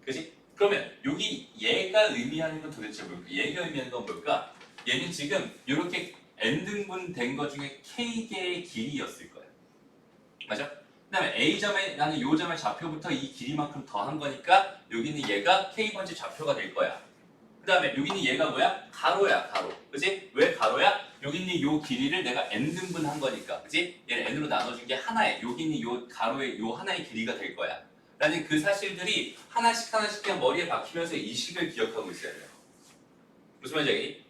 그렇지? 그러면 여기 얘가 의미하는 건 도대체 뭘까? 얘가 의미하는 건 뭘까? 얘는 지금 이렇게 n등분 된 것 중에 k개의 길이였을 거야. 맞아? 그 다음에 A점에 나는 요 점의 좌표부터 이 길이만큼 더한 거니까 여기는 얘가 K번째 좌표가 될 거야. 그 다음에 여기는 얘가 뭐야? 가로야, 가로. 그치? 왜 가로야? 여기 있는 요 길이를 내가 n등분 한 거니까. 그치? 얘를 n으로 나눠준 게 하나에, 여기 있는 요 가로의 요 하나의 길이가 될 거야. 라는 그 사실들이 하나씩 하나씩 그냥 머리에 박히면서 이 식을 기억하고 있어야 돼요. 무슨 말인지 알겠니?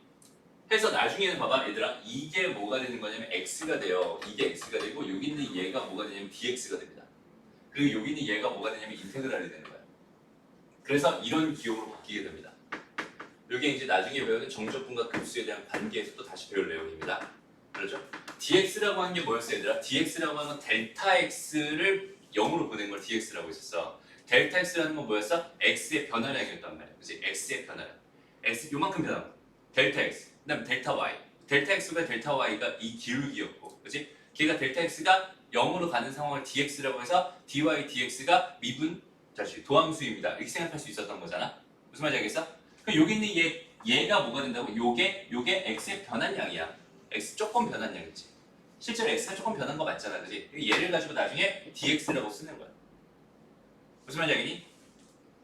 그래서 나중에는 봐봐 얘들아, 이게 뭐가 되는 거냐면 x가 돼요. 이게 x가 되고 여기 있는 얘가 뭐가 되냐면 dx가 됩니다. 그리고 여기 있는 얘가 뭐가 되냐면 인테그랄이 되는 거야. 그래서 이런 기호로 바뀌게 됩니다. 이게 이제 나중에 배우는 정적분과 급수에 대한 관계에서 또 다시 배울 내용입니다. 그렇죠? dx라고 하는 게 뭐였어 얘들아? dx라고 하는 건 델타 x를 0으로 보낸 걸 dx라고 했었어. 델타 x라는 건 뭐였어? x의 변화량이었단 말이야. 그치? x의 변화량. x 요만큼 변한 거. 델타 x. 그다음 델타 y. 델타 x가 델타 y가 이 기울기였고, 그렇지? 걔가 델타 x가 0으로 가는 상황을 dx라고 해서 dy dx가 미분 다시 도함수입니다. 이렇게 생각할 수 있었던 거잖아. 무슨 말인지 알겠어? 그럼 여기 있는 얘가 뭐가 된다고? 요게 x의 변환량이야. x 조금 변한 양이지. 실제로 x가 조금 변한 거 맞잖아, 그렇지? 얘를 가지고 나중에 dx라고 쓰는 거야. 무슨 말인지 알겠니?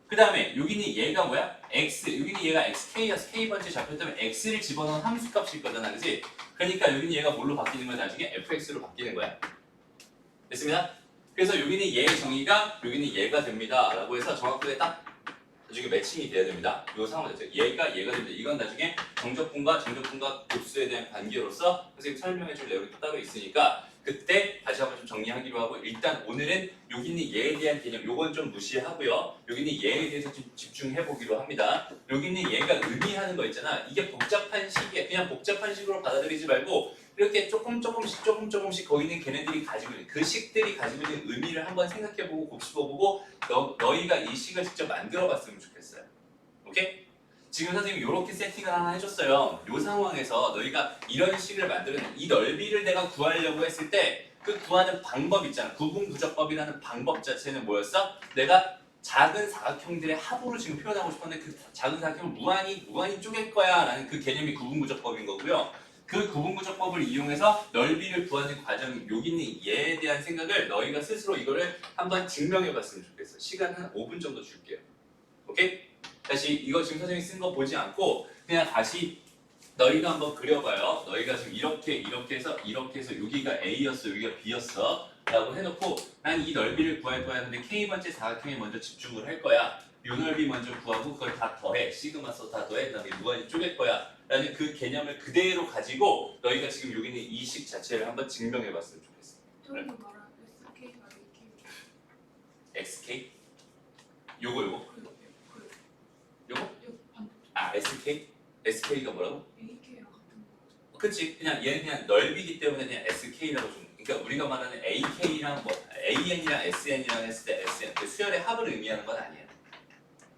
그 다음에 여기는 얘가 뭐야? x, 여기는 얘가 xk여서 k번째 좌표 때문에 x를 집어넣은 함수값일 거잖아, 그치? 그러니까 여기는 얘가 뭘로 바뀌는 거야? 나중에 fx로 바뀌는 거야. 됐습니다? 그래서 여기는 얘의 정의가 여기는 얘가 됩니다 라고 해서 정확하게 딱 나중에 매칭이 돼야 됩니다. 이 상황을 됐죠. 얘가 됩니다. 이건 나중에 정적분과 급수에 대한 관계로서 선생님 설명해 줄 내용이 또 따로 있으니까 그때 다시 한번 좀 정리하기로 하고 일단 오늘은 여기 있는 얘에 대한 개념 요건 좀 무시하고요. 여기 있는 얘에 대해서 좀 집중해 보기로 합니다. 여기 있는 얘가 의미하는 거 있잖아. 이게 복잡한 식이야. 그냥 복잡한 식으로 받아들이지 말고 이렇게 조금씩 거기 있는 걔네들이 가지고 있는 그 식들이 가지고 있는 의미를 한번 생각해보고 곱씹어보고 너희가 이 식을 직접 만들어봤으면 좋겠어요. 오케이? 지금 선생님이 이렇게 세팅을 하나 해줬어요. 이 상황에서 너희가 이런 식을 만드는 이 넓이를 내가 구하려고 했을 때 그 구하는 방법 있잖아. 구분구적법이라는 방법 자체는 뭐였어? 내가 작은 사각형들의 합으로 지금 표현하고 싶었는데 그 작은 사각형을 무한히 쪼갤 거야 라는 그 개념이 구분구적법인 거고요. 그 구분구적법을 이용해서 넓이를 구하는 과정 여기 있는 얘에 대한 생각을 너희가 스스로 이거를 한번 증명해 봤으면 좋겠어. 시간 한 5분 정도 줄게요. 오케이? 다시 이거 지금 선생님이 쓴 거 보지 않고 그냥 다시 너희가 한번 그려봐요. 너희가 지금 이렇게 해서 여기가 A였어 여기가 B였어 라고 해놓고 난 이 넓이를 구할 거야. 근데 K번째 사각형에 먼저 집중을 할 거야. 이 넓이 먼저 구하고 그걸 다 더해. 시그마 써 다 더해. 그 다음에 무한히 쪼갤 거야. 라는 그 개념을 그대로 가지고 너희가 지금 여기 있는 이 식 자체를 한번 증명해 봤으면 좋겠어. 저기 말한 SK가 AK. XK? 요거 요거? 반대 아 SK? SK가 뭐라고? AK랑 같은 거. 그치 그냥 얘는 그냥 넓이기 때문에 그냥 SK라고 좀 그러니까 우리가 말하는 AK랑 뭐 AN이랑 SN이랑 했을 때 SN 그 수열의 합을 의미하는 건 아니에요.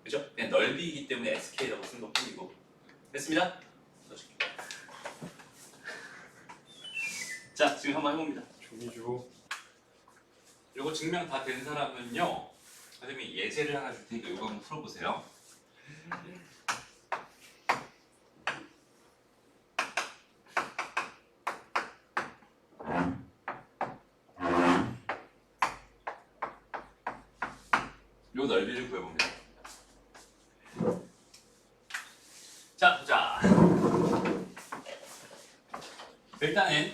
그죠? 그냥 넓이이기 때문에 SK라고 쓴 것뿐이고 됐습니다? 자 지금 한번 해봅니다. 종이 주고. 요거 증명 다 된 사람은요 선생님이 예제를 하나 줄 테니까 요거 한번 풀어보세요. 요 넓이를 구해봅니다. 자 보자. 일단은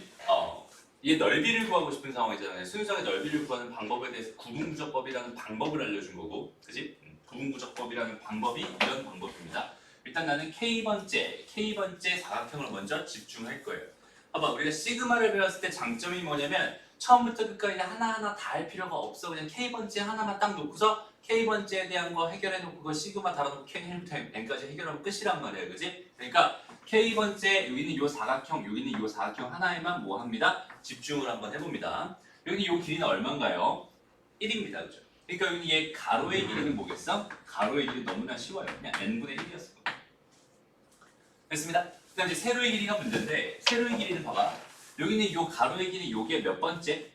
이 넓이를 구하고 싶은 상황이잖아요. 순서의 넓이를 구하는 방법에 대해서 구분구적법이라는 방법을 알려준 거고, 그지? 구분구적법이라는 방법이 이런 방법입니다. 일단 나는 K번째 사각형을 먼저 집중할 거예요. 봐봐, 우리가 시그마를 배웠을 때 장점이 뭐냐면 처음부터 끝까지 하나하나 다 할 필요가 없어. 그냥 K번째 하나만 딱 놓고서 K번째에 대한 거 해결해놓고 그거 시그마 달아놓고 K부터 N까지 해결하면 끝이란 말이에요. 그지? 그러니까 K번째 여기는 요 사각형, 여기는 요 사각형 하나에만 뭐 합니다? 집중을 한번 해봅니다. 여기는 요 길이는 얼마인가요? 1입니다. 그죠? 그러니까 여기는 얘 가로의 길이는 뭐겠어? 가로의 길이 너무나 쉬워요. 그냥 n분의 1이었을 거예요. 됐습니다. 그 다음 이제 세로의 길이가 문제인데 세로의 길이는 봐봐. 여기는 요 가로의 길이 요게 몇 번째?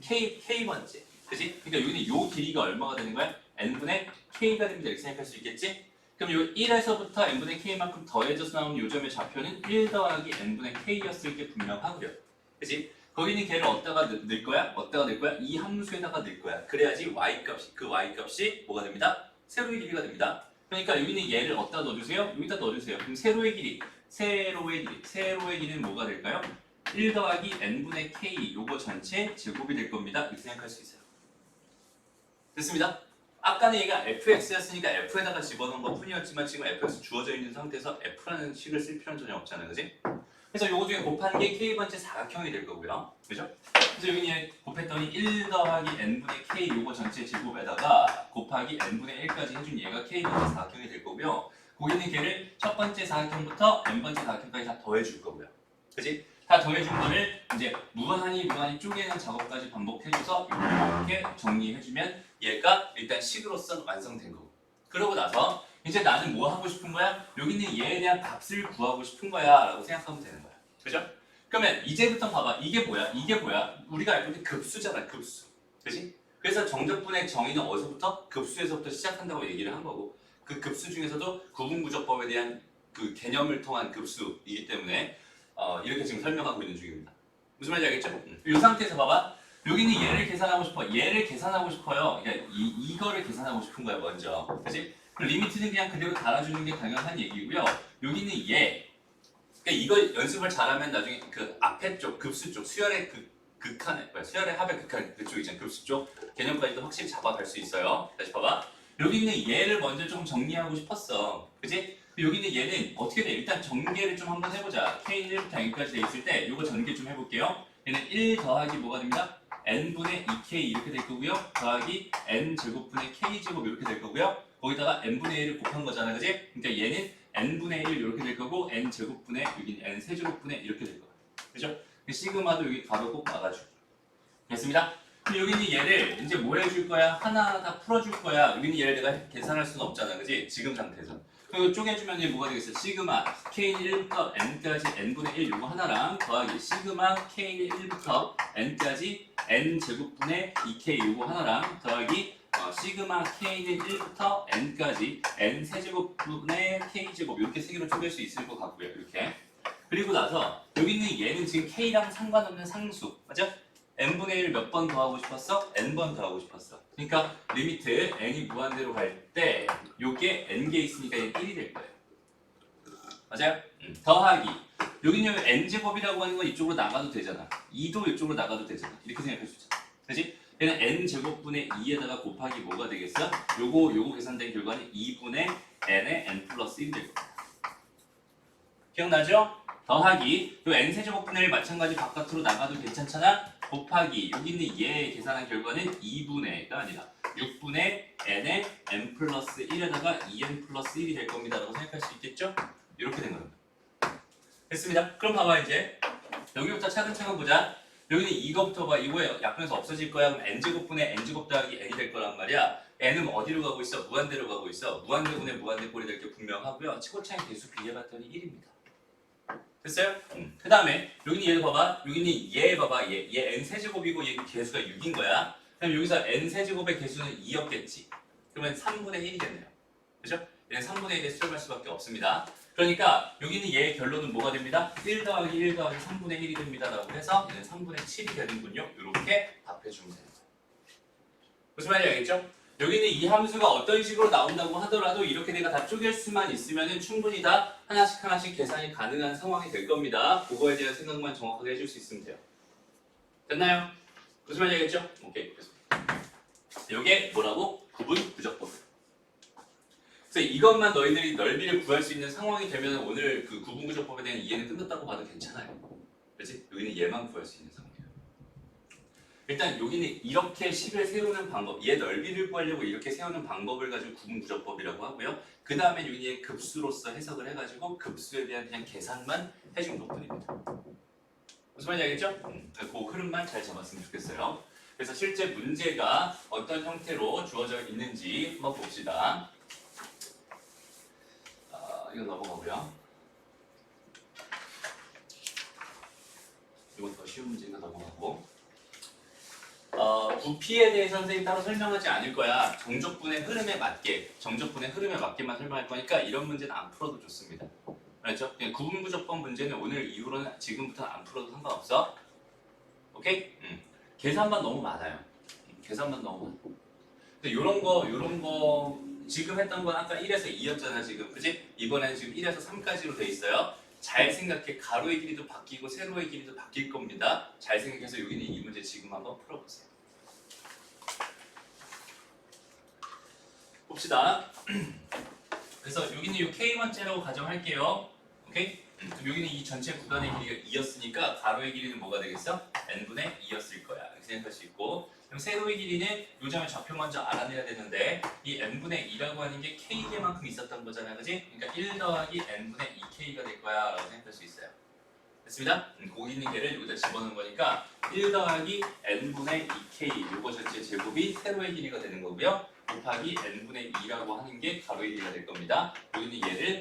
K번째. 그치? 그러니까 여기는 요 길이가 얼마가 되는 거야? n분의 K가 됩니다. 이렇게 생각할 수 있겠지? 그럼 요 1에서부터 n분의 K만큼 더해져서 나오는 요점의 좌표는 1 더하기 n분의 K였을 게 분명하고요. 그치? 거기는 걔를 어디다가 넣을 거야? 이 함수에다가 넣을 거야. 그래야지 y값이 그 y값이 뭐가 됩니다? 세로의 길이가 됩니다. 그러니까 여기는 얘를 어디다 넣어주세요? 여기다 넣어주세요. 그럼 세로의 길이는 뭐가 될까요? 1 더하기 n분의 k 요거 전체 제곱이 될 겁니다. 이렇게 생각할 수 있어요. 됐습니다. 아까는 얘가 fx였으니까 f에다가 집어넣은 것 뿐이었지만 지금 fx 주어져 있는 상태에서 f라는 식을 쓸 필요는 전혀 없잖아요. 그지? 그래서 요거 중에 곱한 게 K번째 사각형이 될 거고요. 그죠? 그래서 여기 곱했더니 1 더하기 n분의 K 요거 전체 제곱에다가 곱하기 n분의 1까지 해준 얘가 K번째 사각형이 될 거고요. 거기는 걔를 첫 번째 사각형부터 n번째 사각형까지 다 더해줄 거고요. 그지? 다 더해준 거를 이제 무한히 쪼개는 작업까지 반복해줘서 이렇게 정리해주면 얘가 일단 식으로서 완성된 거고. 그러고 나서 이제 나는 뭐 하고 싶은 거야? 여기 있는 얘에 대한 값을 구하고 싶은 거야 라고 생각하면 되는 거야. 그죠? 그러면 이제부터 봐봐. 이게 뭐야? 우리가 알고 있는 급수잖아. 급수. 그지? 그래서 정적분의 정의는 어디서부터? 급수에서부터 시작한다고 얘기를 한 거고 그 급수 중에서도 구분구적법에 대한 그 개념을 통한 급수이기 때문에 이렇게 지금 설명하고 있는 중입니다. 무슨 말인지 알겠죠? 이 상태에서 봐봐. 여기는 얘를 계산하고 싶어요. 그러니까 이거를 계산하고 싶은 거야 먼저. 그지? 리미트는 그냥 그대로 달아주는 게 당연한 얘기고요. 여기는 얘. 그러니까 이거 연습을 잘하면 나중에 그 앞에 쪽, 급수 쪽, 수열의 수열의 합의 극한 그쪽 있잖아. 급수 쪽 개념까지도 확실히 잡아갈 수 있어요. 다시 봐봐. 여기 있는 얘를 먼저 좀 정리하고 싶었어. 그지? 여기 있는 얘는 어떻게 돼? 일단 전개를 좀 한번 해보자. K는 1부터 N까지 돼 있을 때 이거 전개 좀 해볼게요. 얘는 1 더하기 뭐가 됩니다? n분의 2k 이렇게 될 거고요. 더하기 n 제곱분의 k 제곱 이렇게 될 거고요. 거기다가 n분의 1을 곱한 거잖아, 그지? 그러니까 얘는 n분의 1 이렇게 될 거고 n 제곱분의 여기 n 세제곱분의 이렇게 될 거야. 그죠? 시그마도 여기 가로 꼭 막아주고. 됐습니다? 그럼 여기는 얘를 이제 뭐 해줄 거야? 하나하나 다 풀어줄 거야. 여기는 얘를 내가 계산할 수는 없잖아, 그지? 지금 상태에서. 그리고 쪼개주면 얘 뭐가 되겠어? 시그마 k는 1부터 n까지 n분의 1 요거 하나랑 더하기 시그마 k는 1부터 n까지 n 제곱분의 2k 요거 하나랑 더하기 시그마 k는 1부터 n까지 n 세제곱분의 k 제곱 이렇게 세 개로 쪼갤 수 있을 것 같고요. 이렇게. 그리고 나서 여기 있는 얘는 지금 k랑 상관없는 상수, 맞죠? n분의 1 몇 번 더하고 싶었어? n번 더하고 싶었어. 그러니까 리미트 n이 무한대로 갈 때 요게 n개 있으니까 얘는 1이 될 거예요. 맞아요? 더하기 여기는 n제곱이라고 하는 건 이쪽으로 나가도 되잖아. 2도 이쪽으로 나가도 되잖아. 이렇게 생각할 수 있잖아. 그치? 얘는 n제곱분의 2에다가 곱하기 뭐가 되겠어? 요거 계산된 결과는 2분의 n의 n 플러스 1이 될 겁니다. 기억나죠? 더하기 요 n 세제곱분의 1 마찬가지 바깥으로 나가도 괜찮잖아. 곱하기 여기 있는 얘 계산한 결과는 2분의가 아니라 6분의 n의 n 플러스 1에다가 2n 플러스 1이 될 겁니다 라고 생각할 수 있겠죠? 이렇게 된 겁니다. 됐습니다. 그럼 봐봐 이제 여기부터 차근차근 보자. 여기는 이거부터 봐. 이거에 약분해서 없어질 거야. 그럼 n제곱분의 n제곱 더하기 n이 될 거란 말이야. n은 어디로 가고 있어? 무한대로 가고 있어. 무한대분의 무한대꼴이 될 게 분명하고요. 최고차이 개수 비례봤더니 1입니다. 됐어요? 그 다음에 여기는 얘를 봐봐. 여기는 얘 봐봐. 얘 n 세제곱이고 얘 개수가 6인 거야. 그럼 여기서 n 세제곱의 개수는 2였겠지. 그러면 3분의 1이겠네요. 그죠? 얘는 3분의 1에 수렴할 수밖에 없습니다. 그러니까 여기는 얘의 결론은 뭐가 됩니다? 1 더하기 1 더하기 3분의 1이 됩니다. 라고 해서 얘는 3분의 7이 되는군요. 이렇게 답해주면 됩니다. 무슨 말인지 알겠죠? 여기는 이 함수가 어떤 식으로 나온다고 하더라도 이렇게 내가 다 쪼갤 수만 있으면 충분히 다 하나씩 계산이 가능한 상황이 될 겁니다. 그거에 대한 생각만 정확하게 해줄 수 있으면 돼요. 됐나요? 무슨 말인지 알겠죠? 오케이. 이게 뭐라고? 구분 부적법. 그래서 이것만 너희들이 넓이를 구할 수 있는 상황이 되면 오늘 그 구분 부적법에 대한 이해는 끝났다고 봐도 괜찮아요. 그렇지? 여기는 얘만 구할 수 있는 상황이에요. 일단 여기는 이렇게 식을 세우는 방법, 얘 넓이를 구하려고 이렇게 세우는 방법을 가지고 구분구조법이라고 하고요. 그 다음에 여기에 급수로서 해석을 해가지고 급수에 대한 그냥 계산만 해준 것뿐입니다. 무슨 말인지 알겠죠? 그 흐름만 잘 잡았으면 좋겠어요. 그래서 실제 문제가 어떤 형태로 주어져 있는지 한번 봅시다. 이거 넘어가고요. 이건 더 쉬운 문제가 넘어가고. 부피에 대해서 선생님 따로 설명하지 않을 거야. 정적분의 흐름에 맞게만 설명할 거니까 이런 문제는 안 풀어도 좋습니다. 알았죠? 그냥 구분부적법 문제는 오늘 이후로는 지금부터는 안 풀어도 상관없어. 오케이? 계산만 너무 많아요. 계산만 너무 많아. 근데 요런 거 지금 했던 건 아까 1에서 2였잖아 지금. 그지? 이번에는 지금 1에서 3까지로 돼 있어요. 잘 생각해. 가로의 길이도 바뀌고 세로의 길이도 바뀔 겁니다. 잘 생각해서 여기는 이 문제 지금 한번 풀어보세요. 봅시다. 그래서 여기는 이 K1째라고 가정할게요. 오케이? 그럼 여기는 이 전체 구간의 길이가 2였으니까 가로의 길이는 뭐가 되겠어? n분의 2였을 거야. 이렇게 생각할 수 있고 그럼 세로의 길이는 요 점의 좌표 먼저 알아내야 되는데 이 n분의 2라고 하는 게 k개만큼 있었던 거잖아. 그지? 그러니까 1 더하기 n분의 2k가 될 거야 라고 생각할 수 있어요. 됐습니다? 거기 있는 개를 여기다 집어넣은 거니까 1 더하기 n분의 2k 요거 전체 제곱이 세로의 길이가 되는 거고요. 곱하기 n분의 2라고 하는 게 가로의 길이가 될 겁니다. 여기는 얘를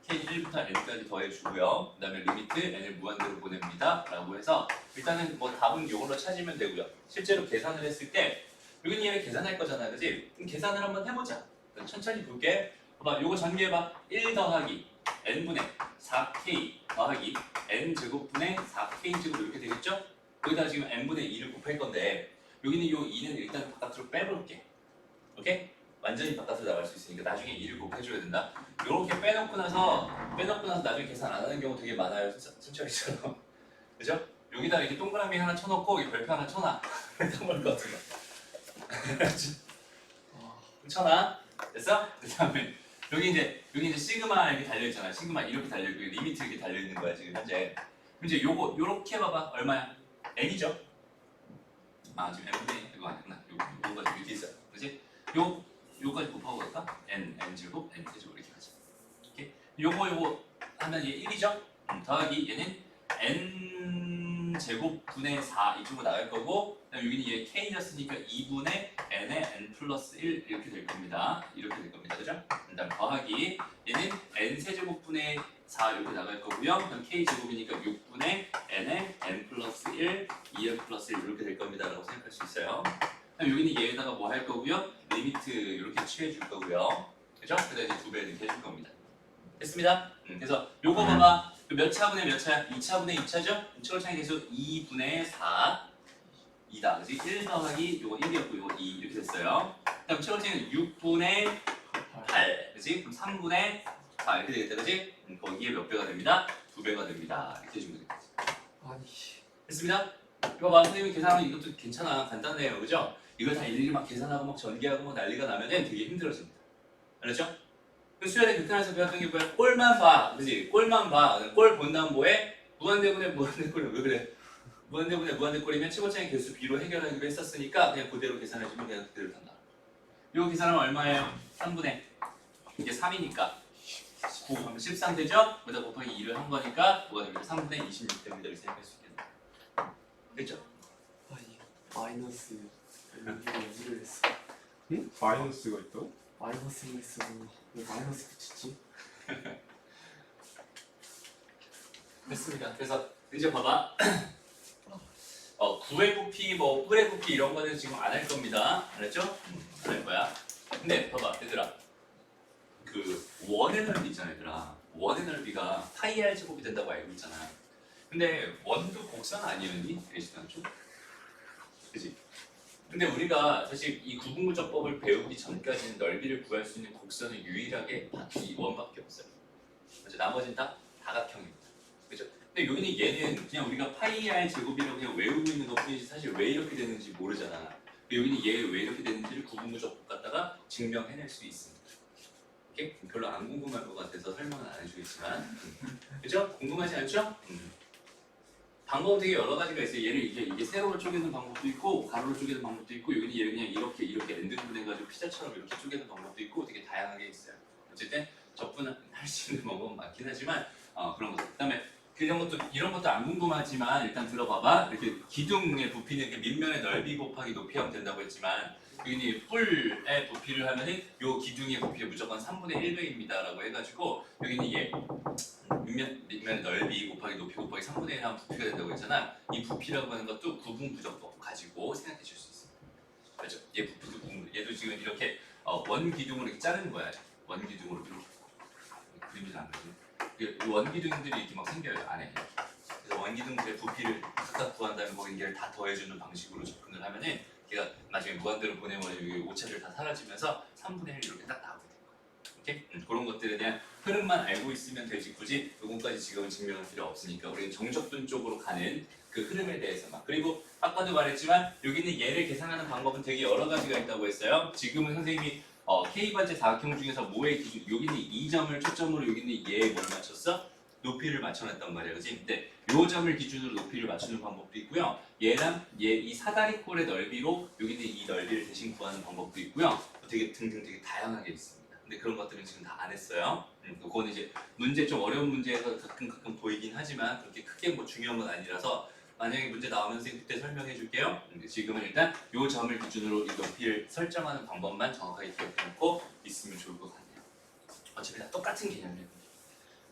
k1부터 n까지 더해주고요. 그 다음에 리미트 n을 무한대로 보냅니다. 라고 해서 일단은 뭐 답은 이걸로 찾으면 되고요. 실제로 계산을 했을 때 여기는 얘를 계산할 거잖아. 그지? 그럼 계산을 한번 해보자. 천천히 볼게. 봐봐. 요거 전개해봐. 1 더하기 n분의 4k 더하기 n제곱분의 4k제곱 이렇게 되겠죠? 거기다 지금 n분의 2를 곱할 건데 여기는 요 2는 일단 바깥으로 빼볼게. 오케이? 완전히 바깥으로 나갈 수 있으니까 나중에 2를 곱해줘야 된다. 이렇게 빼놓고 나서 나중에 계산 안 하는 경우 되게 많아요. 순철이처럼. 그죠? 여기다 이렇게 동그라미 하나 쳐놓고 이 별표 하나 쳐놔. 딴걸 것 같은 거. 쳐놔. 됐어? 그 다음에 여기 이제 시그마 이렇게 달려있잖아. 시그마 이렇게 달려있고 리미트 이렇게 달려있는 거야 지금 현재. 이제 요거 요렇게 봐봐. 얼마야? n이죠. 아 지금 n분의 이거 아니구나. 요거가 이렇게 있어요. 그렇지? 요까지 곱하고 갈까? n 제곱 n 제곱 이렇게 가자. 이렇게 요거 하면 얘 1이죠. 더하기 얘는 n 제곱분의 4 이쪽으로 나갈 거고, 그다음 여기는 얘 k였으니까 2분의 n의 n 플러스 1 이렇게 될 겁니다. 이렇게 될 겁니다. 그죠? 그다음 더하기 얘는 n 세제곱분의 4 이렇게 나갈 거고요. 그럼 k 제곱이니까 6분의 n의 n 플러스 1 2n 플러스 1 이렇게 될 겁니다. 라고 생각할 수 있어요. 그럼 여기는 얘에다가 뭐 할 거고요? 리미트 이렇게 취해 줄 거고요. 그죠? 그다음 이제 2배 이렇게 해줄 겁니다. 됐습니다. 그래서 요거 봐봐. 몇 차분의 몇 차야? 2차분의 2차죠? 최고차이 계수 2분의 4 2다. 그지? 1 더하기 요거 1이었고 요거 2 이렇게 됐어요. 그다음 최고차이는 6분의 8. 그지? 그럼 3분의 4 이렇게 되겠다. 그지? 거기에 몇 배가 됩니다? 2배가 됩니다. 이렇게 해주면 되겠지. 아니. 됐습니다. 이거 봐. 선생님이 계산하면 이것도 괜찮아. 간단해요. 그죠? 이걸 다 일일이 막 계산하고 막 전개하고 막 난리가 나면은 되게 힘들어집니다. 알았죠? 그 수열의 극한에서 배웠던 게 뭐야? 꼴만 봐. 그지? 꼴만 봐. 꼴 본 다음 뭐해? 무한대분의 무한대꼴. 왜 그래? 무한대분의 무한대꼴이면 최고차이 개수 B로 해결하기로 했었으니까 그냥 그대로 계산해주면 그냥 그대로 간다. 이거 계산하면 얼마예요? 3분의 이게 3이니까 9 하면 13 되죠? 거기다 곱하기 2를 한 거니까 뭐가 됩니다? 3분의 26 됩니다. 이렇게 생각할 수 있겠네. 됐죠? 아니 마이너스 여기를 했어. 응? 마이너스가 있다고? 마이너스를 했어. 왜 마이너스 붙이지? 됐습니다. 그래서 이제 봐봐. 9의 부피, 뭐 뿔의 부피 이런 거는 지금 안 할 겁니다. 알았죠? 안 할 거야. 근데 봐봐, 얘들아. 그 원의 넓이 있잖아, 얘들아. 원의 넓이가 파이 r 제곱이 된다고 알고 있잖아. 근데 원도 곡선 아니었니? 대시간초? 그지? 근데 우리가 사실 이 구분구조법을 배우기 전까지는 넓이를 구할 수 있는 곡선은 유일하게 이 원밖에 없어요. 그죠? 나머지는 다 다각형입니다. 그죠? 근데 여기는 얘는 그냥 우리가 파이 r 제곱이라고 그냥 외우고 있는 것뿐이지 사실 왜 이렇게 되는지 모르잖아. 여기는 얘 왜 이렇게 되는지를 구분구조법 갖다가 증명해낼 수 있습니다. 이게 별로 안 궁금할 것 같아서 설명은 안 해주겠지만, 그죠? 궁금하지 않죠? 방법은 되게 여러 가지가 있어요. 얘를 이게 세로로 쪼개는 방법도 있고 가로로 쪼개는 방법도 있고 여기는 얘를 그냥 이렇게 엔드분해가지고 피자처럼 이렇게 쪼개는 방법도 있고 되게 다양하게 있어요. 어쨌든 접근할 수 있는 방법은 많긴 하지만 그런 것. 그다음에 이런 것도 안 궁금하지만 일단 들어봐봐. 이렇게 기둥의 부피는 이렇게 밑면의 넓이 곱하기 높이 하면 된다고 했지만 여기는 뿔의 부피를 하면은 요 기둥의 부피가 무조건 3분의 1배입니다라고 해가지고 여기는 얘 밑면의 넓이 곱하기 높이 곱하기 3분의 1 하면 부피가 된다고 했잖아. 이 부피라고 하는 것도 구분부정법 가지고 생각해 줄 수 있습니다. 그렇죠? 얘 부피도 얘도 지금 이렇게 원 기둥으로 이렇게 자르는 거야. 원 기둥으로 이렇게 그림이 안 그리네. 원 기둥들이 이렇게 막 생겨요 안에. 그래서 원 기둥들의 부피를 각각 구한다는 거 이게 다 더해주는 방식으로 접근을 하면은 걔가 나중에 무한대로 보내버리면 오차들 다 사라지면서 3분의 1 이렇게 딱 나오게 된 거야. 오케이? 그런 것들에 대한 흐름만 알고 있으면 되지 굳이 요건까지 지금은 증명할 필요 없으니까 우리는 정적분 쪽으로 가는 그 흐름에 대해서만. 그리고 아까도 말했지만 여기는 얘를 계산하는 방법은 되게 여러 가지가 있다고 했어요. 지금은 선생님이 K번째 사각형 중에서 뭐의 기준, 여기는 2점을 초점으로 여기는 얘에 뭘 맞췄어? 높이를 맞춰놨단 말이야, 그지? 근데 요 점을 기준으로 높이를 맞추는 방법도 있고요. 얘랑 얘 이 사다리꼴의 넓이로 여기는 이 넓이를 대신 구하는 방법도 있고요. 되게 등등 되게 다양하게 있습니다. 근데 그런 것들은 지금 다 안 했어요. 그거는 이제 문제 좀 어려운 문제에서 가끔 보이긴 하지만 그렇게 크게 뭐 중요한 건 아니라서 만약에 문제 나오면 선생님 그때 설명해 줄게요. 지금은 일단 요 점을 기준으로 이 높이를 설정하는 방법만 정확하게 기억해놓고 있으면 좋을 것 같네요. 어차피 다 똑같은 개념이에요.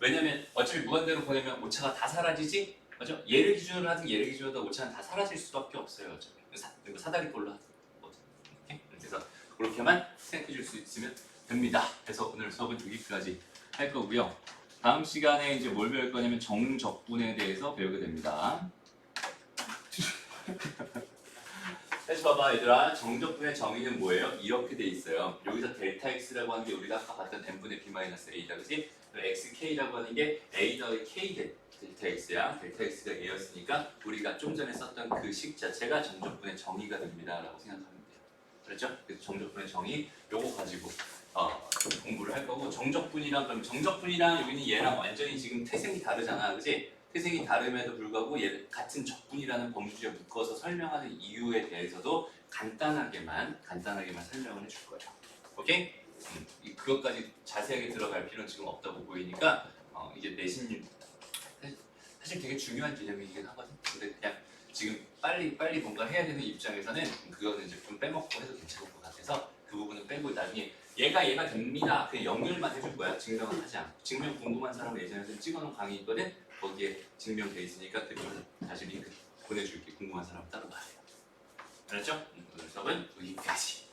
왜냐면 어차피 무한대로 보내면 오차가 다 사라지지? 맞죠? 얘를 기준으로 하든 얘를 기준으로 하든 오차는 다 사라질 수밖에 없어요. 어차피 사다리꼴로 하든 오케이? 그래서 그렇게만 생각해 줄 수 있으면 됩니다. 그래서 오늘 수업은 여기까지 할 거고요. 다음 시간에 이제 뭘 배울 거냐면 정적분에 대해서 배우게 됩니다. 다시 봐봐 얘들아. 정적분의 정의는 뭐예요? 이렇게 돼 있어요. 여기서 델타 x라고 하는 게 우리가 아까 봤던 n분의 b-a다 그치? xk라고 하는 게 a 더하기 k 델타 x야. 델타 x가 a였으니까 우리가 좀 전에 썼던 그 식 자체가 정적분의 정의가 됩니다 라고 생각하면 돼요. 그렇죠? 그래서 정적분의 정의 요거 가지고 공부를 할 거고, 정적분이랑 여기는 얘랑 완전히 지금 태생이 다르잖아 그치? 태생이 다름에도 불구하고 같은 적분이라는 범주에 묶어서 설명하는 이유에 대해서도 간단하게만 설명을 해줄 거예요. 오케이? 그것까지 자세하게 들어갈 필요는 지금 없다고 보이니까 이게 내신 사실 되게 중요한 개념이긴 하거든. 근데 그냥 지금 빨리 뭔가 해야 되는 입장에서는 그거는 이제 좀 빼먹고 해도 괜찮을 것 같아서 그 부분은 빼고 나중에 얘가 됩니다. 그냥 연결만 해줄 거야. 증명은 하지 않고. 증명 궁금한 사람은 예전에 찍어놓은 강의 있거든. 거기에 증명돼 있으니까 그좀 다시 링크 보내줄게. 궁금한 사람 따로 말해요. 알았죠? 오늘 수업은 여기까지.